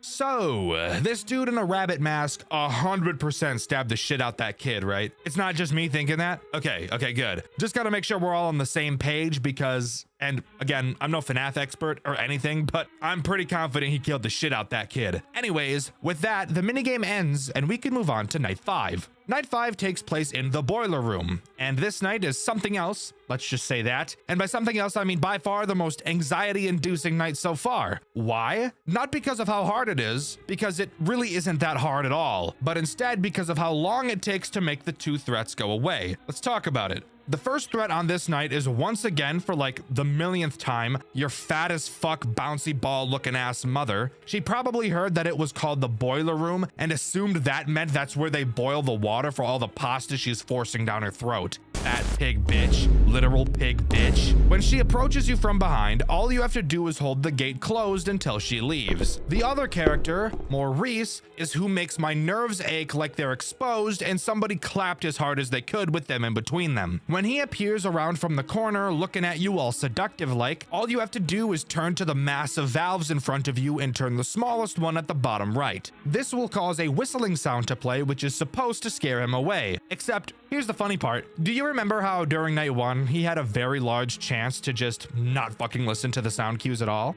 So, this dude in a rabbit mask 100% stabbed the shit out that kid, right? It's not just me thinking that? Okay, good. Just gotta make sure we're all on the same page because, and again, I'm no FNAF expert or anything, but I'm pretty confident he killed the shit out that kid. Anyways, with that, the minigame ends and we can move on to night 5. Night 5 takes place in the boiler room, and this night is something else, let's just say that. And by something else, I mean by far the most anxiety-inducing night so far. Why? Not because of how hard it is, because it really isn't that hard at all, but instead because of how long it takes to make the 2 threats go away. Let's talk about it. The first threat on this night is once again, for like the millionth time, your fat as fuck bouncy ball looking ass mother. She probably heard that it was called the boiler room and assumed that meant that's where they boil the water for all the pasta she's forcing down her throat. Fat pig bitch. Literal pig bitch. When she approaches you from behind, all you have to do is hold the gate closed until she leaves. The other character, Maurice, is who makes my nerves ache like they're exposed and somebody clapped as hard as they could with them in between them. When he appears around from the corner looking at you all seductive like, all you have to do is turn to the massive valves in front of you and turn the smallest one at the bottom right. This will cause a whistling sound to play, which is supposed to scare him away. Except, here's the funny part. Do you remember how during night 1, he had a very large chance to just not fucking listen to the sound cues at all?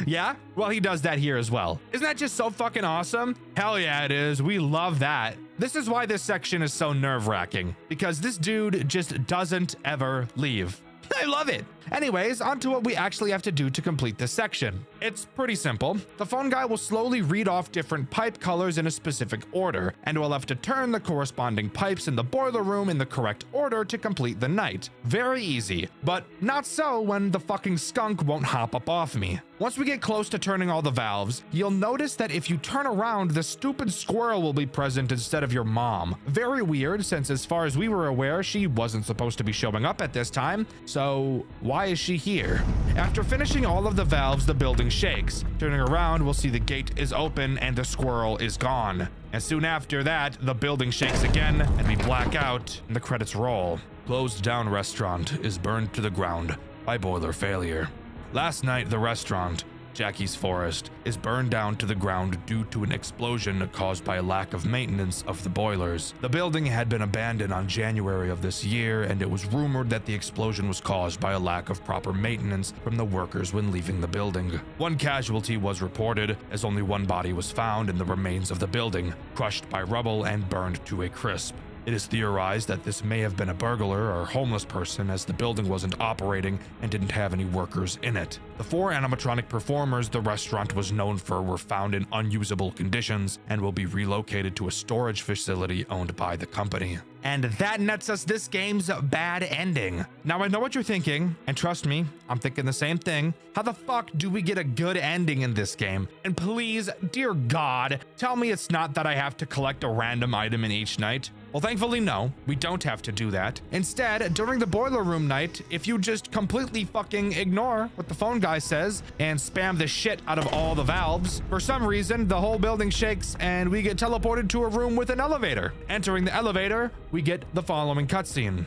Yeah? Well, he does that here as well. Isn't that just so fucking awesome? Hell yeah, it is. We love that. This is why this section is so nerve-wracking, because this dude just doesn't ever leave. I love it. Anyways, on to what we actually have to do to complete this section. It's pretty simple. The phone guy will slowly read off different pipe colors in a specific order, and we'll have to turn the corresponding pipes in the boiler room in the correct order to complete the night. Very easy, but not so when the fucking skunk won't hop up off me. Once we get close to turning all the valves, you'll notice that if you turn around, the stupid squirrel will be present instead of your mom. Very weird, since as far as we were aware, she wasn't supposed to be showing up at this time, so why is she here? After finishing all of the valves, the building shakes. Turning around, we'll see the gate is open and the squirrel is gone. And soon after that, the building shakes again and we black out and the credits roll. Closed down restaurant is burned to the ground by boiler failure. Last night, the restaurant, Jackie's Forest, is burned down to the ground due to an explosion caused by a lack of maintenance of the boilers. The building had been abandoned on January of this year, and it was rumored that the explosion was caused by a lack of proper maintenance from the workers when leaving the building. One casualty was reported, as only one body was found in the remains of the building, crushed by rubble and burned to a crisp. It is theorized that this may have been a burglar or homeless person, as the building wasn't operating and didn't have any workers in it. The 4 animatronic performers the restaurant was known for were found in unusable conditions and will be relocated to a storage facility owned by the company. And that nets us this game's bad ending. Now I know what you're thinking, and trust me, I'm thinking the same thing. How the fuck do we get a good ending in this game? And please, dear God, tell me it's not that I have to collect a random item in each night. Well, thankfully, no, we don't have to do that. Instead, during the boiler room night, if you just completely fucking ignore what the phone guy says and spam the shit out of all the valves, for some reason, the whole building shakes and we get teleported to a room with an elevator. Entering the elevator, we get the following cutscene.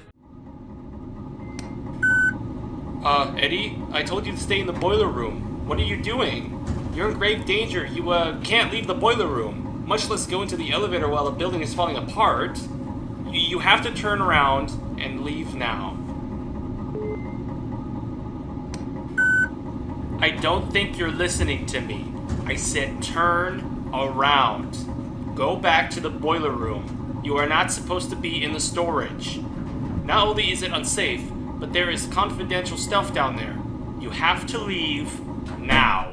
Eddie, I told you to stay in the boiler room. What are you doing? You're in grave danger. You, can't leave the boiler room, much less go into the elevator while the building is falling apart. You have to turn around and leave now. I don't think you're listening to me. I said turn around. Go back to the boiler room. You are not supposed to be in the storage. Not only is it unsafe, but there is confidential stuff down there. You have to leave now.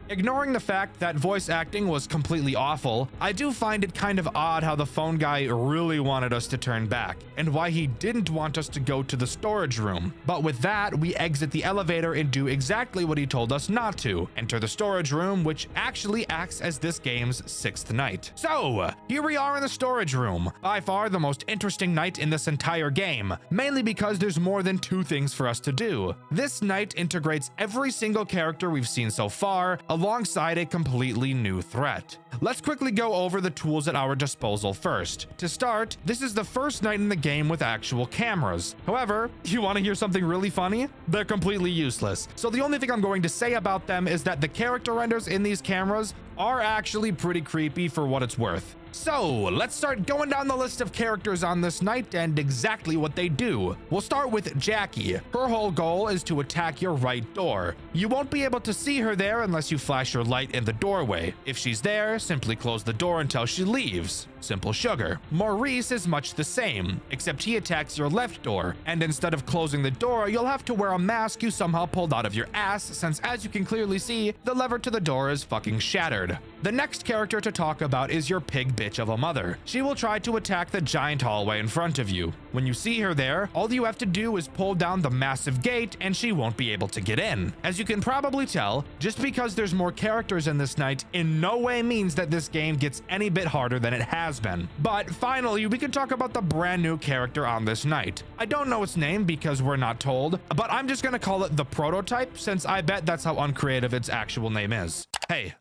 Ignoring the fact that voice acting was completely awful, I do find it kind of odd how the phone guy really wanted us to turn back, and why he didn't want us to go to the storage room. But with that, we exit the elevator and do exactly what he told us not to, enter the storage room, which actually acts as this game's 6th night. So, here we are in the storage room, by far the most interesting night in this entire game, mainly because there's more than 2 things for us to do. This night integrates every single character we've seen so far, alongside a completely new threat. Let's quickly go over the tools at our disposal first. To start, this is the first night in the game with actual cameras. However, you want to hear something really funny? They're completely useless. So the only thing I'm going to say about them is that the character renders in these cameras are actually pretty creepy for what it's worth. So, let's start going down the list of characters on this night and exactly what they do. We'll start with Jackie. Her whole goal is to attack your right door. You won't be able to see her there unless you flash your light in the doorway. If she's there, simply close the door until she leaves. Simple sugar. Maurice is much the same, except he attacks your left door, and instead of closing the door, you'll have to wear a mask you somehow pulled out of your ass, since as you can clearly see, the lever to the door is fucking shattered. The next character to talk about is your pig bitch of a mother. She will try to attack the giant hallway in front of you. When you see her there, all you have to do is pull down the massive gate and she won't be able to get in. As you can probably tell, just because there's more characters in this night in no way means that this game gets any bit harder than it has been. But finally, we can talk about the brand new character on this night. I don't know its name because we're not told, but I'm just gonna call it the Prototype since I bet that's how uncreative its actual name is. Hey,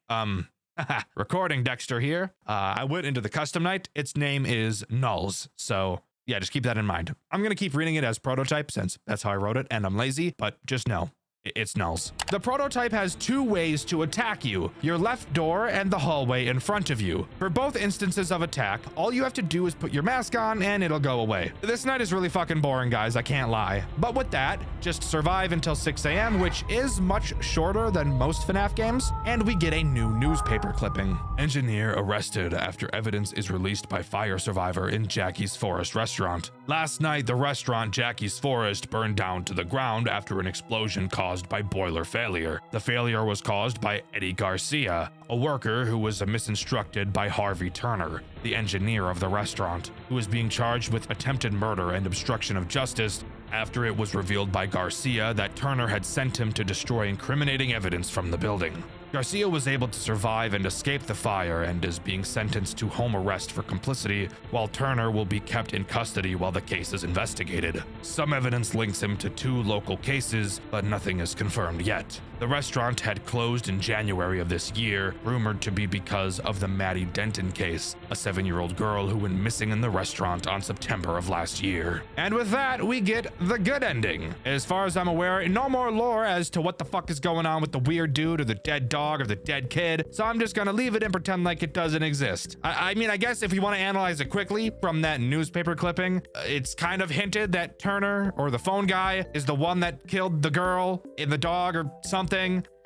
recording Dxtr here. I went into the custom night. Its name is Nulls, so yeah, just keep that in mind. I'm gonna keep reading it as Prototype since that's how I wrote it and I'm lazy, but just know. It's Nulls. The Prototype has two ways to attack you, your left door and the hallway in front of you. For both instances of attack, all you have to do is put your mask on and it'll go away. This night is really fucking boring, guys, I can't lie. But with that, just survive until 6 a.m., which is much shorter than most FNAF games, and we get a new newspaper clipping. Engineer arrested after evidence is released by fire survivor in Jackie's Forest restaurant. Last night, the restaurant Jackie's Forest burned down to the ground after an explosion caused by boiler failure. The failure was caused by Eddie Garcia, a worker who was misinstructed by Harvey Turner, the engineer of the restaurant, who is being charged with attempted murder and obstruction of justice after it was revealed by Garcia that Turner had sent him to destroy incriminating evidence from the building. Garcia was able to survive and escape the fire and is being sentenced to home arrest for complicity, while Turner will be kept in custody while the case is investigated. Some evidence links him to 2 local cases, but nothing is confirmed yet. The restaurant had closed in January of this year, rumored to be because of the Maddie Denton case, a 7-year-old girl who went missing in the restaurant on September of last year. And with that, we get the good ending. As far as I'm aware, no more lore as to what the fuck is going on with the weird dude or the dead dog or the dead kid, so I'm just gonna leave it and pretend like it doesn't exist. I mean, I guess if you want to analyze it quickly from that newspaper clipping, it's kind of hinted that Turner, or the phone guy, is the one that killed the girl and the dog or something.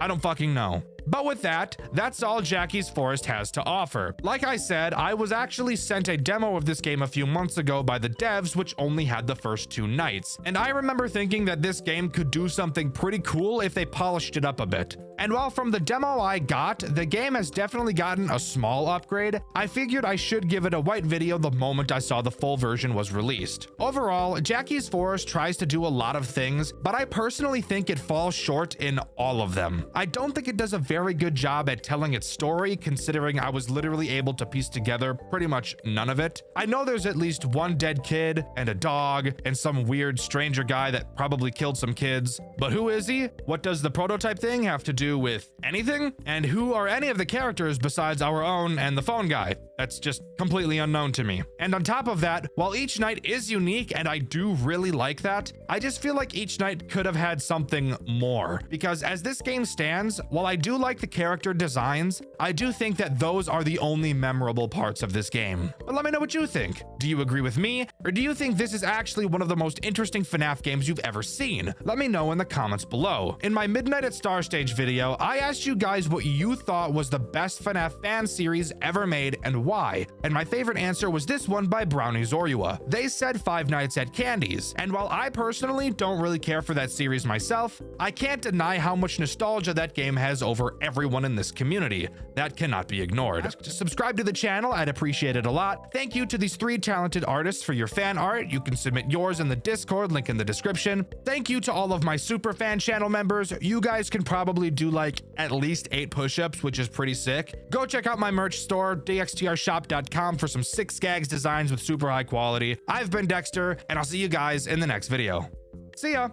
I don't fucking know. But with that, that's all Jackie's Forest has to offer. Like I said, I was actually sent a demo of this game a few months ago by the devs, which only had the first 2 nights. And I remember thinking that this game could do something pretty cool if they polished it up a bit. And while from the demo I got, the game has definitely gotten a small upgrade, I figured I should give it a white video the moment I saw the full version was released. Overall, Jackie's Forest tries to do a lot of things, but I personally think it falls short in all of them. I don't think it does a very good job at telling its story, considering I was literally able to piece together pretty much none of it. I know there's at least 1 dead kid and a dog and some weird stranger guy that probably killed some kids, but who is he? What does the Prototype thing have to do with anything? And who are any of the characters besides our own and the phone guy? That's just completely unknown to me. And on top of that, while each night is unique and I do really like that, I just feel like each night could have had something more. Because as this game stands, while I do like the character designs, I do think that those are the only memorable parts of this game. But let me know what you think. Do you agree with me? Or do you think this is actually one of the most interesting FNAF games you've ever seen? Let me know in the comments below. In my Midnight at Star Stage video, I asked you guys what you thought was the best FNAF fan series ever made and why. And my favorite answer was this one by Brownie Zorua. They said Five Nights at Candy's. And while I personally don't really care for that series myself, I can't deny how much nostalgia that game has over everyone in this community. That cannot be ignored. To subscribe to the channel, I'd appreciate it a lot. Thank you to these 3 talented artists for your fan art. You can submit yours in the Discord, link in the description. Thank you to all of my super fan channel members. You guys can probably do like at least 8 push-ups, which is pretty sick. Go check out my merch store, dxtrshop.com, for some sick Skags designs with super high quality. I've been Dxtr, and I'll see you guys in the next video. See ya!